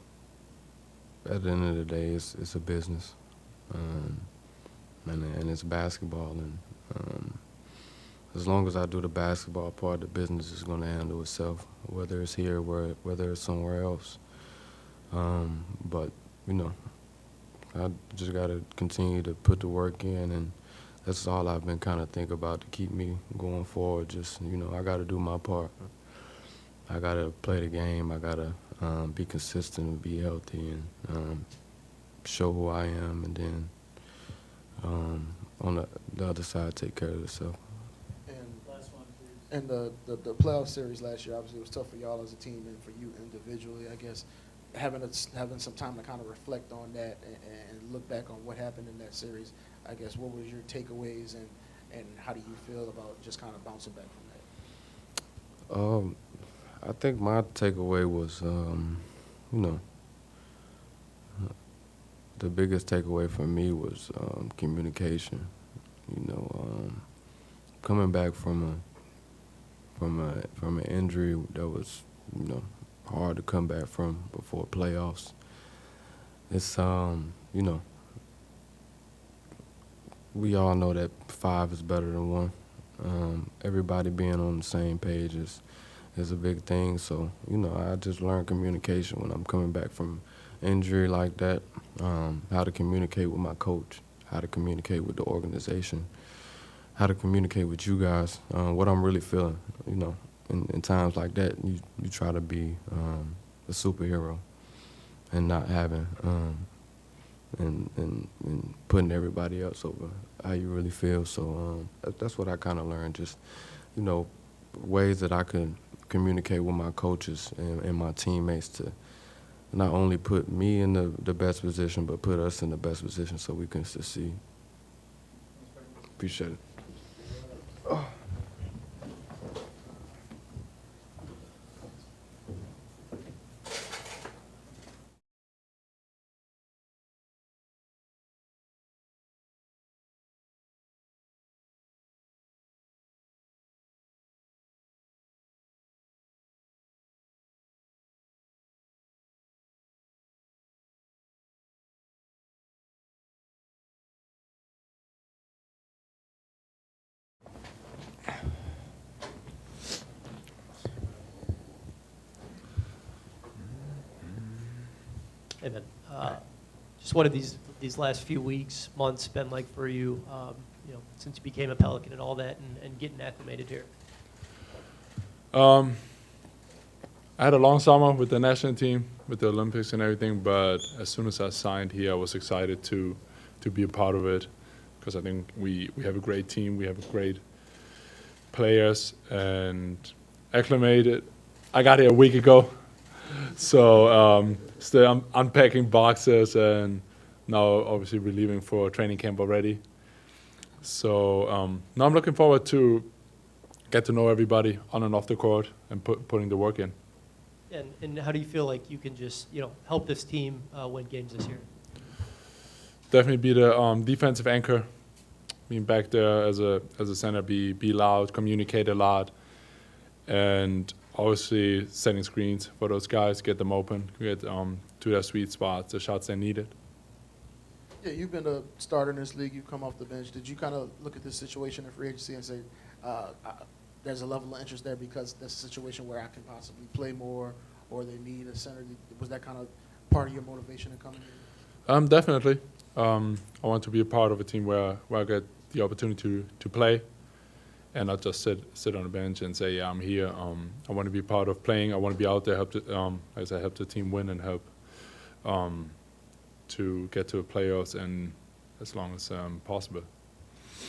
at the end of the day, it's a business. And it's basketball, and as long as I do the basketball part, the business is going to handle itself, whether it's here, whether it's somewhere else. But, you know, I just got to continue to put the work in, and that's all I've been kind of thinking about to keep me going forward. Just, you know, I got to do my part. I got to play the game. I got to be consistent and be healthy and show who I am, and then on the other side, take care of yourself. And the playoff series last year, obviously, it was tough for y'all as a team and for you individually. I guess having some time to kind of reflect on that and look back on what happened in that series, I guess, what was your takeaways and how do you feel about just kind of bouncing back from that? I think my takeaway was, you know, the biggest takeaway for me was communication. You know, coming back from an injury that was, you know, hard to come back from before playoffs. It's you know, we all know that 5 is better than 1. Everybody being on the same page is a big thing. So, you know, I just learned communication when I'm coming back from injury like that, how to communicate with my coach, how to communicate with the organization, how to communicate with you guys, what I'm really feeling. You know, in times like that, you try to be a superhero and not having and putting everybody else over how you really feel. So that's what I kind of learned, just, you know, ways that I could communicate with my coaches and my teammates to not only put me in the best position, but put us in the best position so we can succeed. Appreciate it. Hey, man. Just what have these last few weeks, months been like for you, you know, since you became a Pelican and all that, and getting acclimated here? I had a long summer with the national team, with the Olympics and everything, but as soon as I signed here, I was excited to be a part of it, because I think we have a great team, we have great players, and acclimated. I got here a week ago, so still unpacking boxes, and now obviously we're leaving for training camp already. So now I'm looking forward to get to know everybody on and off the court and putting the work in. And how do you feel like you can just, you know, help this team win games this year? Definitely be the defensive anchor, being back there as a center, be loud, communicate a lot, and obviously setting screens for those guys, get them open, get to their sweet spots, the shots they needed. Yeah, you've been a starter in this league. You've come off the bench. Did you kind of look at this situation in free agency and say, there's a level of interest there because that's a situation where I can possibly play more, or they need a center? Was that kind of part of your motivation in coming here? Definitely. I want to be a part of a team where I get the opportunity to play and not just sit on the bench and say, yeah, I'm here. I want to be part of playing. I want to be out there, help the team win and help to get to the playoffs and as long as possible.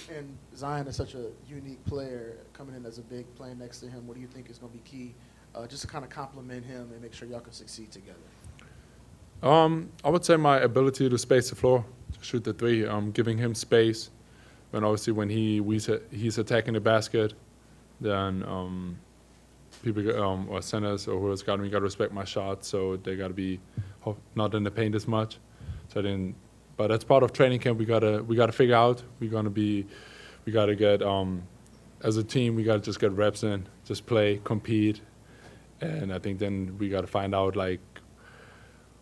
And Zion is such a unique player, coming in as a big, playing next to him. What do you think is going to be key just to kind of complement him and make sure y'all can succeed together? I would say my ability to space the floor, to shoot the three, giving him space. When obviously when he's attacking the basket, then people or centers or whoever's got me got to respect my shot, so they got to be not in the paint as much. So but that's part of training camp. We gotta figure out. We gotta get as a team. We gotta just get reps in, just play, compete, and I think then we gotta find out like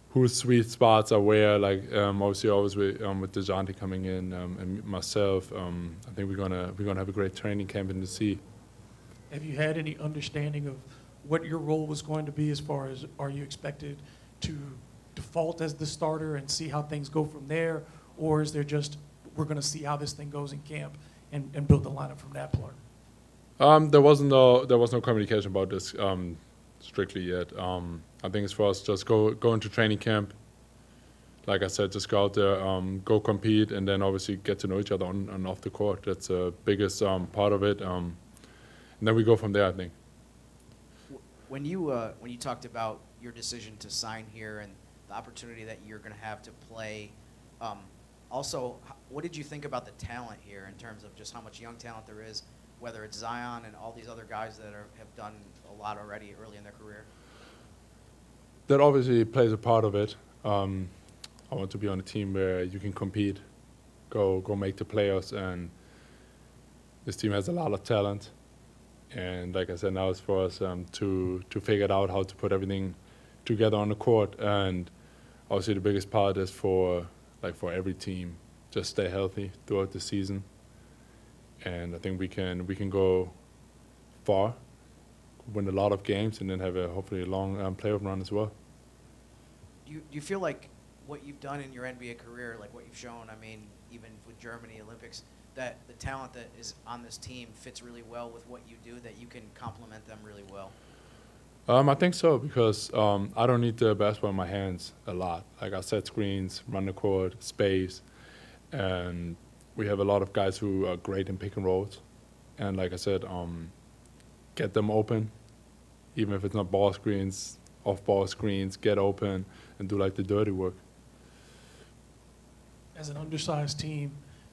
whose sweet spots are where. Like obviously always with Dejounte coming in and myself. I think we're gonna have a great training camp in the sea. Have you had any understanding of what your role was going to be, as far as are you expected to default as the starter and see how things go from there, or is there just we're going to see how this thing goes in camp and build the lineup from that part? There was no communication about this strictly yet. I think it's for us just go into training camp. Like I said, just go out there, go compete, and then obviously get to know each other on and off the court. That's the biggest part of it. And then we go from there, I think. When you talked about your decision to sign here and the opportunity that you're going to have to play, also, what did you think about the talent here in terms of just how much young talent there is, whether it's Zion and all these other guys that have done a lot already early in their career? That obviously plays a part of it. I want to be on a team where you can compete, go make the playoffs, and this team has a lot of talent. And like I said, now it's for us to figure out how to put everything together on the court. And obviously the biggest part is for every team, just stay healthy throughout the season. And I think we can go far, win a lot of games, and then have hopefully a long playoff run as well. Do you feel like what you've done in your NBA career, like what you've shown, I mean, even with Germany Olympics, that the talent that is on this team fits really well with what you do, that you can complement them really well? I think so, because I don't need the basketball in my hands a lot. Like I set screens, run the court, space, and we have a lot of guys who are great in pick and rolls. And like I said, get them open, even if it's not ball screens, off-ball screens, get open and do like the dirty work. As an undersized team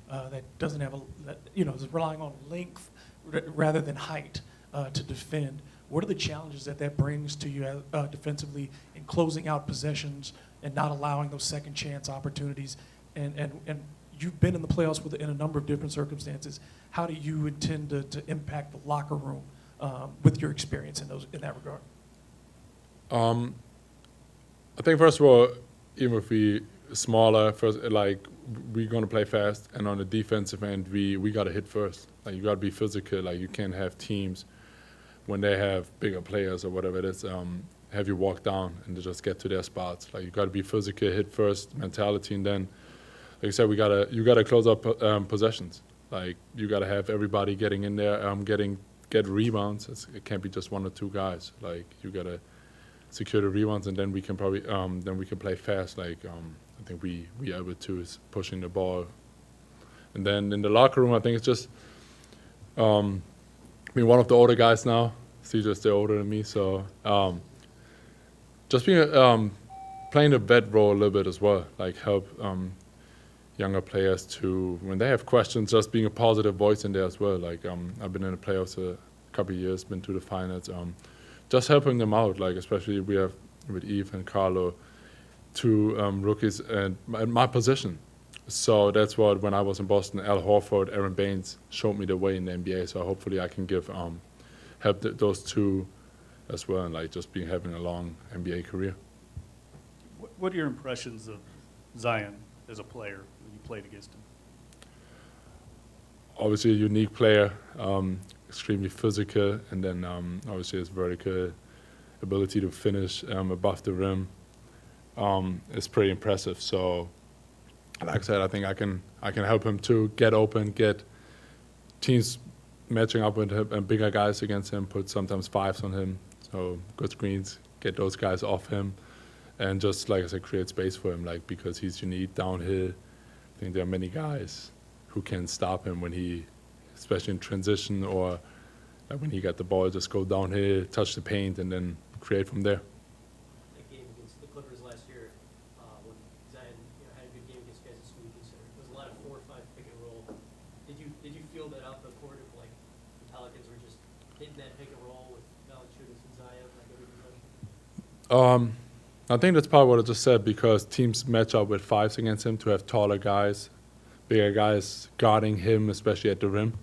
that doesn't have is relying on length rather than height to defend, what are the challenges that brings to you defensively in closing out possessions and not allowing those second chance opportunities? And you've been in the playoffs in a number of different circumstances. How do you intend to impact the locker room with your experience in that regard? I think first of all, even if we smaller, first, like we're gonna play fast, and on the defensive end, we gotta hit first. Like you gotta be physical. Like you can't have teams when they have bigger players or whatever it is, have you walk down and to just get to their spots. Like you gotta be physical, hit first mentality, and then, like I said, you gotta close up possessions. Like you gotta have everybody getting in there, get rebounds. It can't be just one or two guys. Like you gotta secure the rebounds, and then we can probably play fast. Like I think we are able to is pushing the ball, and then in the locker room, I think it's just being one of the older guys now. CJ's still older than me, so just being playing the vet role a little bit as well. Like help younger players to, when they have questions, just being a positive voice in there as well. Like I've been in the playoffs a couple of years, been to the finals. Just helping them out, like especially we have with Eve and Carlo, two rookies at my position. So that's what, when I was in Boston, Al Horford, Aaron Baines showed me the way in the NBA. So hopefully I can give help those two as well, and like just having a long NBA career. What are your impressions of Zion as a player when you played against him? Obviously a unique player, extremely physical, and then obviously his vertical ability to finish above the rim is pretty impressive. So, like I said, I think I can help him to get open, get teams matching up with him and bigger guys against him, put sometimes fives on him, so good screens, get those guys off him, and just, like I said, create space for him, like, because he's unique downhill. I think there are many guys who can stop him when he, especially in transition, or like when he got the ball, just go downhill, touch the paint, and then create from there. That game against the Clippers last year, when Zion had a good game against guys this week, there was a lot of 4-5 pick and roll. Did you feel that out the court of, like, the Pelicans were just hitting that pick and roll with Valanciunas and Zion like every possession? I think that's part of what I just said, because teams match up with fives against him to have taller guys, bigger guys guarding him, especially at the rim.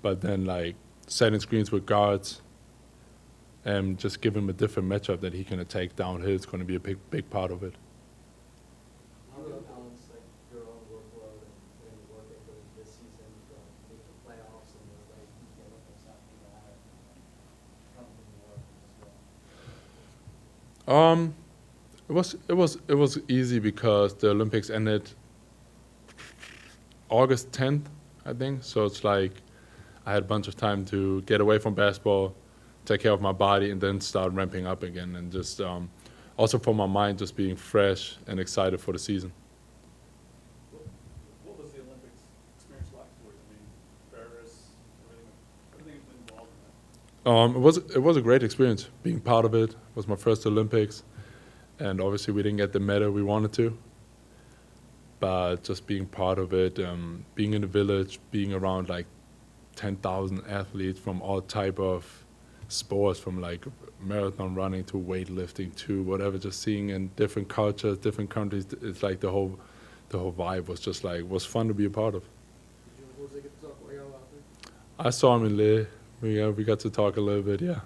But then, like, setting screens with guards and just give him a different matchup that he can attack downhill is going to be a big part of it. How do you balance like your own workload and working for this season to make the playoffs and the late Olympics after that? It was easy because the Olympics ended August 10th, I think. So it's like I had a bunch of time to get away from basketball, take care of my body, and then start ramping up again. And just also for my mind, just being fresh and excited for the season. What was the Olympics experience like for you? I mean, Paris, everything has been involved in that. It was a great experience. Being part of it was my first Olympics, and obviously we didn't get the medal we wanted to. But just being part of it, being in the village, being around like 10,000 athletes from all type of sports, from like marathon running to weightlifting to whatever, just seeing in different cultures, different countries. It's like the whole vibe was just like, was fun to be a part of. I saw him in Leh. We got to talk a little bit, yeah.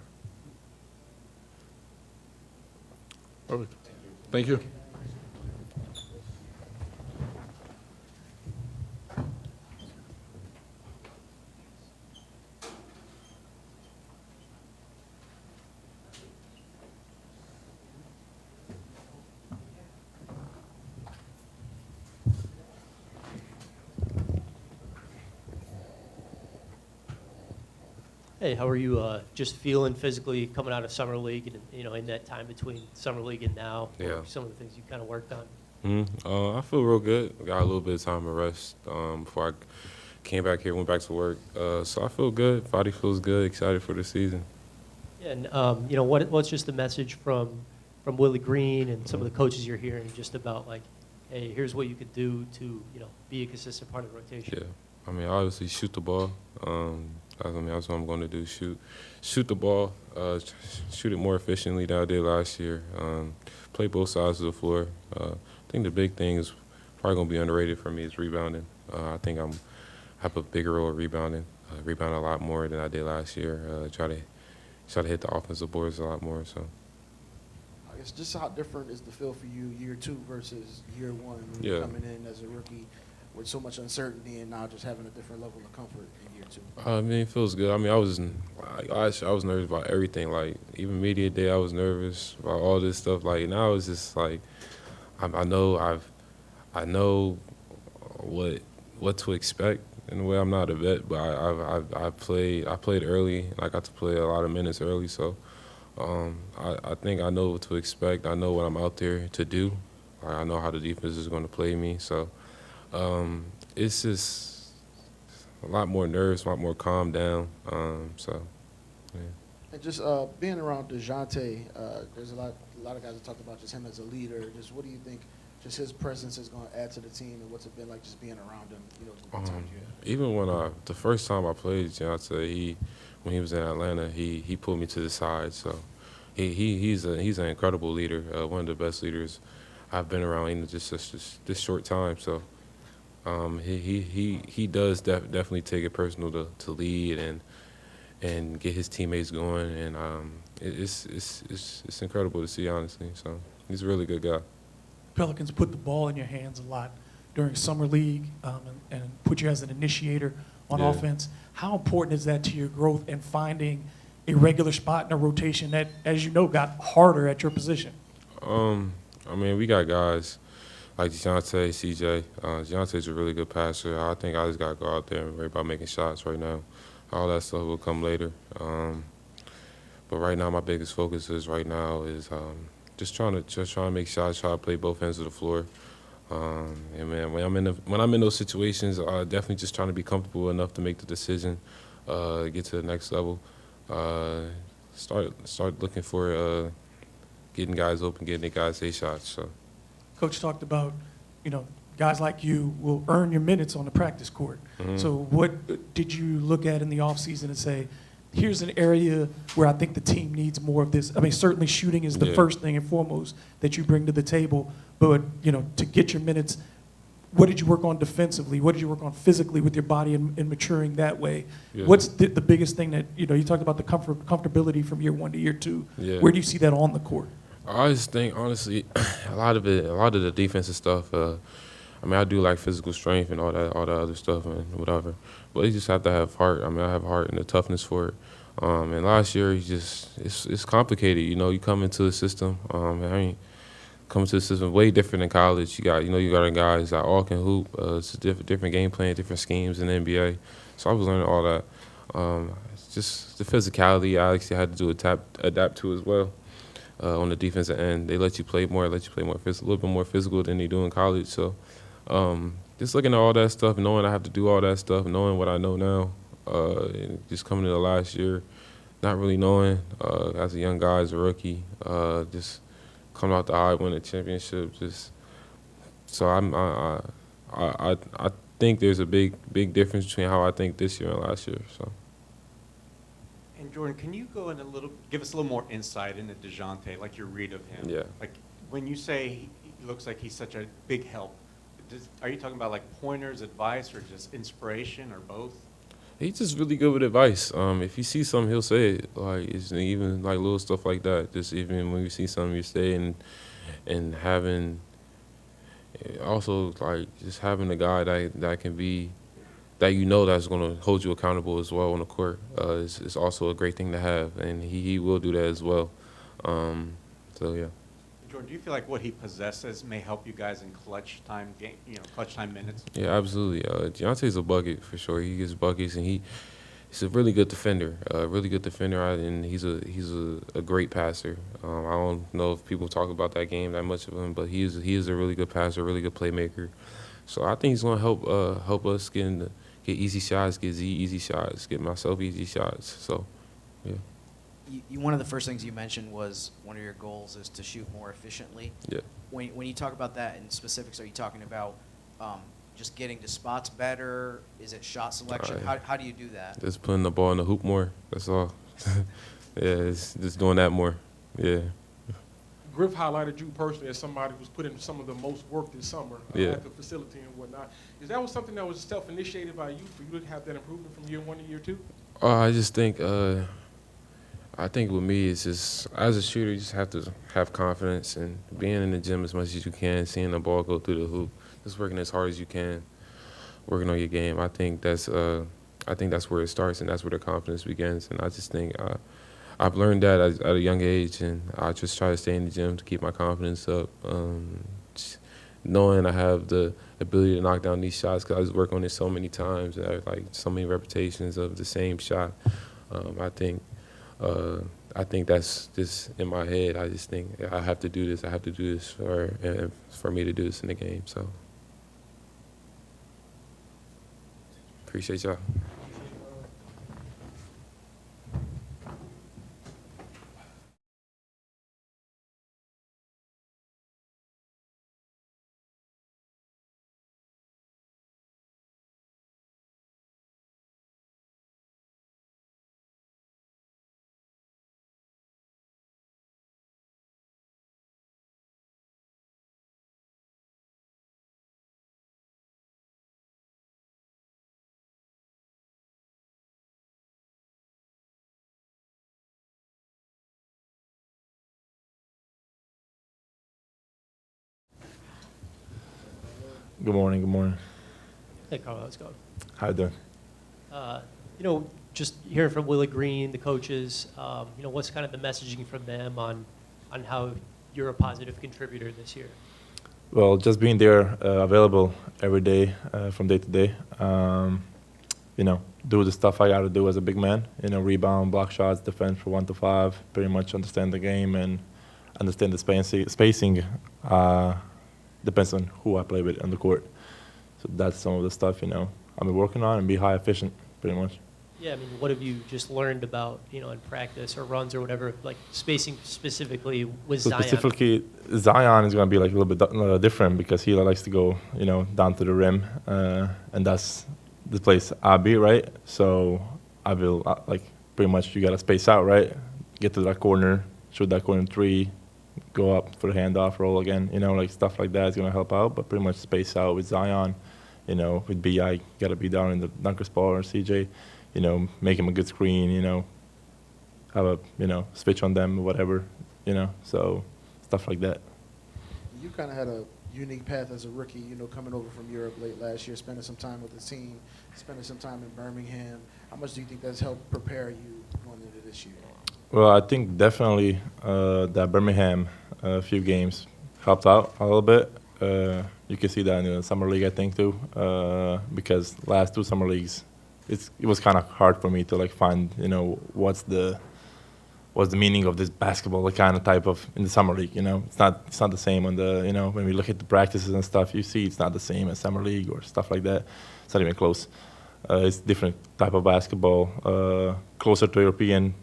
Perfect. Thank you. Hey, how are you just feeling physically coming out of summer league and, in that time between summer league and now? What Yeah. are some of the things you kind of worked on? I feel real good. Got a little bit of time to rest before I came back here, went back to work. So I feel good. Body feels good. Excited for the season. Yeah, and what's just the message from Willie Green and some of the coaches you're hearing just about like, hey, here's what you could do to be a consistent part of the rotation? Yeah. I mean, obviously shoot the ball. That's what I'm going to do. Shoot the ball. Shoot it more efficiently than I did last year. Play both sides of the floor. I think the big thing is probably going to be underrated for me is rebounding. I think I have a bigger role at rebounding. Rebound a lot more than I did last year. Try to hit the offensive boards a lot more. So. I guess just how different is the feel for you year 2 versus year 1 when you're coming in as a rookie with so much uncertainty and now just having a different level of comfort in year 2? I mean, it feels good. I mean, I was nervous about everything. Like even media day, I was nervous about all this stuff. Like now it's just like I know what to expect. In a way, I'm not a vet, but I played early. I got to play a lot of minutes early, so I think I know what to expect. I know what I'm out there to do. I know how the defense is going to play me. So it's just a lot more nerves, a lot more calm down. So, yeah. And just being around Dejounte, there's a lot of guys that talked about just him as a leader. Just what do you think just his presence is going to add to the team, and what's it been like just being around him, the times you had? Even when the first time I played Dejounte, when he was in Atlanta, he pulled me to the side. So he's an incredible leader, one of the best leaders I've been around in just this short time. So he does definitely take it personal to lead and get his teammates going, and it's incredible to see, honestly. So he's a really good guy. Pelicans put the ball in your hands a lot during summer league and put you as an initiator on offense. How important is that to your growth and finding a regular spot in a rotation that, as you know, got harder at your position? I mean, we got guys like Dejounte, CJ. Dejounte's a really good passer. I think I just got to go out there and worry about making shots right now. All that stuff will come later. But right now, my biggest focus is just trying to make shots, try to play both ends of the floor. And man, when I'm in those situations, definitely just trying to be comfortable enough to make the decision, get to the next level. Start looking for getting guys open, getting the guys their shots. So. Coach talked about, guys like you will earn your minutes on the practice court. Mm-hmm. So what did you look at in the offseason and say, here's an area where I think the team needs more of this? I mean, certainly shooting is the first thing and foremost that you bring to the table. But, to get your minutes, what did you work on defensively? What did you work on physically with your body and maturing that way? Yeah. What's the biggest thing that, you talked about the comfortability from year 1 to year 2. Yeah. Where do you see that on the court? I just think, honestly, a lot of the defensive stuff, I do like physical strength and all that other stuff and whatever. But you just have to have heart. I mean, I have heart and the toughness for it. And last year, it's complicated. You come into the system. Coming to the system way different than college. You got guys that all can hoop. It's a different game plan, different schemes in the NBA. So I was learning all that. Just the physicality I actually had to adapt to as well. On the defensive end, they let you play more, a little bit more physical than they do in college. So just looking at all that stuff, knowing I have to do all that stuff, knowing what I know now, and just coming into the last year, not really knowing as a young guy, as a rookie, just coming out the eye, win a championship. So I think there's a big difference between how I think this year and last year. So. And Jordan, can you go in give us a little more insight into Dejounte, like your read of him? Yeah. Like when you say he looks like he's such a big help, are you talking about like pointers, advice, or just inspiration, or both? He's just really good with advice. If you see something, he'll say it. Like it's even like little stuff like that. Just even when you see something, you say it, and having also like just having a guy that can be that that's going to hold you accountable as well on the court is also a great thing to have, and he will do that as well. So yeah. Jordan, do you feel like what he possesses may help you guys in clutch time minutes? Yeah, absolutely. Dejounte's a bucket for sure. He gets buckets, and he's a really good defender. And he's a great passer. I don't know if people talk about that game that much of him, but he is a really good passer, really good playmaker. So I think he's going to help us get easy shots, get Z easy shots, get myself easy shots. So, yeah. One of the first things you mentioned was one of your goals is to shoot more efficiently. Yeah. When you talk about that in specifics, are you talking about just getting to spots better? Is it shot selection? How do you do that? Just putting the ball in the hoop more. That's all. Yeah, it's just doing that more. Yeah. Griff highlighted you personally as somebody who's put in some of the most work this summer at the facility and whatnot. Is that something that was self-initiated by you for you to have that improvement from year 1 to year 2? I just think I think with me, it's just as a shooter, you just have to have confidence and being in the gym as much as you can, seeing the ball go through the hoop, just working as hard as you can, working on your game. I think that's where it starts, and that's where the confidence begins. And I just think I've learned that at a young age, and I just try to stay in the gym to keep my confidence up. Knowing I have the ability to knock down these shots because I just work on it so many times, and I have like so many repetitions of the same shot. I think that's just in my head. I just think I have to do this. I have to do this for me to do this in the game. So appreciate y'all. Good morning. Good morning. Hey, Carl, how's it going? How you doing? Just hearing from Willie Green, the coaches, what's kind of the messaging from them on how you're a positive contributor this year? Well, just being there, available every day, from day to day. Do the stuff I got to do as a big man. Rebound, block shots, defend for 1 to 5. Pretty much understand the game and understand the spacing. Depends on who I play with on the court. So that's some of the stuff, I've been working on and be high efficient, pretty much. Yeah, what have you just learned about, in practice or runs or whatever, like spacing specifically with Zion? Specifically, Zion is going to be like a little bit different because he likes to go, down to the rim. And that's the place I'll be, right? So I will, pretty much you got to space out, right? Get to that corner, shoot that corner 3, go up for the handoff, roll again, stuff like that is going to help out, but pretty much space out with Zion, with B.I., got to be down in the dunker spot or CJ, make him a good screen, have a, switch on them or whatever, so stuff like that. You kind of had a unique path as a rookie, coming over from Europe late last year, spending some time with the team, spending some time in Birmingham. How much do you think that's helped prepare you going into this year? Well, I think definitely that Birmingham few games helped out a little bit. You can see that in the summer league, I think, too, because last 2 summer leagues, it was kind of hard for me to find, what's the meaning of this basketball, kind of type of in the summer league. It's not the same on the when we look at the practices and stuff, you see it's not the same as summer league or stuff like that. It's not even close. It's different type of basketball, closer to European.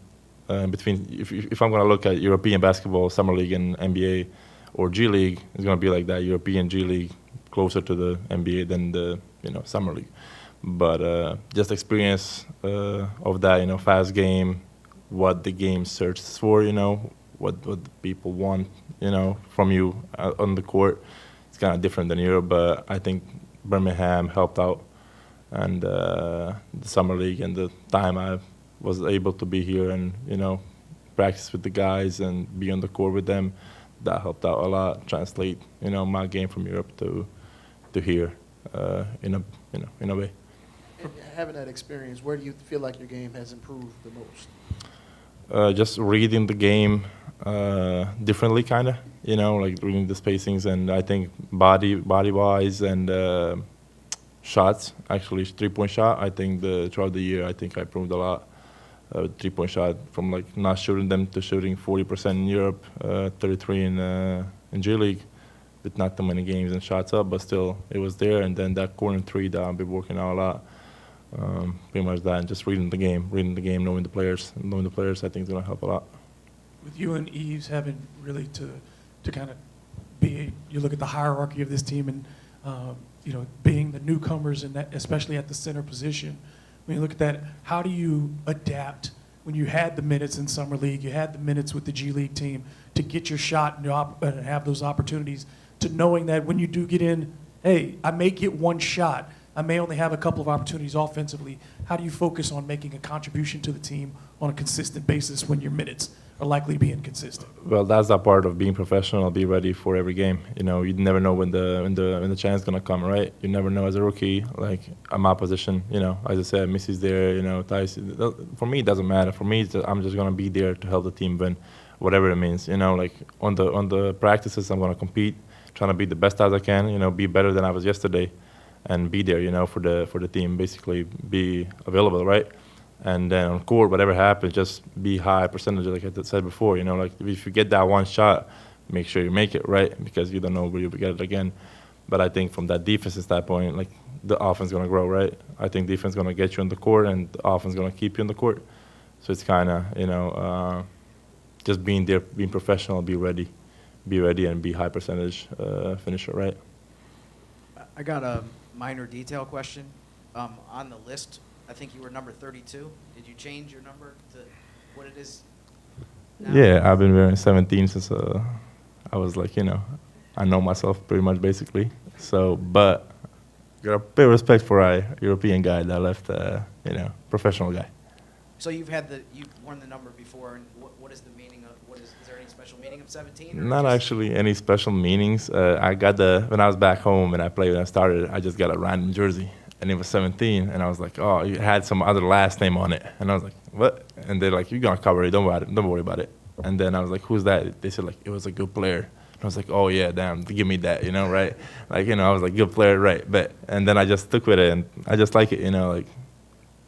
Between if I'm going to look at European basketball, summer league and NBA or G League, it's going to be like that European G League closer to the NBA than the summer league. But just experience of that, fast game, what the game searches for, what the people want, from you on the court. It's kind of different than Europe, but I think Birmingham helped out, and the summer league and the time I was able to be here and practice with the guys and be on the court with them, that helped out a lot. Translate my game from Europe to here in a way. And having that experience, where do you feel like your game has improved the most? Just reading the game differently, kind of, like reading the spacings, and I think body-wise and shots, actually 3-point shot, I think throughout the year, I think I improved a lot. 3-point shot from like not shooting them to shooting 40% in Europe, 33 in G League, with not too many games and shots up, but still it was there. And then that corner three that I've been working on a lot. Pretty much that, and just reading the game, knowing the players, I think is gonna help a lot. With you and Eves having really to kind of be, you look at the hierarchy of this team and being the newcomers and that, especially at the center position. When you look at that, how do you adapt when you had the minutes in summer league, you had the minutes with the G League team to get your shot and have those opportunities, to knowing that when you do get in, hey, I may get one shot, I may only have a couple of opportunities offensively. How do you focus on making a contribution to the team on a consistent basis when your minutes are likely to be inconsistent? Well, that's that part of being professional. Be ready for every game. You never know when the chance is gonna come, right? You never know as a rookie. Like I'm my position, as I said, Missy's there, Tyson. For me, it doesn't matter. For me, I'm just gonna be there to help the team win, whatever it means. Like on the practices, I'm gonna compete, trying to be the best as I can. Be better than I was yesterday, and be there, for the team. Basically, be available, right? And then on court, whatever happens, just be high percentage, like I said before. Like if you get that one shot, make sure you make it, right? Because you don't know where you'll get it again. But I think from that defensive standpoint, like the offense is gonna grow, right? I think defense is gonna get you on the court, and the offense is gonna keep you on the court. So it's kind of, just being there, being professional, be ready, and be high percentage finisher, right? I got a minor detail question. On the list, I think you were number 32. Did you change your number to what it is now? Yeah, I've been wearing 17 since I was like, I know myself pretty much basically. So, but got a bit of respect for a European guy that left, professional guy. So you've worn the number before, and what is the meaning of, is there any special meaning of 17? Not actually any special meanings. I got when I was back home and when I started, I just got a random jersey. And it was 17, and I was like, oh, it had some other last name on it. And I was like, what? And they're like, you're going to cover it, don't worry about it. And then I was like, who's that? They said, like, it was a good player. And I was like, oh, yeah, damn, give me that, right? Like, I was like, good player, right. And then I just stuck with it, and I just like it, like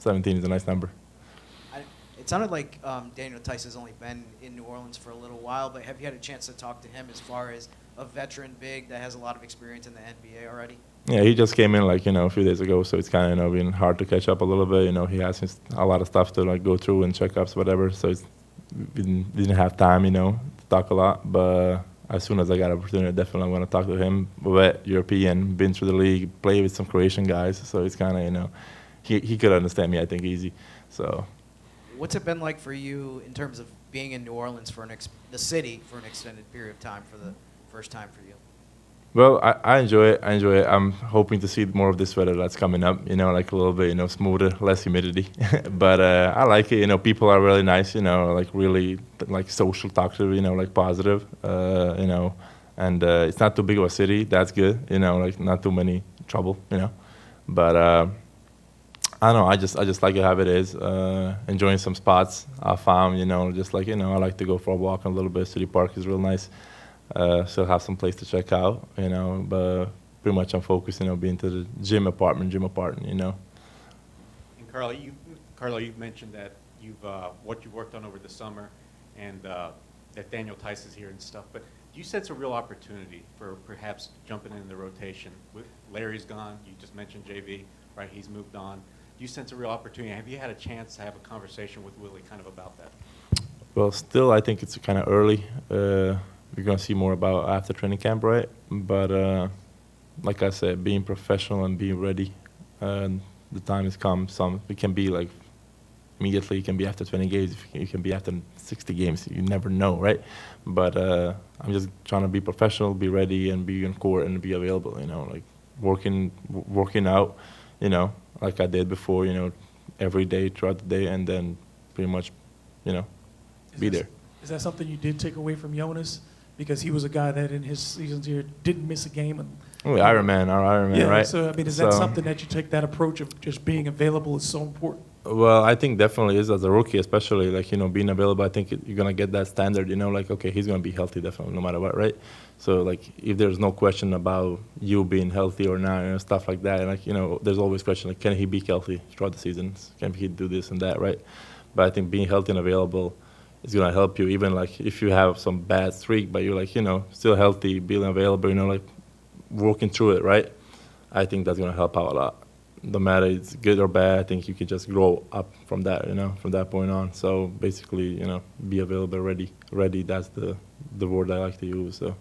17 is a nice number. It sounded like Daniel Tice has only been in New Orleans for a little while, but have you had a chance to talk to him as far as a veteran big that has a lot of experience in the NBA already? Yeah, he just came in like, a few days ago, so it's kind of, been hard to catch up a little bit. He has a lot of stuff to like go through and checkups, whatever. So we didn't have time, to talk a lot. But as soon as I got an opportunity, definitely want to talk to him. But European, been through the league, played with some Croatian guys, so it's kind of, he could understand me, I think, easy. So. What's it been like for you in terms of being in New Orleans the city for an extended period of time for the first time for you? Well, I enjoy it. I'm hoping to see more of this weather that's coming up, like a little bit, smoother, less humidity. But I like it. People are really nice, like really like social, talkative, like positive, and it's not too big of a city. That's good, like not too many trouble, But I don't know. I just like it how it is. Enjoying some spots I found, just like, I like to go for a walk a little bit. City Park is real nice. Still have some place to check out, but pretty much I'm focused, being to the gym apartment, And Carlo, you mentioned that what you worked on over the summer, and that Daniel Tice is here and stuff. But do you sense a real opportunity for perhaps jumping in the rotation? Larry's gone. You just mentioned JV, right? He's moved on. Do you sense a real opportunity? Have you had a chance to have a conversation with Willie kind of about that? Well, still, I think it's kind of early. We're going to see more about after training camp, right? But like I said, being professional and being ready, the time has come. We can be like immediately. It can be after 20 games. It can be after 60 games. You never know, right? But I'm just trying to be professional, be ready, and be in court and be available. Like working out, like I did before. Every day throughout the day, and then pretty much, be there. Is that something you did take away from Jonas? Because he was a guy that in his seasons here didn't miss a game. And Iron Man, yeah, right? So, is that something that you take that approach of just being available is so important? Well, I think definitely is as a rookie, especially being available. I think you're gonna get that standard. Okay, he's gonna be healthy definitely, no matter what, right? So if there's no question about you being healthy or not, stuff like that. And there's always question can he be healthy throughout the seasons? Can he do this and that, right? But I think being healthy and available is gonna help you. Even if you have some bad streak, but you're still healthy, being available, working through it, right? I think that's gonna help out a lot. No matter it's good or bad, I think you can just grow up from that, from that point on. So basically, be available, ready. That's the word I like to use. So.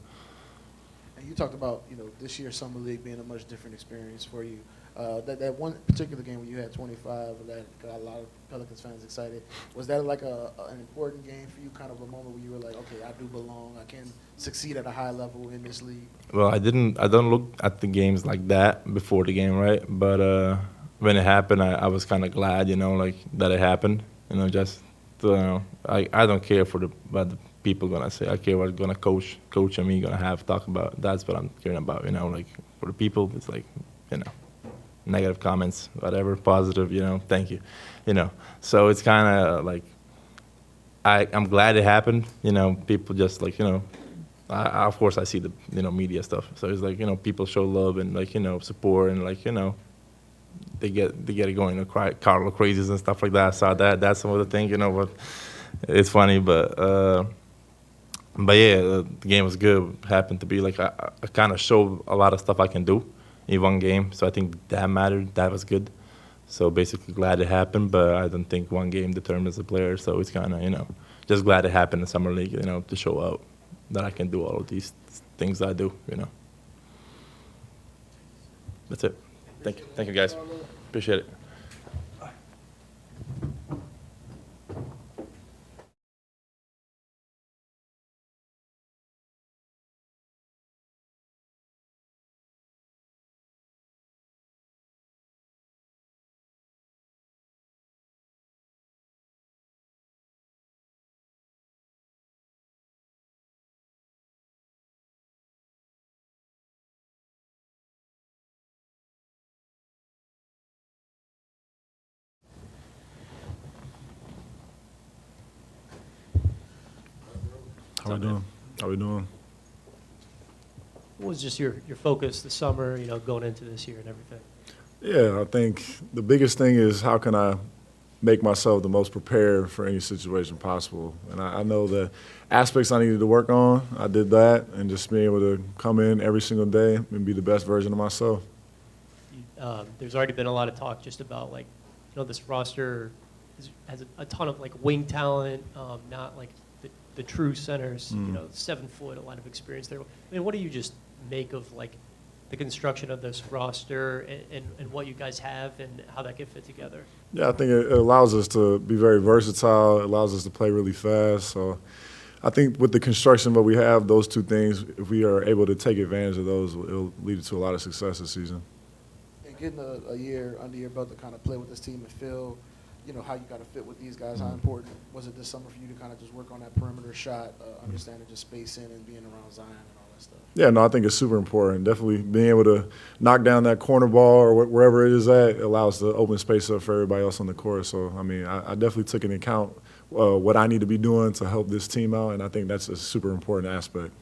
And you talked about this year's summer league being a much different experience for you. That one particular game where you had 25 that got a lot of Pelicans fans excited. Was that an important game for you? Kind of a moment where you were like, okay, I do belong. I can succeed at a high level in this league. Well, I don't look at the games like that before the game, right? But when it happened, I was kind of glad, that it happened. I don't care what the people gonna say. I care what gonna coach and me gonna have talk about. That's what I'm caring about, For the people, it's negative comments, whatever, positive, thank you, So it's kind of I'm glad it happened, people just of course I see the, media stuff. So it's people show love and support and they get it going, Carlo crazies and stuff like that. I saw that. That's some of the things, but it's funny, but yeah, the game was good. Happened to be I kind of showed a lot of stuff I can do in one game, so I think that mattered. That was good. So basically glad it happened, but I don't think one game determines a player. So it's kind of, just glad it happened in summer league, to show out that I can do all of these things I do, That's it. Thank you guys. Appreciate it. How we doing? What was just your focus this summer, going into this year and everything? Yeah, I think the biggest thing is how can I make myself the most prepared for any situation possible. And I know the aspects I needed to work on, I did that, and just being able to come in every single day and be the best version of myself. There's already been a lot of talk just about this roster has a ton of wing talent, not the true centers, 7 foot, a lot of experience there. What do you just make of the construction of this roster and what you guys have and how that can fit together? Yeah, I think it allows us to be very versatile. It allows us to play really fast. So I think with the construction that we have, those two things, if we are able to take advantage of those, it'll lead to a lot of success this season. And getting a year under your belt to kind of play with this team and feel how you got to fit with these guys. How important was it this summer for you to kind of just work on that perimeter shot, understanding just spacing and being around Zion and all that stuff? Yeah, no, I think it's super important. Definitely being able to knock down that corner ball or wherever it is at allows the open space up for everybody else on the court. So, I definitely took into account what I need to be doing to help this team out, and I think that's a super important aspect.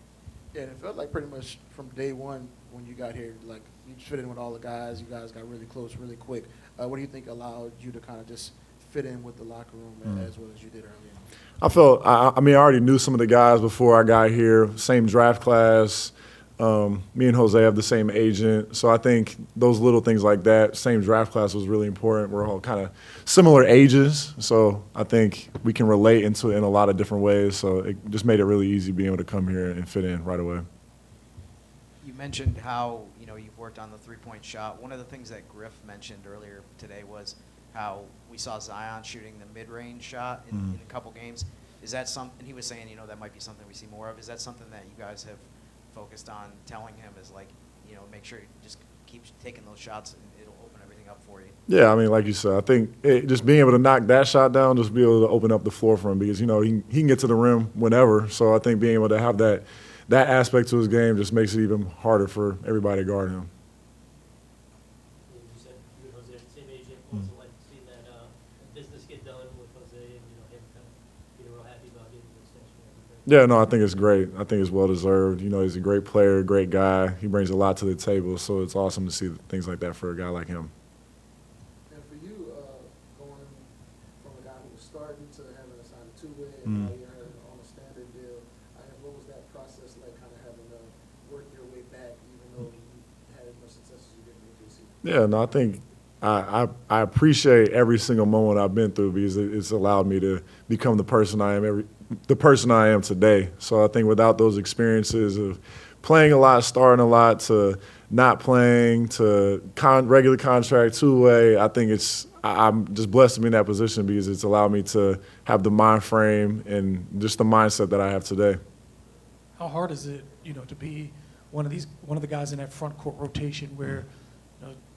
Yeah, and it felt like pretty much from day one when you got here, you fit in with all the guys. You guys got really close really quick. What do you think allowed you to kind of just fit in with the locker room as well as you did earlier? I already knew some of the guys before I got here, same draft class. Me and Jose have the same agent. So I think those little things like that, same draft class was really important. We're all kind of similar ages. So I think we can relate in a lot of different ways. So it just made it really easy being able to come here and fit in right away. You mentioned how, you've worked on the three-point shot. One of the things that Griff mentioned earlier today was how we saw Zion shooting the mid-range shot in a couple games. Is that something, he was saying, that might be something we see more of. Is that something that you guys have focused on telling him is like, make sure you just keep taking those shots and it'll open everything up for you? Yeah, I mean, like you said, I think just being able to knock that shot down, just be able to open up the floor for him because, he can get to the rim whenever. So I think being able to have that aspect to his game just makes it even harder for everybody to guard him. You said you and Jose are the same agent. What's it like to see that business get done with Jose and him kind of being real happy about getting the extension and everything? Yeah, no, I think it's great. I think it's well-deserved. He's a great player, great guy. He brings a lot to the table, so it's awesome to see things like that for a guy like him. And for you, going from a guy who was starting to having to sign a two-way and now you're on a standard deal, what was that process like, kind of having to work your way back, even though you had as much success as you did in AJC? Yeah, no, I think I appreciate every single moment I've been through because it's allowed me to become the person I am today. So I think without those experiences of playing a lot, starting a lot, to not playing, to regular contract, two-way, I think I'm just blessed to be in that position because it's allowed me to have the mind frame and just the mindset that I have today. How hard is it, to be one of the guys in that front court rotation where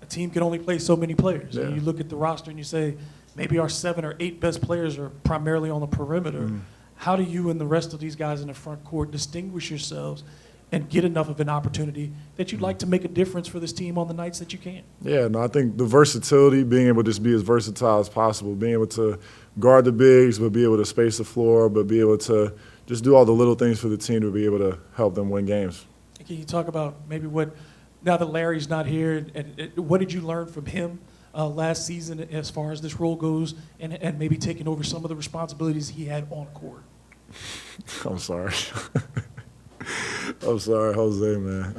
a team can only play so many players? Yeah. And you look at the roster and you say, maybe our 7 or 8 best players are primarily on the perimeter. How do you and the rest of these guys in the front court distinguish yourselves and get enough of an opportunity that you'd like to make a difference for this team on the nights that you can? Yeah, no, I think the versatility, being able to just be as versatile as possible, being able to guard the bigs, but be able to space the floor, but be able to just do all the little things for the team to be able to help them win games. Can you talk about maybe now that Larry's not here, and what did you learn from him last season as far as this role goes and maybe taking over some of the responsibilities he had on court? I'm sorry. I'm sorry, Jose, man.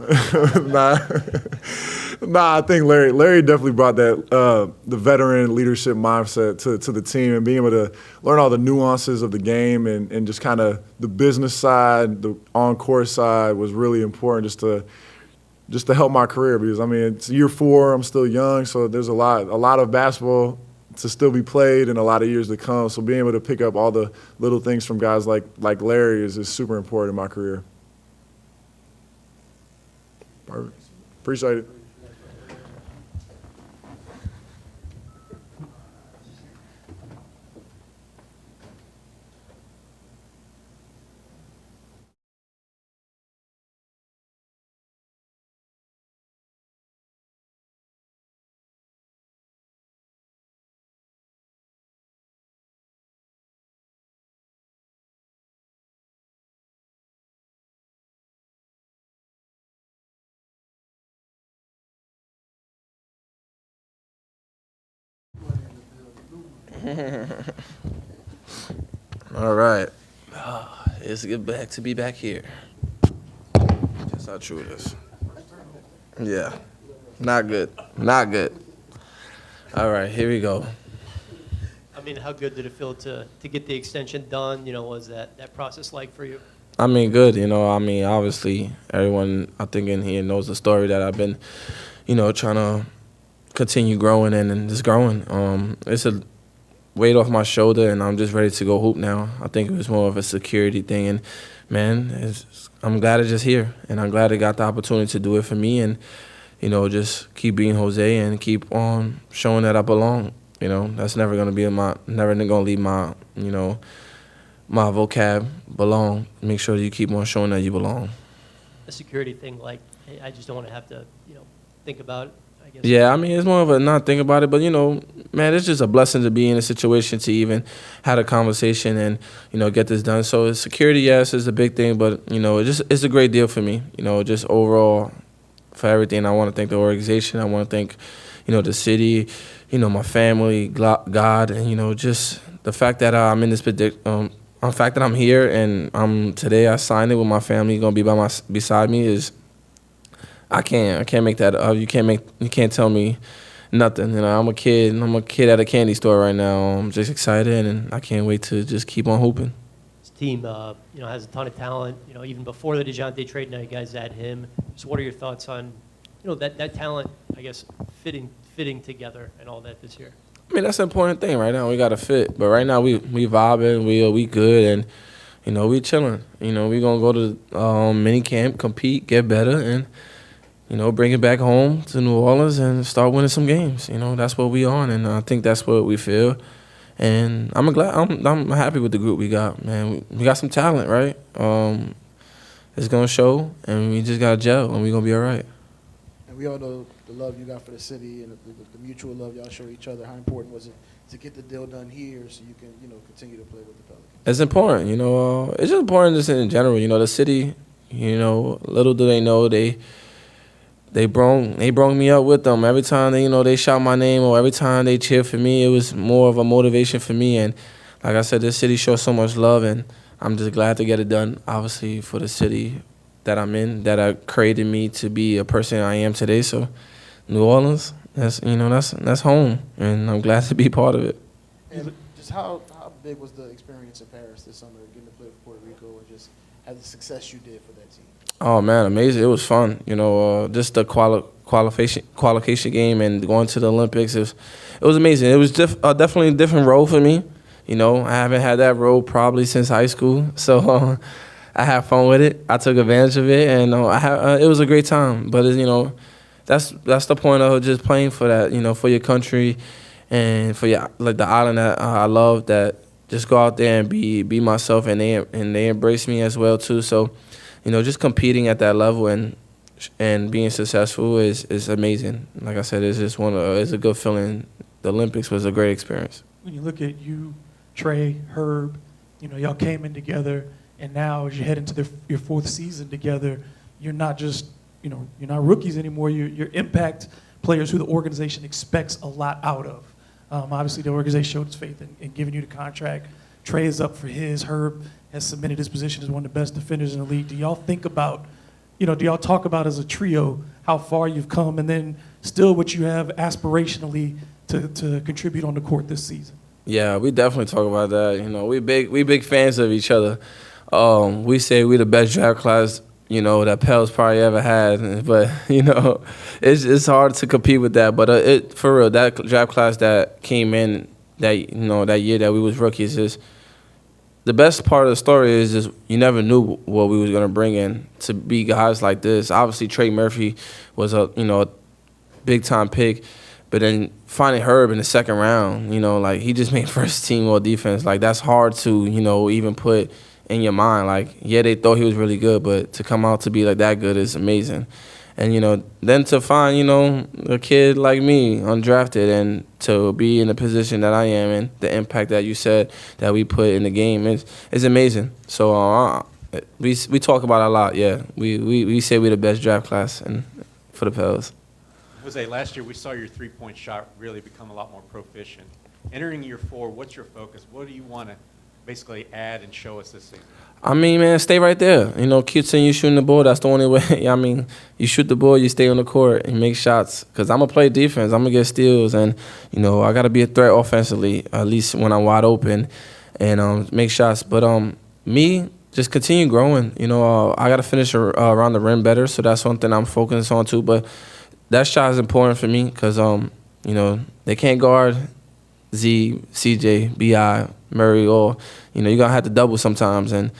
Nah, I think Larry definitely brought that the veteran leadership mindset to the team and being able to learn all the nuances of the game and just kind of the business side, the on-court side was really important just to help my career because, I mean, it's year 4, I'm still young, so there's a lot of basketball to still be played and a lot of years to come. So being able to pick up all the little things from guys like Larry is super important in my career. Perfect. Appreciate it. All right. It's good back to be back here. That's how true it is. Yeah. Not good. Not good. All right, here we go. I mean, how good did it feel to get the extension done? What was that process like for you? I mean, good. Obviously, everyone I think in here knows the story that I've been, trying to continue growing and just growing. It's a weight off my shoulder, and I'm just ready to go hoop now. I think it was more of a security thing, and man, I'm glad it's just here, and I'm glad I got the opportunity to do it for me, and just keep being Jose and keep on showing that I belong. That's never gonna leave my my vocab. Belong. Make sure that you keep on showing that you belong. The security thing, like, hey, I just don't want to have to, think about it, I guess. Yeah, I mean, it's more of a not think about it, but, man, it's just a blessing to be in a situation to even have a conversation and, get this done. So security, yes, is a big thing, but, it's a great deal for me, just overall for everything. I want to thank the organization. I want to thank, the city, my family, God, and, just the fact that I'm in this the fact that I'm here and today I signed it with my family gonna be beside me is I can't make that up. You can't tell me nothing. I'm a kid at a candy store right now. I'm just excited and I can't wait to just keep on hooping. This team, has a ton of talent. Even before the Dejounte trade, now you guys add him. So what are your thoughts on, that talent, I guess, fitting together and all that this year? I mean, that's an important thing right now. We got to fit. But right now we vibing, we good, and, we chilling. We going to go to mini camp, compete, get better, and, bring it back home to New Orleans and start winning some games. That's what we on, and I think that's what we feel. And I'm happy with the group we got, man. We got some talent, right? It's going to show, and we just got to gel, and we're going to be all right. And we all know the love you got for the city and the mutual love y'all show each other. How important was it to get the deal done here so you can, continue to play with the Pelicans? It's important, it's just important just in general. The city, little do they know, they brought me up with them. Every time they shout my name or every time they cheer for me, it was more of a motivation for me. And like I said, this city shows so much love, and I'm just glad to get it done, obviously, for the city that I'm in, that created me to be a person I am today. So New Orleans, that's home, and I'm glad to be part of it. And just how big was the experience in Paris this summer, getting to play for Puerto Rico and just have the success you did for that team? Oh man, amazing! It was fun. Just the qualification game and going to the Olympics. It was amazing. It was definitely a different role for me. I haven't had that role probably since high school, so I had fun with it. I took advantage of it, and it was a great time. But that's the point of just playing for that. For your country and for the island that I love. That just go out there and be myself, and they embrace me as well too. So. Just competing at that level and being successful is amazing. Like I said, it's just it's a good feeling. The Olympics was a great experience. When you look at you, Trey, Herb, y'all came in together, and now as you head into your fourth season together, you're not just, you're not rookies anymore. You're impact players who the organization expects a lot out of. Obviously, the organization showed its faith in giving you the contract. Trey is up for his. Herb has cemented his position as one of the best defenders in the league. Do y'all think about, do y'all talk about as a trio how far you've come, and then still what you have aspirationally to contribute on the court this season? Yeah, we definitely talk about that. We big fans of each other. We say we the best draft class, that Pels probably ever had. But it's hard to compete with that. But for real, that draft class that came in that year that we was rookies is. The best part of the story is just you never knew what we was gonna bring in to be guys like this. Obviously, Trey Murphy was a big time pick, but then finding Herb in the second round, he just made first team all defense. That's hard to even put in your mind. They thought he was really good, but to come out to be that good is amazing. And then to find a kid like me undrafted and to be in the position that I am and the impact that you said that we put in the game is amazing. So we talk about it a lot. Yeah, we say we're the best draft class for the Pels. Jose, last year we saw your three-point shot really become a lot more proficient. Entering year 4, what's your focus? What do you want to basically add and show us this season? I mean, man, stay right there. Continue shooting the ball. That's the only way. I mean, you shoot the ball, you stay on the court, and make shots. Because I'm going to play defense. I'm going to get steals. And, I got to be a threat offensively, at least when I'm wide open, and make shots. But me, just continue growing. I got to finish around the rim better, so that's one thing I'm focused on too. But that shot is important for me because, they can't guard Z, CJ, B.I., Murray, or, you're going to have to double sometimes. And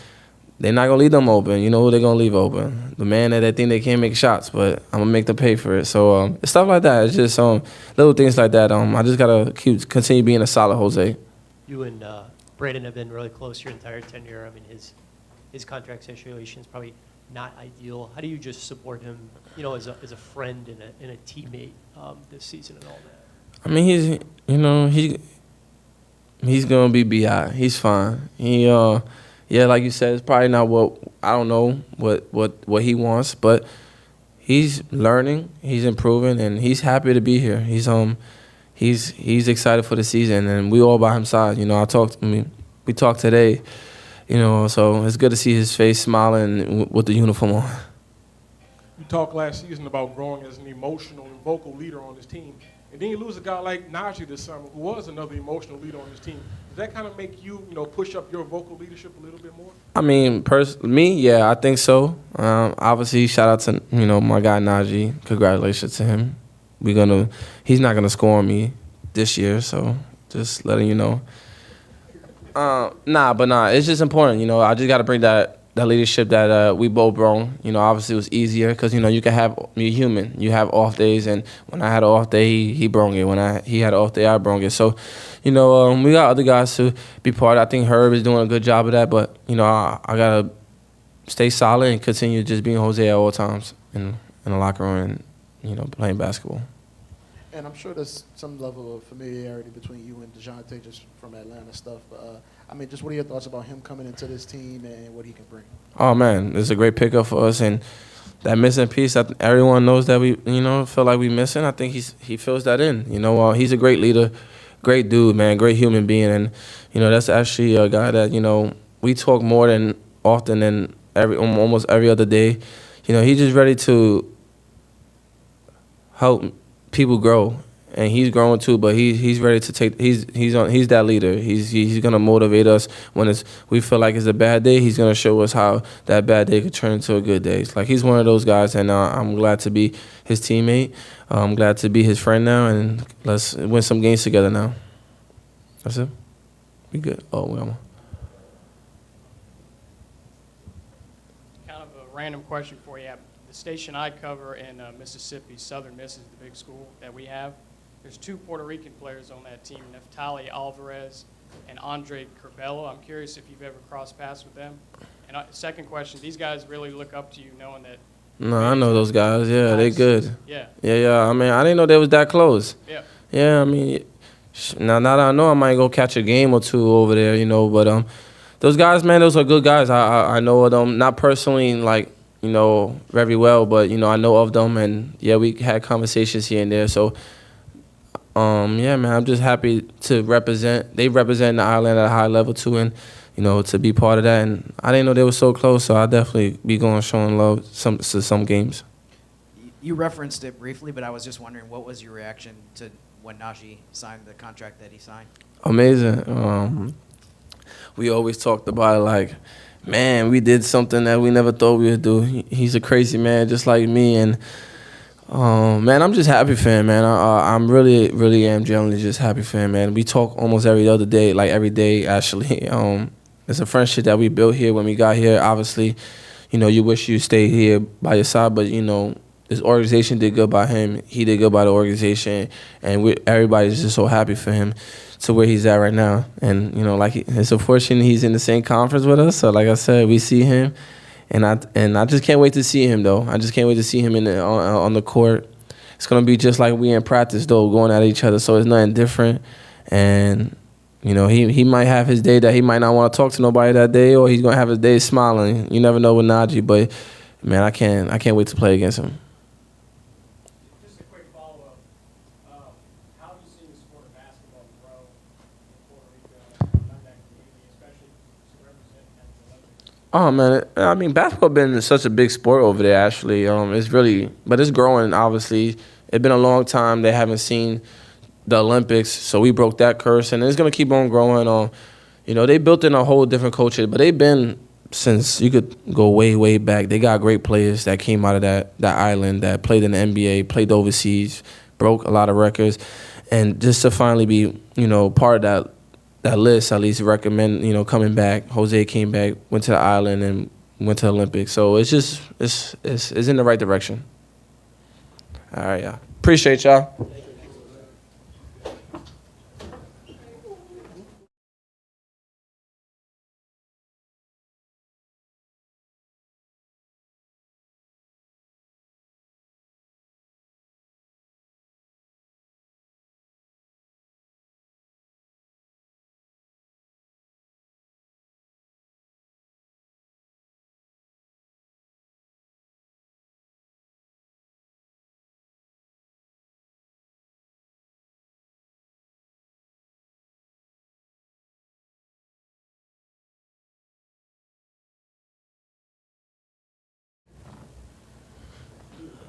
they're not going to leave them open. You know who they're going to leave open? The man that they think they can't make shots, but I'm going to make them pay for it. So it's stuff like that. It's just little things like that. I just got to continue being a solid Jose. You and Brandon have been really close your entire tenure. I mean, his contract situation is probably not ideal. How do you just support him, as a friend and a teammate this season and all that? I mean, he's going to be B.I. He's fine. Yeah, like you said, it's probably not I don't know what he wants, but he's learning, he's improving, and he's happy to be here. He's excited for the season, and we all by his side. We talked today, so it's good to see his face smiling with the uniform on. You talked last season about growing as an emotional and vocal leader on this team, and then you lose a guy like Najee this summer, who was another emotional leader on this team. Does that kind of make you, push up your vocal leadership a little bit more? I mean, me, yeah, I think so. Obviously, shout out to my guy Najee. Congratulations to him. He's not gonna score on me. this year, so just letting you know. Nah, it's just important. I just got to bring that leadership that we both brought. Obviously it was easier because, you're human. You have off days, and when I had an off day, he brought it. When he had an off day, I brought it. So, we got other guys to be part of. I think Herb is doing a good job of that, but, I got to stay solid and continue just being Jose at all times in the locker room and, playing basketball. And I'm sure there's some level of familiarity between you and Dejounte just from Atlanta stuff. But, just what are your thoughts about him coming into this team and what he can bring? Oh, man, it's a great pickup for us. And that missing piece, everyone knows that we, feel like we missing. I think he fills that in. He's a great leader, great dude, man, great human being. And, that's actually a guy that, we talk more than often than almost every other day. He's just ready to help people grow, and he's growing too. But he's ready to take. He's that leader. He's gonna motivate us when we feel like it's a bad day. He's gonna show us how that bad day could turn into a good day. It's like he's one of those guys, and I'm glad to be his teammate. I'm glad to be his friend now, and let's win some games together now. That's it. We good. Oh, well. Kind of a random question for you. The station I cover in Mississippi, Southern Miss is the big school that we have. There's 2 Puerto Rican players on that team, Neftali Alvarez and Andre Curbelo. I'm curious if you've ever crossed paths with them. And second question, these guys really look up to you knowing that. No, I know those guys. Yeah, they good. Yeah. Yeah. I didn't know they was that close. Yeah. Yeah, now that I know, I might go catch a game or 2 over there, but those guys, man, those are good guys. I know of them, not personally, like, very well, but, I know of them, and, yeah, we had conversations here and there. So, yeah, man, I'm just happy to represent. They represent the island at a high level, too, and, to be part of that. And I didn't know they were so close, so I'll definitely be going showing love to some games. You referenced it briefly, but I was just wondering, what was your reaction to when Najee signed the contract that he signed? Amazing. We always talked about it like, man, we did something that we never thought we would do. He's a crazy man, just like me, and man, I'm just happy for him, man. I'm really, really am generally just happy for him, man. We talk almost every other day, like every day, actually. It's a friendship that we built here when we got here. Obviously, you wish you stayed here by your side, but this organization did good by him. He did good by the organization, and everybody's just so happy for him to where he's at right now. And it's unfortunate he's in the same conference with us. So like I said, we see him, and I just can't wait to see him though. I just can't wait to see him on the court. It's gonna be just like we in practice though, going at each other. So it's nothing different. And he might have his day that he might not want to talk to nobody that day, or he's gonna have his day smiling. You never know with Najee, but man, I can't wait to play against him. Oh man, basketball been such a big sport over there. Actually, but it's growing. Obviously, it's been a long time they haven't seen the Olympics, so we broke that curse, and it's gonna keep on growing. They built in a whole different culture, but they've been since you could go way, way back. They got great players that came out of that island that played in the NBA, played overseas, broke a lot of records, and just to finally be part of that list, at least recommend, coming back. Jose came back, went to the island, and went to the Olympics. So it's just, it's in the right direction. All right, y'all. Appreciate y'all.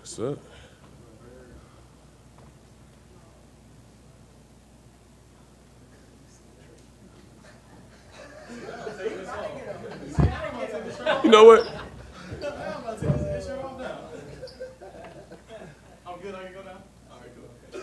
What's up? You know what? I'm good. I can go now. All right, good.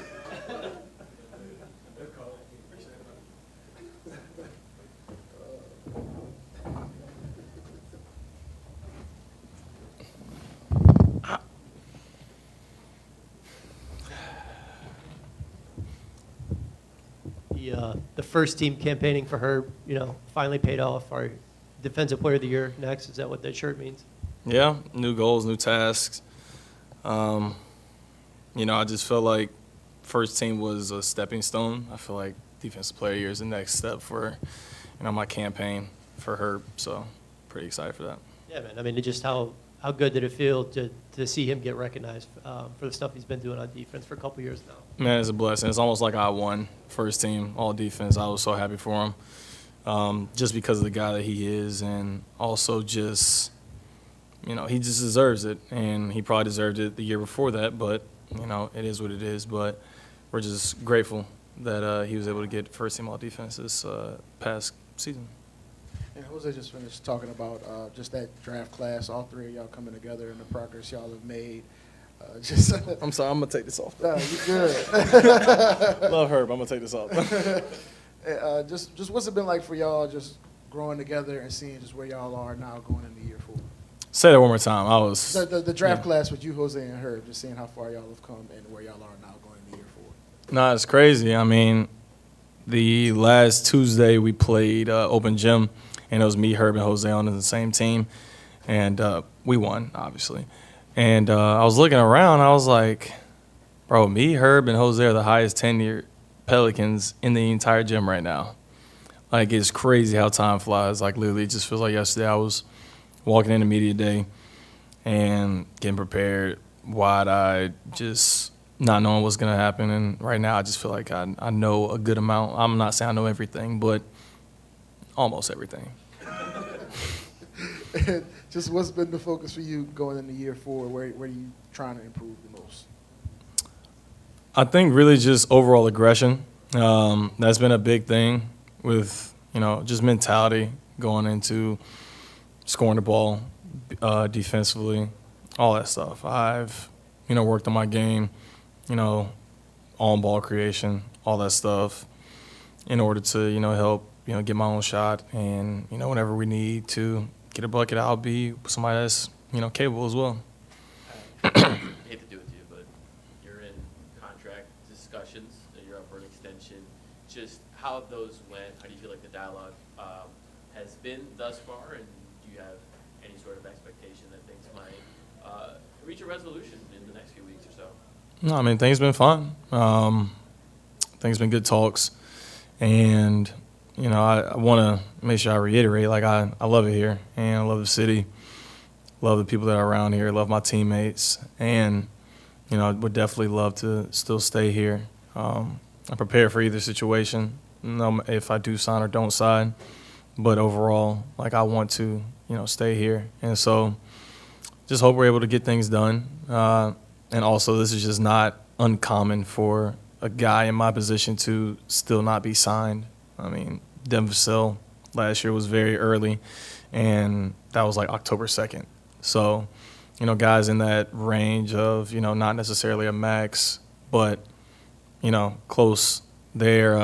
the first team campaigning for her, finally paid off. Our Defensive Player of the Year next. Is that what that shirt means? Yeah, new goals, new tasks. I just felt like first team was a stepping stone. I feel like Defensive Player of the Year is the next step for, my campaign for her. So pretty excited for that. Yeah, man. I mean, just how good did it feel to see him get recognized for the stuff he's been doing on defense for a couple years now? Man, it's a blessing. It's almost like I won first team, all defense. I was so happy for him, just because of the guy that he is, and also just, he just deserves it. And he probably deserved it the year before that, but, it is what it is. But we're just grateful that he was able to get first team all defense this past season. And Jose just finished talking about just that draft class, all three of y'all coming together and the progress y'all have made. I'm sorry, I'm going to take this off. No, you're good. Love Herb, I'm going to take this off. Just what's it been like for y'all just growing together and seeing just where y'all are now going into year 4? Say that one more time. The draft class with you, Jose, and Herb, just seeing how far y'all have come and where y'all are now going into year 4. No, it's crazy. I mean, the last Tuesday we played open gym, and it was me, Herb, and Jose on the same team, and we won, obviously. And I was looking around, I was like, bro, me, Herb, and Jose are the highest tenure Pelicans in the entire gym right now. Like, it's crazy how time flies. Like, literally, it just feels like yesterday I was walking into media day and getting prepared, wide-eyed, just not knowing what's going to happen. And right now I just feel like I know a good amount. I'm not saying I know everything, but almost everything. Just what's been the focus for you going into year 4? Where are you trying to improve the most? I think really just overall aggression. That's been a big thing with, just mentality going into scoring the ball defensively, all that stuff. I've, worked on my game, on-ball creation, all that stuff in order to, help, get my own shot. And, whenever we need to get a bucket, I'll be somebody that's, capable as well. I hate to do it to you, but you're in contract discussions, you're up for an extension. Just how those went, how do you feel like the dialogue has been thus far, and do you have any sort of expectation that things might reach a resolution in the next few weeks or so? No, I mean, things been fun. Things been good talks. And, I want to make sure I reiterate, like, I love it here, and I love the city, love the people that are around here, love my teammates, and, I would definitely love to still stay here. I'm prepared for either situation, if I do sign or don't sign. But overall, like, I want to, stay here. And so just hope we're able to get things done. And also, this is just not uncommon for a guy in my position to still not be signed. I mean, Devin Vassell last year was very early, and that was like October 2nd. So, guys in that range of, not necessarily a max, but, close there,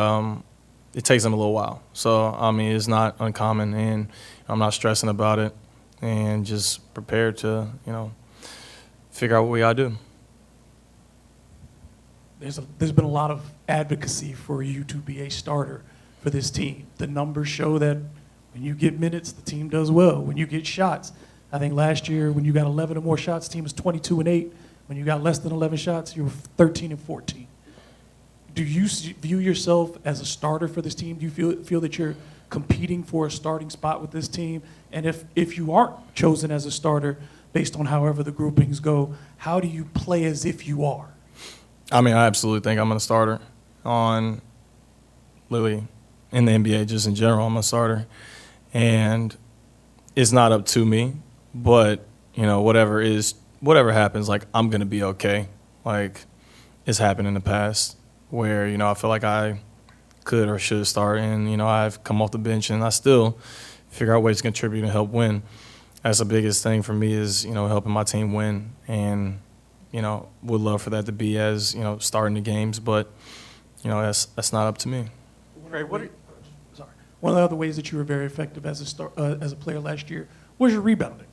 it takes them a little while. So, I mean, it's not uncommon, and I'm not stressing about it, and just prepared to, figure out what we got to do. There's been a lot of advocacy for you to be a starter for this team. The numbers show that when you get minutes, the team does well. When you get shots, I think last year when you got 11 or more shots, the team was 22-8. When you got less than 11 shots, you were 13-14. Do you view yourself as a starter for this team? Do you feel that you're competing for a starting spot with this team? And if you aren't chosen as a starter based on however the groupings go, how do you play as if you are? I mean, I absolutely think I'm a starter on Lily in the NBA, just in general. I'm a starter. And it's not up to me, but, whatever happens, like, I'm going to be okay. Like, it's happened in the past where, I feel like I could or should start, and, I've come off the bench and I still figure out ways to contribute and help win. That's the biggest thing for me is, helping my team win, and, would love for that to be as, starting the games, but, that's not up to me. One of the other ways that you were very effective as a player last year was your rebounding.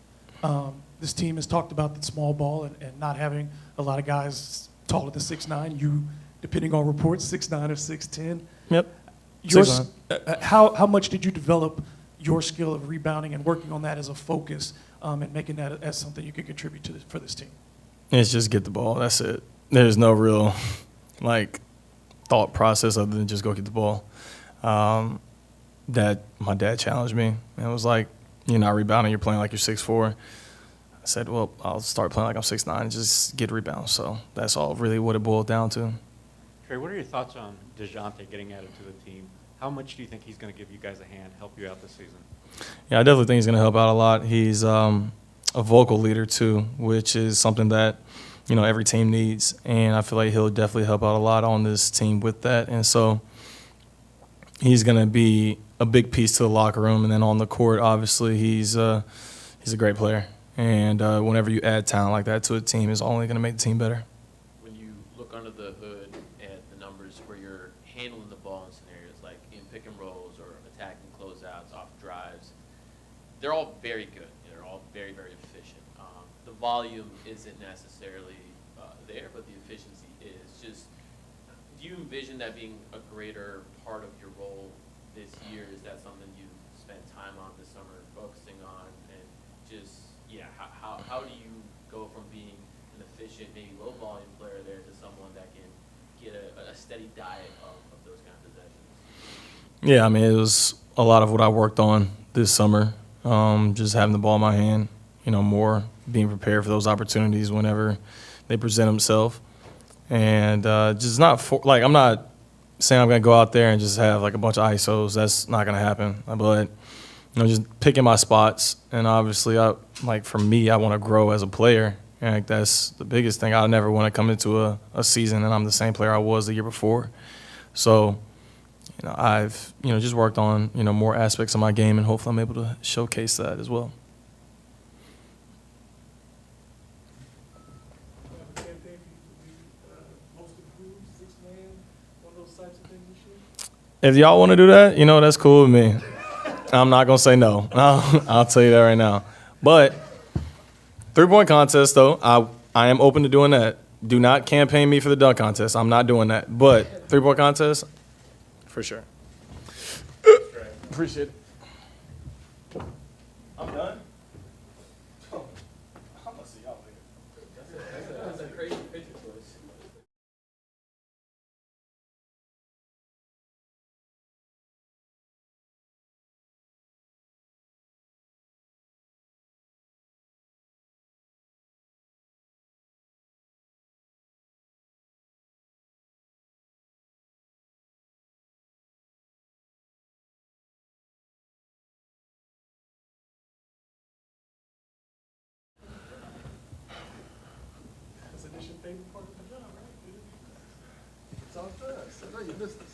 This team has talked about the small ball and not having a lot of guys taller than 6'9". You, depending on reports, 6'9" or 6'10". Yep. How much did you develop your skill of rebounding and working on that as a focus and making that as something you could contribute to for this team? It's just get the ball. That's it. There's no real like thought process other than just go get the ball. That my dad challenged me and was like, "You're not rebounding. You're playing like you're 6'4". I said, "Well, I'll start playing like I'm 6'9" and just get rebounds." So that's all really what it boiled down to. Trey, what are your thoughts on Dejounte getting added to the team? How much do you think he's going to give you guys a hand, help you out this season? Yeah, I definitely think he's going to help out a lot. He's a vocal leader too, which is something that, you know, every team needs. And I feel like he'll definitely help out a lot on this team with that. And so he's going to be a big piece to the locker room. And then on the court, obviously, he's a great player. And whenever you add talent like that to a team, it's only going to make the team better. When you look under the hood at the numbers where you're handling the ball in scenarios like in pick and rolls or attacking closeouts off drives, they're all very good. They're all very, very efficient. The volume isn't necessarily there, but the efficiency is. Just, do you envision that being a greater part of your role this year? Is that something you spent time on this summer focusing on? And just, yeah, how do you go from being an efficient, maybe low volume player there to someone that can get a steady diet of those kind of possessions? Yeah, I mean, it was a lot of what I worked on this summer, just having the ball in my hand, you know, more being prepared for those opportunities whenever they present themselves. And just not – I'm not saying I'm going to go out there and just have, like, a bunch of ISOs. That's not going to happen. But, you know, just picking my spots. And obviously, for me, I want to grow as a player. And like, that's the biggest thing. I never want to come into a season and I'm the same player I was the year before. So – you know, I've, you know, just worked on, you know, more aspects of my game, and hopefully I'm able to showcase that as well. If y'all want to do that, you know, that's cool with me. I'm not going to say no. I'll tell you that right now. But three-point contest, though, I am open to doing that. Do not campaign me for the dunk contest. I'm not doing that. But three-point contest, for sure. Appreciate it. I'm done. I'm gonna see y'all later. That's a crazy picture choice. It's all good. I know you missed this.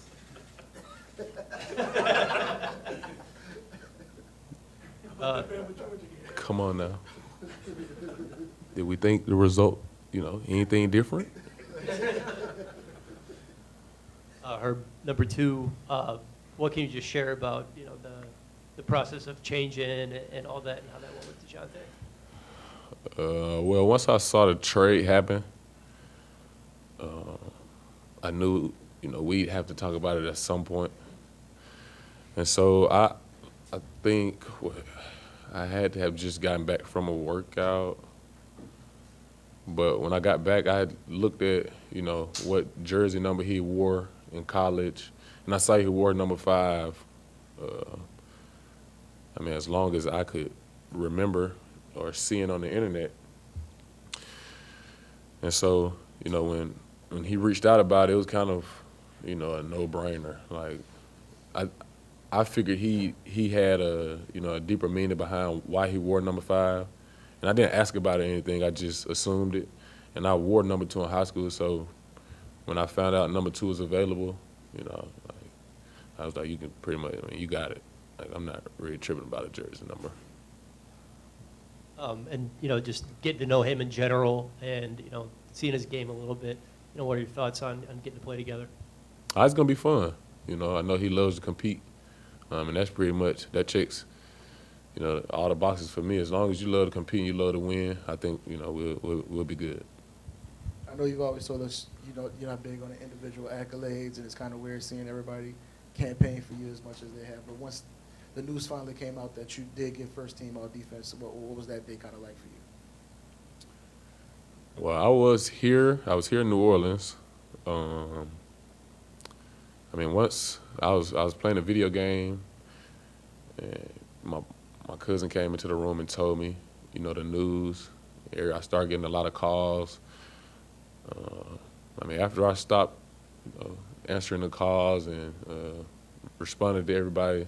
Come on now. Did we think the result, you know, anything different? Herb, number two, what can you just share about, you know, the process of changing and all that and how that went with Dejounte? Well, once I saw the trade happen, I knew, you know, we'd have to talk about it at some point. And so I think I had to have just gotten back from a workout. But when I got back, I looked at, you know, what jersey number he wore in college, and I saw he wore number 5. I mean, as long as I could remember or seeing on the internet. And so, you know, when he reached out about it, it was kind of, you know, a no-brainer. Like, I figured he had a, you know, a deeper meaning behind why he wore number 5. And I didn't ask about it or anything. I just assumed it. And I wore number 2 in high school, so when I found out number 2 was available, you know, like, I was like, you can pretty much, I mean, you got it. Like, I'm not really tripping about a jersey number. And, you know, just getting to know him in general and, you know, seeing his game a little bit, you know, what are your thoughts on getting to play together? It's going to be fun. You know, I know he loves to compete, and that's pretty much, that checks, you know, all the boxes for me. As long as you love to compete and you love to win, I think, you know, we'll be good. I know you've always told us, you know, you're not big on the individual accolades, and it's kind of weird seeing everybody campaign for you as much as they have. But once the news finally came out that you did get first team all defense, what was that day kind of like for you? Well, I was here in New Orleans. I mean, once I was playing a video game, and my cousin came into the room and told me, the news. I started getting a lot of calls. I mean, after I stopped, answering the calls and responded to everybody,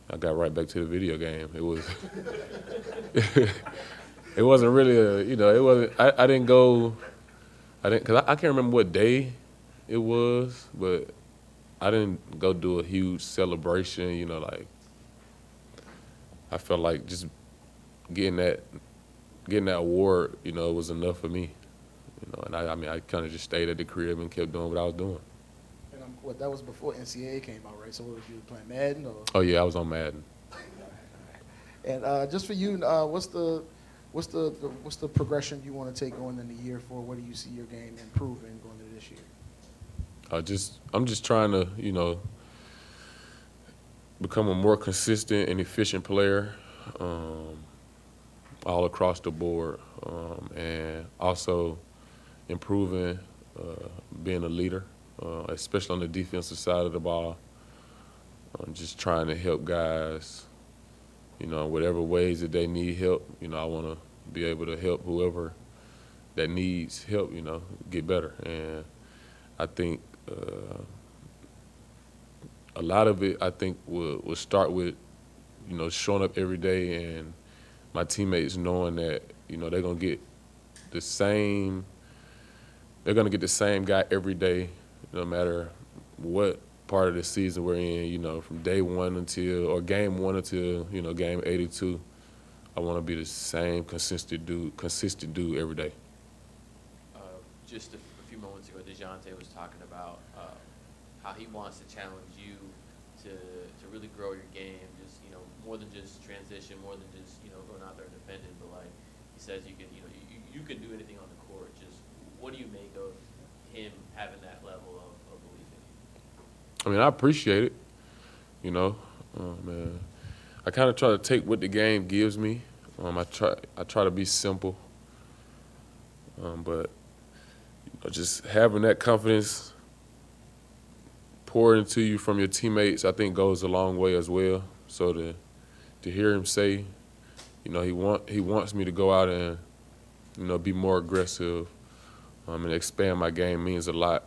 I got right back to the video game. It was, it wasn't really it wasn't. I didn't go. Cause I can't remember what day it was, but I didn't go do a huge celebration. Like I felt like just getting that award, was enough for me. And I kind of just stayed at the crib and kept doing what I was doing. And that was before NCAA came out, right? So what was you playing Madden or? Oh yeah, I was on Madden. And just for you, what's the progression you want to take going into year 4? Where do you see your game improving going into this year? I'm just trying to, become a more consistent and efficient player, all across the board, and also improving, being a leader, especially on the defensive side of the ball. Just trying to help guys, whatever ways that they need help. I want to be able to help whoever that needs help, get better. And I think a lot of it, will start with, showing up every day and my teammates knowing that, they're going to get the same guy every day, no matter what part of the season we're in, from day 1 or game 1 until, game 82. I want to be the same consistent dude every day. Just a few moments ago, Dejounte was talking about how he wants to challenge you to really grow your game, just more than just transition, more than just going out there and defending, but like he says, you can do anything on the court. Just what do you make of him having that level of belief in you? I mean, I appreciate it. Man, I kind of try to take what the game gives me. I try to be simple, but just having that confidence poured into you from your teammates, I think goes a long way as well. So to hear him say, he wants me to go out and be more aggressive and expand my game means a lot.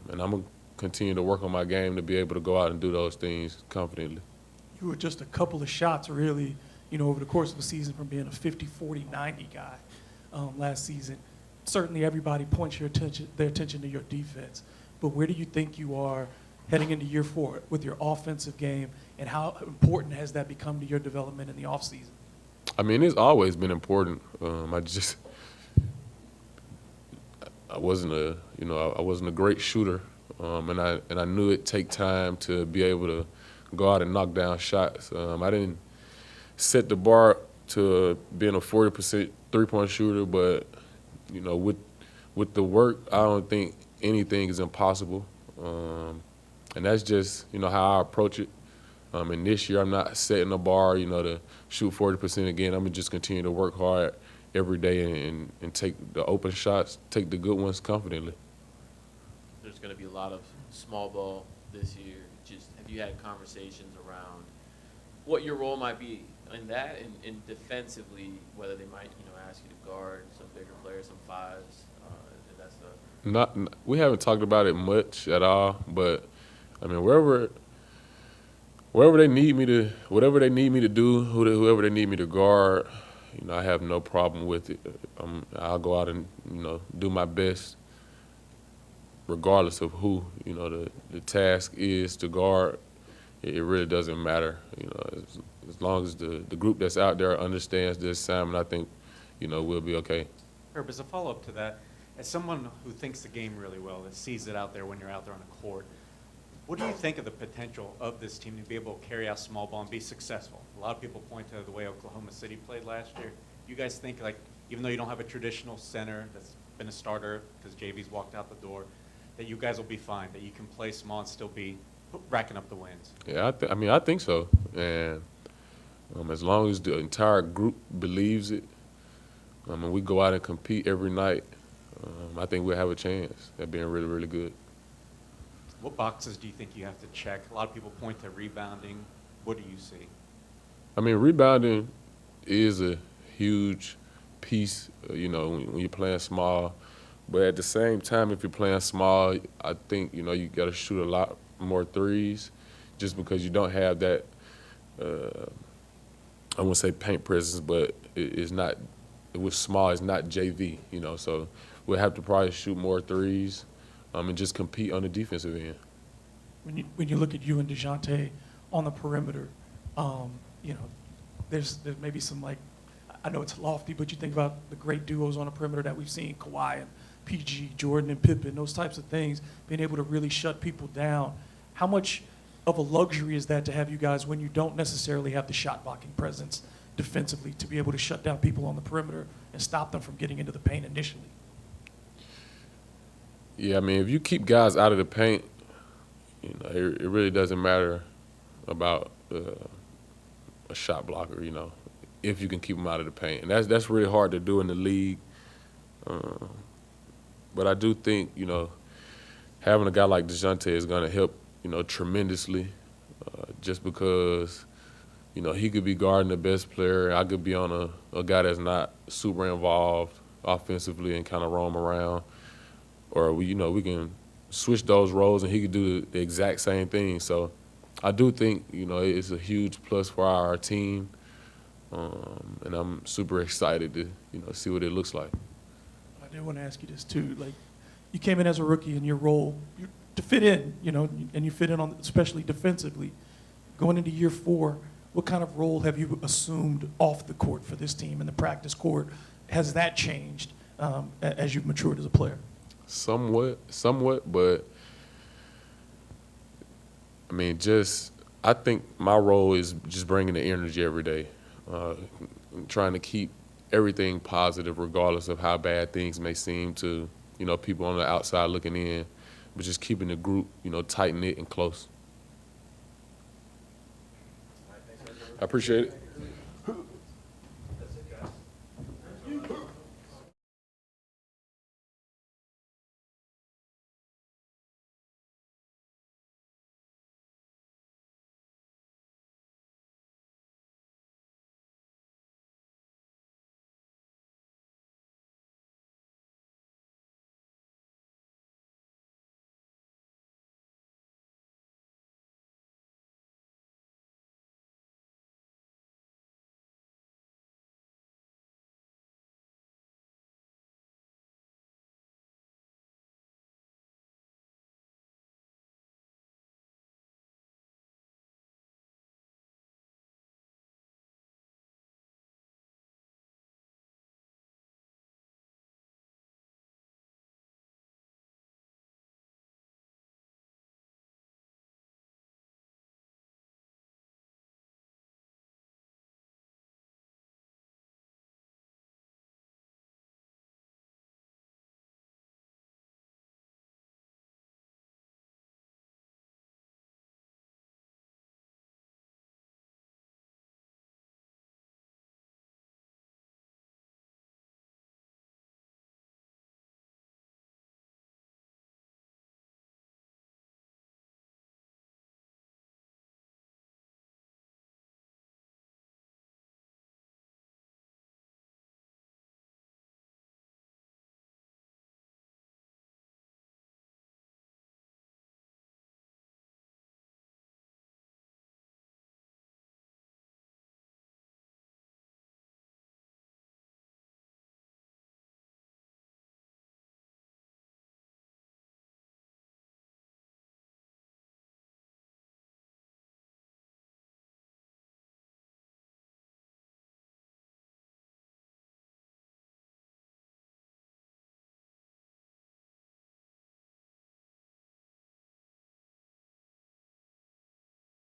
And I'm gonna continue to work on my game to be able to go out and do those things confidently. You were just a couple of shots, really, over the course of the season from being a 50, 40, 90 guy last season. Certainly everybody points their attention to your defense. But where do you think you are heading into year 4 with your offensive game, and how important has that become to your development in the offseason? I mean, it's always been important. I wasn't a great shooter, and I knew it'd take time to be able to go out and knock down shots. I didn't set the bar to being a 40% three-point shooter, but with the work, I don't think anything is impossible. And that's just how I approach it. And this year, I'm not setting a bar, to shoot 40% again. I'm gonna just continue to work hard every day and take the open shots, take the good ones confidently. There's going to be a lot of small ball this year. Just have you had conversations around what your role might be in that, and defensively, whether they might ask you to guard some bigger players, some fives? We haven't talked about it much at all, but I mean wherever they need me to, whatever they need me to do, whoever they need me to guard, I have no problem with it. I'll go out and do my best, regardless of who the task is to guard. It really doesn't matter. As long as the group that's out there understands the assignment, I think we'll be okay. Herb, as a follow-up to that, as someone who thinks the game really well, that sees it out there when you're out there on the court, what do you think of the potential of this team to be able to carry out small ball and be successful? A lot of people point to the way Oklahoma City played last year. You guys think, like, even though you don't have a traditional center that's been a starter because JV's walked out the door, that you guys will be fine, that you can play small and still be racking up the wins? Yeah, I think so. And as long as the entire group believes it, and we go out and compete every night, I think we'll have a chance at being really, really good. What boxes do you think you have to check? A lot of people point to rebounding. What do you see? I mean, rebounding is a huge piece, when you're playing small. But at the same time, if you're playing small, I think, you got to shoot a lot more threes just because you don't have that, I wouldn't say paint presence, but it's not, it was small, it's not JV, so we'll have to probably shoot more threes and just compete on the defensive end. When you look at you and Dejounte on the perimeter, there's maybe some, like, I know it's lofty, but you think about the great duos on the perimeter that we've seen, Kawhi and PG, Jordan and Pippen, those types of things, being able to really shut people down. How much of a luxury is that to have you guys when you don't necessarily have the shot blocking presence defensively to be able to shut down people on the perimeter and stop them from getting into the paint initially? Yeah, I mean, if you keep guys out of the paint, it really doesn't matter about a shot blocker, if you can keep them out of the paint. And that's really hard to do in the league. But I do think, having a guy like Dejounte is going to help, tremendously, just because, he could be guarding the best player. I could be on a guy that's not super involved offensively and kind of roam around. Or, we can switch those roles and he could do the exact same thing. So I do think, it's a huge plus for our team. And I'm super excited to, see what it looks like. I did want to ask you this too. Like, you came in as a rookie in your role to fit in, and you fit in on, especially defensively. Going into year 4, what kind of role have you assumed off the court for this team in the practice court? Has that changed as you've matured as a player? Somewhat, but I mean, I think my role is just bringing the energy every day, trying to keep everything positive regardless of how bad things may seem to, people on the outside looking in, but just keeping the group, tight-knit and close. I appreciate it.